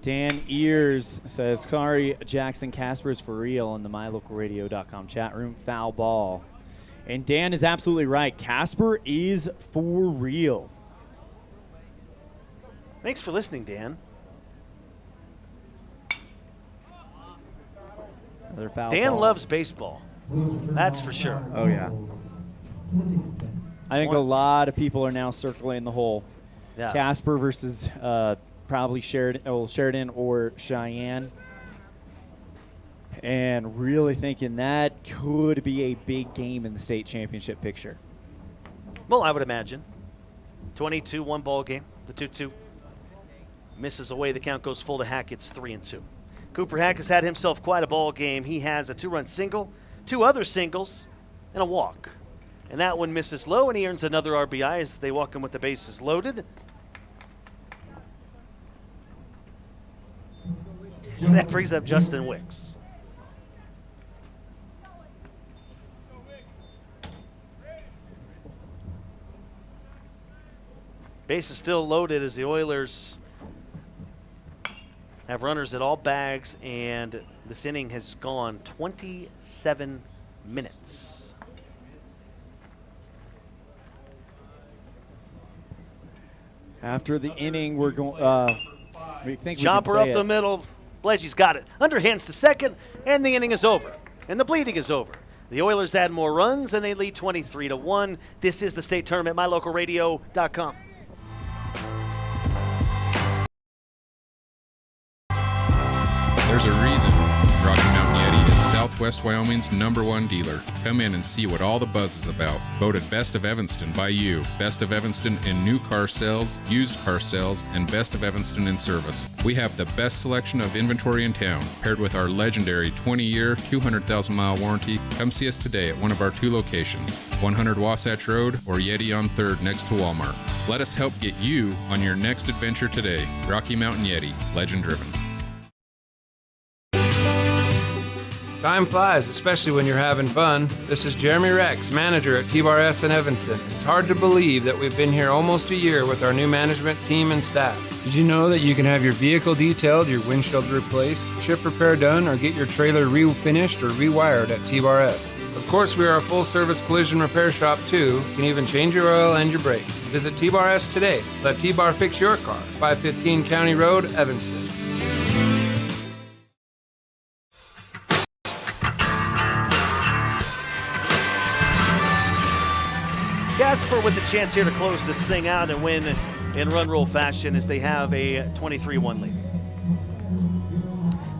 S11: Dan Ears says, sorry, Jackson, Casper's for real in the mylocalradio.com chat room. Foul ball. And Dan is absolutely right. Casper is for real.
S10: Thanks for listening, Dan.
S11: Another foul
S10: Dan
S11: ball.
S10: loves baseball. That's for sure.
S11: Oh, yeah. I think a lot of people are now circling the hole.
S10: Yeah.
S11: Casper versus probably Sheridan or Cheyenne. And really thinking that could be a big game in the state championship picture.
S10: Well, I would imagine. 22, 1 ball game. The 2-2 misses away. The count goes full to Hack. It's 3-2. Cooper Hack has had himself quite a ball game. He has a 2-run single, 2 other singles, and a walk. And that one misses low, and he earns another RBI as they walk him with the bases loaded. And that brings up Justin Wicks. Base is still loaded as the Oilers have runners at all bags, and this inning has gone 27 minutes.
S11: After the inning, we're going. We think
S10: Chopper up the middle. Bledgie's got it. Underhands to second, and the inning is over. And the bleeding is over. The Oilers add more runs, and they lead 23-1. This is the state tournament, mylocalradio.com.
S5: There's a reason Rocky Mountain Yeti is Southwest Wyoming's #1 dealer. Come in and see what all the buzz is about. Voted Best of Evanston by you. Best of Evanston in new car sales, used car sales, and Best of Evanston in service. We have the best selection of inventory in town, paired with our legendary 20-year, 200,000-mile warranty. Come see us today at one of our 2 locations, 100 Wasatch Road or Yeti on 3rd next to Walmart. Let us help get you on your next adventure today. Rocky Mountain Yeti, legend driven.
S18: Time flies, especially when you're having fun. This is Jeremy Rex, manager at T-Bar S in Evanston. It's hard to believe that we've been here almost a year with our new management team and staff. Did you know that you can have your vehicle detailed, your windshield replaced, chip repair done, or get your trailer refinished or rewired at T-Bar S? Of course, we are a full-service collision repair shop, too. You can even change your oil and your brakes. Visit T-Bar S today. Let T-Bar fix your car. 515 County Road, Evanston.
S10: Casper with the chance here to close this thing out and win in run rule fashion as they have a 23-1 lead.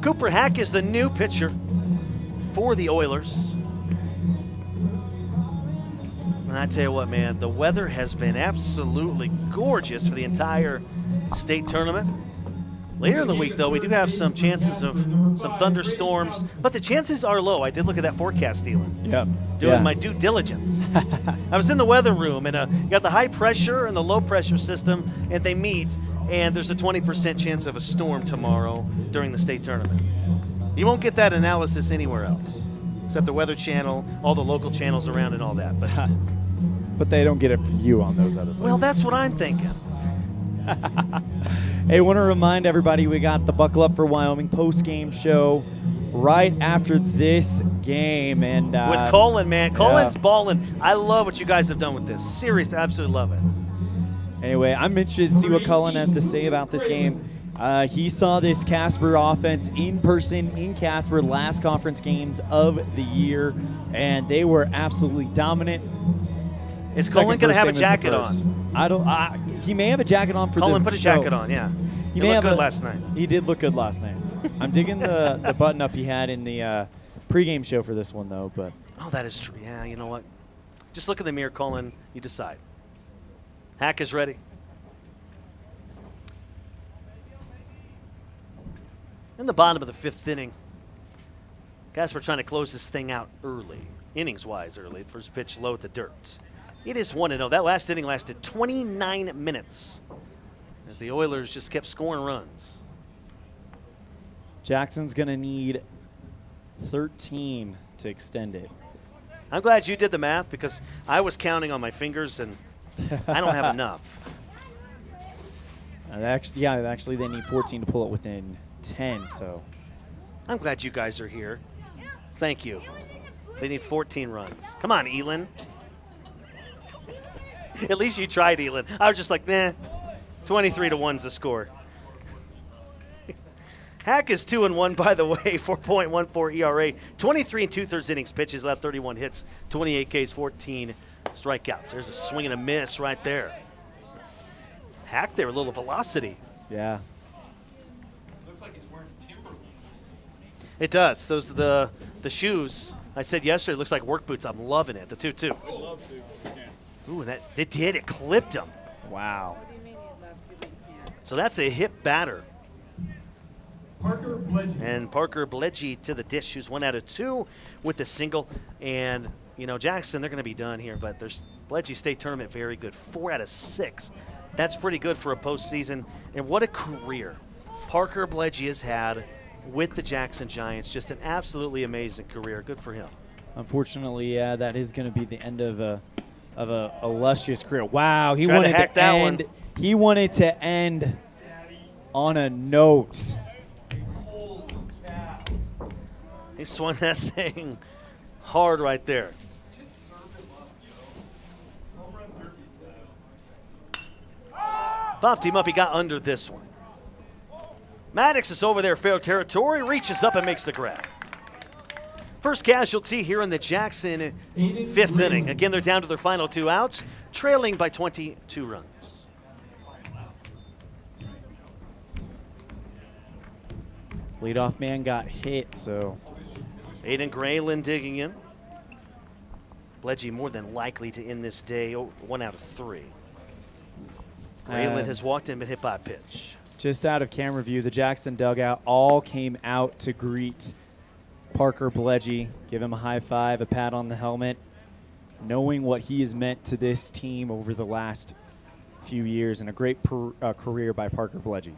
S10: Cooper Hack is the new pitcher for the Oilers. And I tell you what, man, the weather has been absolutely gorgeous for the entire state tournament. Later in the week, though, we do have some chances of some thunderstorms, but the chances are low. I did look at that forecast, Elon.
S11: Yep.
S10: Doing my due diligence. I was in the weather room, and you got the high pressure and the low pressure system, and they meet, and there's a 20% chance of a storm tomorrow during the state tournament. You won't get that analysis anywhere else, except the Weather Channel, all the local channels around, and all that.
S11: But they don't get it from you on those other places.
S10: Well, that's what I'm thinking.
S11: Hey, want to remind everybody we got the Buckle Up for Wyoming post-game show right after this game. And
S10: with Colin, man. Colin's balling. I love what you guys have done with this. Seriously, absolutely love it.
S11: Anyway, I'm interested to see what Cullen has to say about this game. He saw this Casper offense in person in Casper last conference games of the year, and they were absolutely dominant.
S10: Is Cullen going to have a jacket on?
S11: I don't. He may have a jacket on for the show.
S10: Cullen put a jacket on, yeah. He looked good last night.
S11: He did look good last night. I'm digging the button-up he had in the pregame show for this one, though. But
S10: oh, that is true. Yeah, you know what? Just look in the mirror, Cullen. You decide. Hack is ready. In the bottom of the fifth inning, Casper trying to close this thing out early, innings-wise early. First pitch low at the dirt. It is 1-0. That last inning lasted 29 minutes as the Oilers just kept scoring runs.
S11: Jackson's going to need 13 to extend it.
S10: I'm glad you did the math because I was counting on my fingers and I don't have enough.
S11: Actually, they need 14 to pull it within 10. So
S10: I'm glad you guys are here. Thank you. They need 14 runs. Come on, Elin. At least you tried, Elin. I was just like, nah. 23-1's the score. Hack is 2-1, by the way, 4.14 ERA, 23 2/3 innings pitches, allowed 31 hits, 28 Ks, 14 strikeouts. There's a swing and a miss right there. Hack there, a little velocity.
S11: Yeah.
S13: Looks like he's wearing Timberlands.
S10: It does. Those are the shoes. I said yesterday, it looks like work boots. I'm loving it. The 2-2.
S13: I love to.
S10: Ooh, and it did. It clipped him.
S11: Wow.
S10: So that's a hit batter.
S13: Parker Bledgy.
S10: And Parker Bledgy to the dish, who's 1 out of 2 with the single. And, you know, Jackson, they're going to be done here, but there's Bledgy State Tournament, very good. 4 out of 6. That's pretty good for a postseason. And what a career Parker Bledgy has had with the Jackson Giants. Just an absolutely amazing career. Good for him.
S11: Unfortunately, yeah, that is going to be the end of a illustrious career. Wow, he
S10: Tried
S11: wanted
S10: to hack that one.
S11: He wanted to end on a note.
S10: He swung that thing hard right there. Popped him up. He got under this one. Maddox is over there, fair territory, reaches up and makes the grab. First casualty here in the Jackson fifth inning. Again, they're down to their final 2 outs, trailing by 22 runs.
S11: Leadoff man got hit, so.
S10: Aiden Grayland digging in. Bledgy more than likely to end this day, 1 out of 3. Grayland has walked in, been hit by a pitch.
S11: Just out of camera view, the Jackson dugout all came out to greet Parker Bledgy, give him a high five, a pat on the helmet, knowing what he has meant to this team over the last few years, and a great career by Parker Bledgy.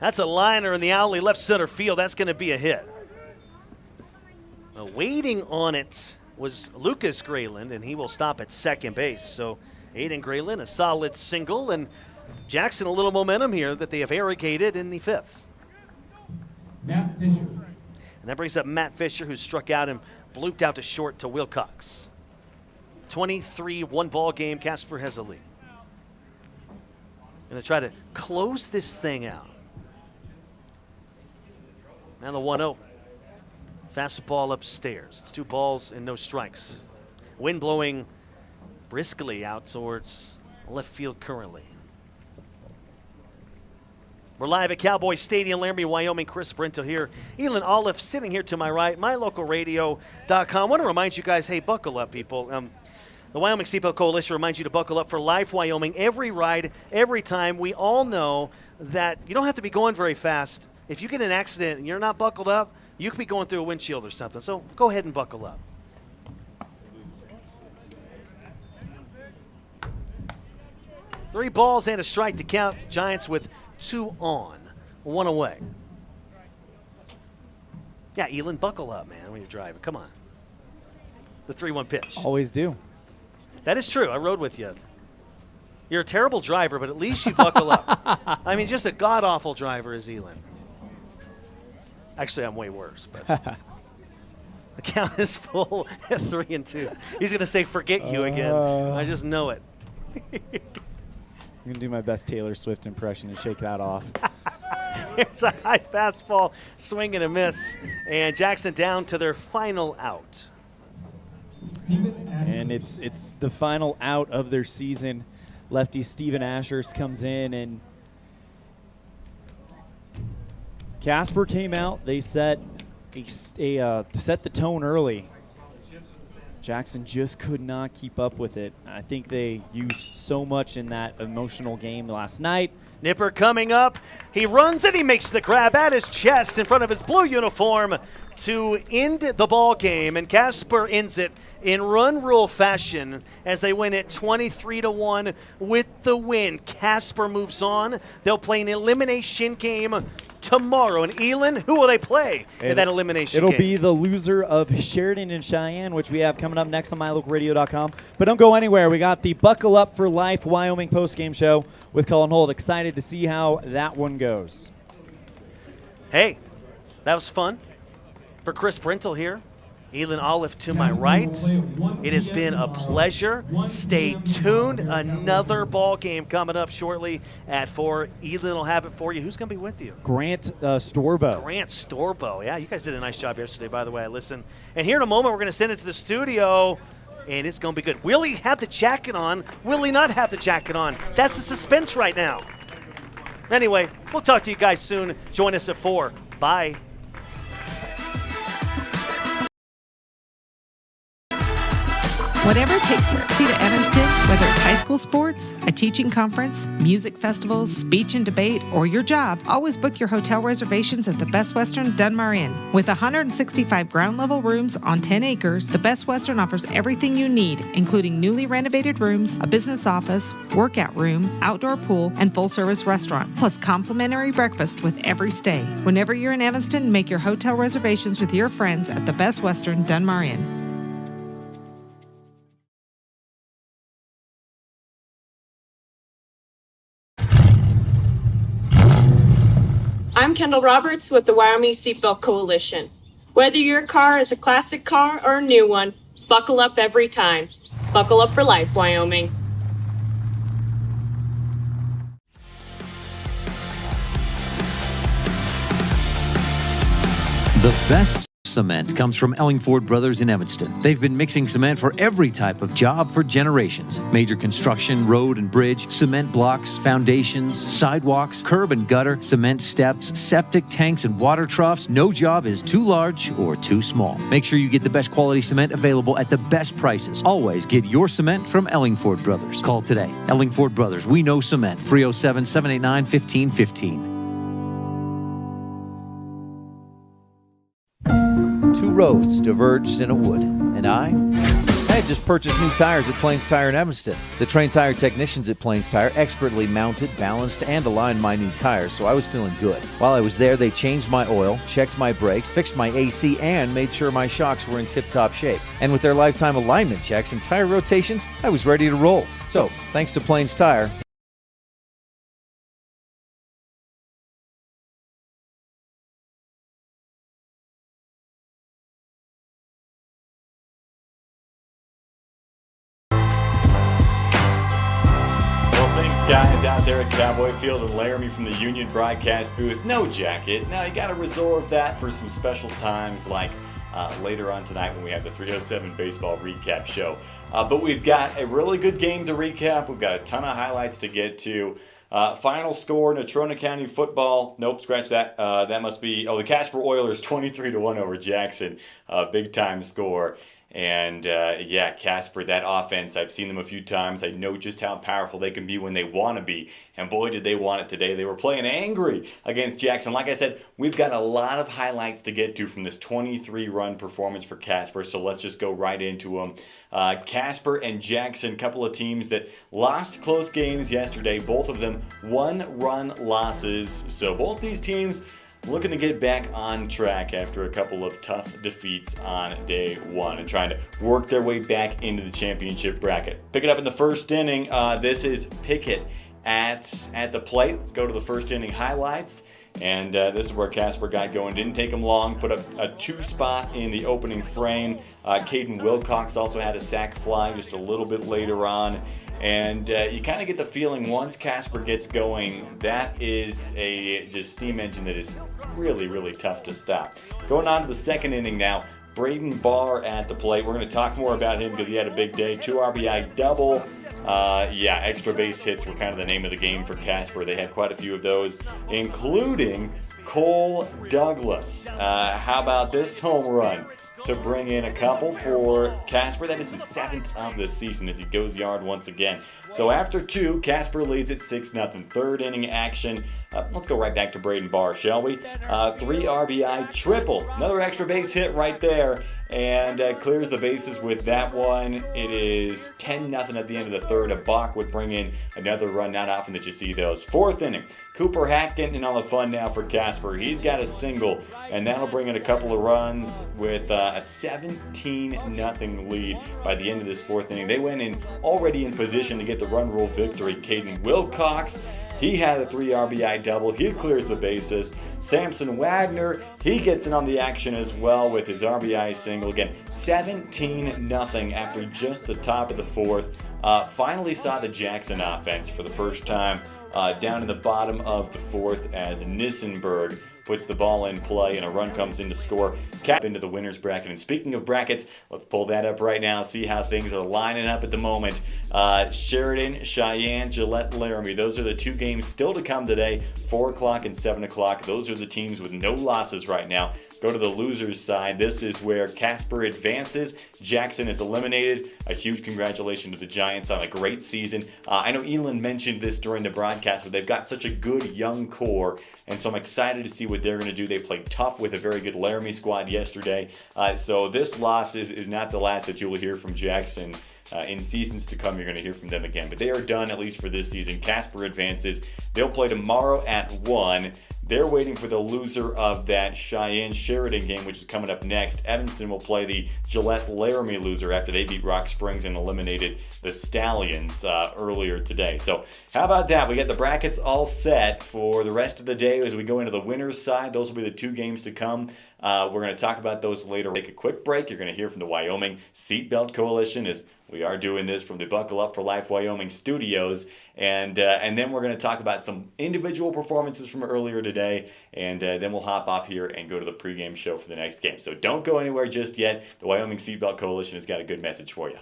S10: That's a liner in the alley left center field. That's going to be a hit. Waiting on it was Lucas Grayland, and he will stop at second base. So Aiden Grayland, a solid single, and Jackson a little momentum here that they have irrigated in the 5th.
S13: Matt Fisher.
S10: And that brings up Matt Fisher, who struck out and blooped out to short to Wilcox. 23-1 ball game. Casper has a lead. Going to try to close this thing out. Now the 1-0. Fastball upstairs. It's 2 balls and no strikes. Wind blowing briskly out towards left field currently. We're live at Cowboy Stadium, Laramie, Wyoming. Chris Brintle here. Elin Olive sitting here to my right, mylocalradio.com. I want to remind you guys, hey, buckle up, people. The Wyoming Seatbelt Coalition reminds you to buckle up for Life Wyoming. Every ride, every time. We all know that you don't have to be going very fast. If you get in an accident and you're not buckled up, you could be going through a windshield or something. So go ahead and buckle up. Three balls and a strike to count. Giants with 2 on, 1 away. Yeah, Elin, buckle up, man, when you're driving. Come on. The 3-1 pitch.
S11: Always do.
S10: That is true. I rode with you. You're a terrible driver, but at least you buckle up. I mean, just a god-awful driver is Elin. Actually, I'm way worse, but the count is full at 3-2. He's going to say, forget you again. I just know it.
S11: I'm going to do my best Taylor Swift impression and shake that off.
S10: Here's a high fastball, swing and a miss. And Jackson down to their final out.
S11: And it's the final out of their season. Lefty Steven Ashers comes in, and Casper came out. They set the tone early. Jackson just could not keep up with it. I think they used so much in that emotional game last night.
S10: Nipper coming up. He runs and he makes the grab at his chest in front of his blue uniform to end the ball game. And Casper ends it in run rule fashion as they win it 23-1 with the win. Casper moves on. They'll play an elimination game tomorrow. And Elin, who will they play in that elimination game?
S11: It'll be the loser of Sheridan and Cheyenne, which we have coming up next on mylocalradio.com. But don't go anywhere. We got the Buckle Up for Life Wyoming postgame show with Cullen Holt. Excited to see how that one goes.
S10: Hey, that was fun. For Chris Brintle here, Elin Olive to my right. It has been a pleasure. Stay tuned. Another ball game coming up shortly at 4. Elin will have it for you. Who's going to be with you?
S11: Grant Storbo.
S10: Grant Storbo. Yeah, you guys did a nice job yesterday, by the way. I listened. And here in a moment, we're going to send it to the studio, and it's going to be good. Will he have the jacket on? Will he not have the jacket on? That's the suspense right now. Anyway, we'll talk to you guys soon. Join us at 4. Bye.
S7: Whatever takes your to Evanston, whether it's high school sports, a teaching conference, music festivals, speech and debate, or your job, always book your hotel reservations at the Best Western Dunmar Inn. With 165 ground-level rooms on 10 acres, the Best Western offers everything you need, including newly renovated rooms, a business office, workout room, outdoor pool, and full-service restaurant, plus complimentary breakfast with every stay. Whenever you're in Evanston, make your hotel reservations with your friends at the Best Western Dunmar Inn.
S8: I'm Kendall Roberts with the Wyoming Seatbelt Coalition. Whether your car is a classic car or a new one, buckle up every time. Buckle up for life, Wyoming.
S14: The best cement comes from Ellingford Brothers in Evanston. They've been mixing cement for every type of job for generations. Major construction, road and bridge, cement blocks, foundations, sidewalks, curb and gutter, cement steps, septic tanks, and water troughs. No job is too large or too small. Make sure you get the best quality cement available at the best prices. Always get your cement from Ellingford Brothers. Call today. Ellingford Brothers. We know cement. 307-789-1515.
S12: Two roads diverged in a wood, and I had just purchased new tires at Plains Tire in Evanston. The trained tire technicians at Plains Tire expertly mounted, balanced, and aligned my new tires, so I was feeling good. While I was there, they changed my oil, checked my brakes, fixed my AC, and made sure my shocks were in tip-top shape. And with their lifetime alignment checks and tire rotations, I was ready to roll. So, thanks to Plains Tire.
S1: Guys out there at Cowboy Field in Laramie from the Union broadcast booth. No jacket. Now, you got to reserve that for some special times like later on tonight when we have the 307 baseball recap show. But we've got a really good game to recap. We've got a ton of highlights to get to. Final score, Natrona County football. Nope, scratch that. That must be, the Casper Oilers 23-1 over Jackson. Big time score. And Casper, that offense, I've seen them a few times. I know just how powerful they can be when they want to be. And boy, did they want it today. They were playing angry against Jackson. Like I said, we've got a lot of highlights to get to from this 23-run performance for Casper. So let's just go right into them. Casper and Jackson, couple of teams that lost close games yesterday. Both of them one-run losses. So both these teams looking to get back on track after a couple of tough defeats on day one and trying to work their way back into the championship bracket. Pick it up in the first inning. This is Pickett at the plate. Let's go to the first inning highlights. And this is where Casper got going. Didn't take him long. Put up a 2-spot in the opening frame. Caden Wilcox also had a sac fly just a little bit later on. And you kind of get the feeling once Casper gets going, that is a just steam engine that is really, really tough to stop. Going on to the second inning now. Braden Barr at the plate. We're going to talk more about him because he had a big day. 2 RBI double. Extra base hits were kind of the name of the game for Casper. They had quite a few of those, including Cole Douglas. How about this home run to bring in a couple for Casper? That is his 7th of the season as he goes yard once again. So after 2, Casper leads at 6-0. Third inning action. Let's go right back to Braden Barr, shall we? 3 RBI triple. Another extra base hit right there. And clears the bases with that one. It is 10-0 at the end of the third. A balk would bring in another run. Not often that you see those. Fourth inning. Cooper Hack getting in on the fun now for Casper. He's got a single, and that'll bring in a couple of runs with a 17-0 lead by the end of this fourth inning. They went in already in position to get the run rule victory. Caden Wilcox, he had a 3 RBI double. He clears the bases. Samson Wagner, he gets in on the action as well with his RBI single. Again, 17-0 after just the top of the fourth. Finally saw the Jackson offense for the first time down in the bottom of the fourth as Nissenberg puts the ball in play and a run comes in to score. Cap into the winner's bracket. And speaking of brackets, let's pull that up right now, see how things are lining up at the moment. Sheridan, Cheyenne, Gillette, Laramie. Those are the 2 games still to come today, 4 o'clock and 7 o'clock. Those are the teams with no losses right now. Go to the losers side. This is where Casper advances. Jackson is eliminated. A huge congratulations to the Giants on a great season. I know Elin mentioned this during the broadcast, but they've got such a good young core, and so I'm excited to see what they're going to do. They played tough with a very good Laramie squad yesterday. So this loss is not the last that you will hear from Jackson. In seasons to come, you're going to hear from them again. But they are done, at least for this season. Casper advances. They'll play tomorrow at 1. They're waiting for the loser of that Cheyenne-Sheridan game, which is coming up next. Evanston will play the Gillette-Laramie loser after they beat Rock Springs and eliminated the Stallions earlier today. So how about that? We got the brackets all set for the rest of the day as we go into the winner's side. Those will be the 2 games to come. We're going to talk about those later. Take a quick break. You're going to hear from the Wyoming Seatbelt Coalition as we are doing this from the Buckle Up for Life Wyoming studios. And then we're going to talk about some individual performances from earlier today. And then we'll hop off here and go to the pregame show for the next game. So don't go anywhere just yet. The Wyoming Seatbelt Coalition has got a good message for you.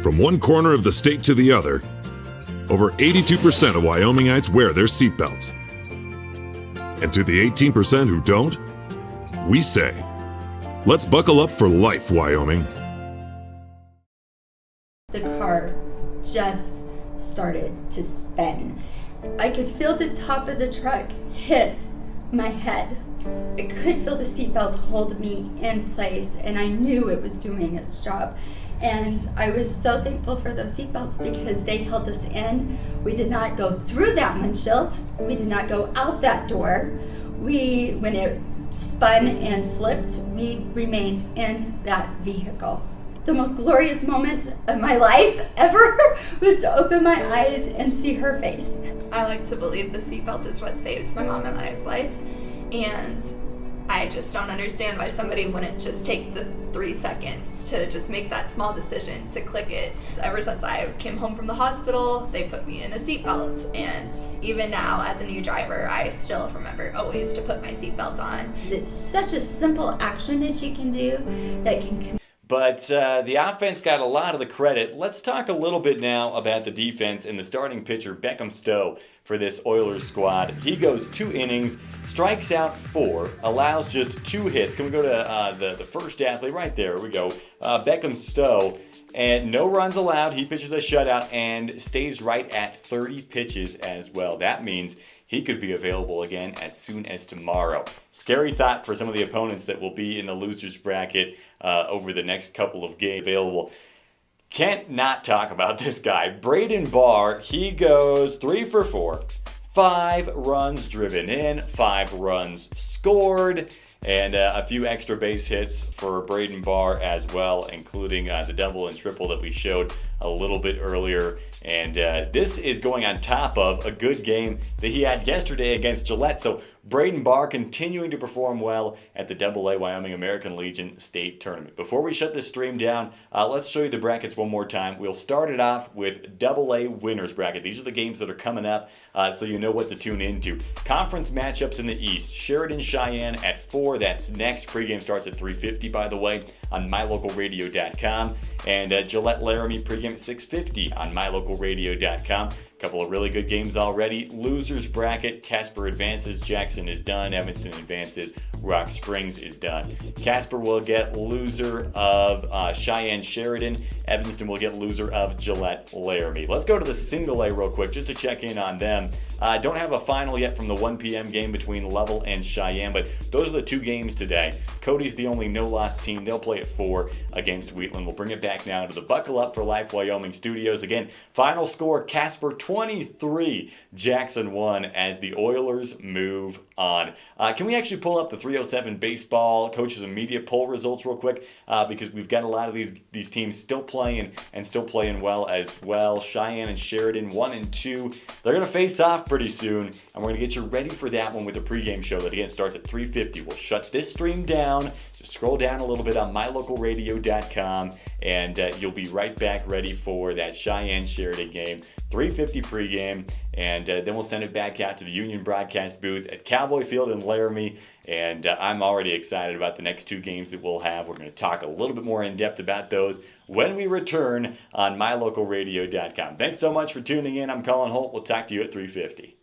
S9: From one corner of the state to the other, over 82% of Wyomingites wear their seatbelts. And to the 18% who don't, we say, let's buckle up for life, Wyoming.
S16: The car just started to spin. I could feel the top of the truck hit my head. I could feel the seatbelt hold me in place, and I knew it was doing its job. And I was so thankful for those seatbelts because they held us in. We did not go through that windshield. We did not go out that door. When it spun and flipped, we remained in that vehicle. The most glorious moment of my life ever was to open my eyes and see her face.
S23: I like to believe the seatbelt is what saved my mom and I's life. And
S16: I just don't understand why somebody wouldn't just take the 3 seconds to just make that small decision to click it. Ever since I came home from the hospital, they put me in a seatbelt, and even now as a new driver, I still remember always to put my seatbelt on. It's such a simple action that you can do that can.
S1: But the offense got a lot of the credit. Let's talk a little bit now about the defense and the starting pitcher, Beckham Stowe, for this Oilers squad. He goes 2 innings, strikes out 4, allows just 2 hits. Can we go to the first athlete? Right there we go. Beckham Stowe. And no runs allowed. He pitches a shutout and stays right at 30 pitches as well. That means he could be available again as soon as tomorrow. Scary thought for some of the opponents that will be in the losers bracket over the next couple of games available. Can't not talk about this guy. Braden Barr, he goes 3 for 4. 5 runs driven in, 5 runs scored, and a few extra base hits for Braden Barr as well, including the double and triple that we showed a little bit earlier. And this is going on top of a good game that he had yesterday against Gillette. So Braden Barr continuing to perform well at the AA Wyoming American Legion State Tournament. Before we shut this stream down, let's show you the brackets one more time. We'll start it off with AA winners bracket. These are the games that are coming up, so you know what to tune into. Conference matchups in the East. Sheridan Cheyenne at 4. That's next. Pregame starts at 3:50, by the way, on mylocalradio.com. And Gillette Laramie pregame at 6:50 on mylocalradio.com. Couple of really good games already. Losers bracket, Casper advances, Jackson is done, Evanston advances, Rock Springs is done. Casper will get loser of Cheyenne Sheridan, Evanston will get loser of Gillette Laramie. Let's go to the single A real quick just to check in on them. Don't have a final yet from the 1 p.m. game between Level and Cheyenne, but those are the 2 games today. Cody's the only no-loss team. They'll play at 4 against Wheatland. We'll bring it back now to the Buckle Up for Life Wyoming studios. Again, final score, Casper 23, Jackson 1 as the Oilers move on. Can we actually pull up the 307 baseball coaches and media poll results real quick? Because we've got a lot of these teams still playing and still playing well as well. Cheyenne and Sheridan 1 and 2. They're going to face off pretty soon, and we're going to get you ready for that one with the pregame show that again starts at 3:50. We'll shut this stream down. Just scroll down a little bit on mylocalradio.com, and you'll be right back ready for that Cheyenne Sheridan game. 3:50 pregame, and then we'll send it back out to the Union broadcast booth at Cowboy Field in Laramie. And I'm already excited about the next 2 games that we'll have. We're going to talk a little bit more in depth about those when we return on mylocalradio.com. Thanks so much for tuning in. I'm Colin Holt. We'll talk to you at 3:50.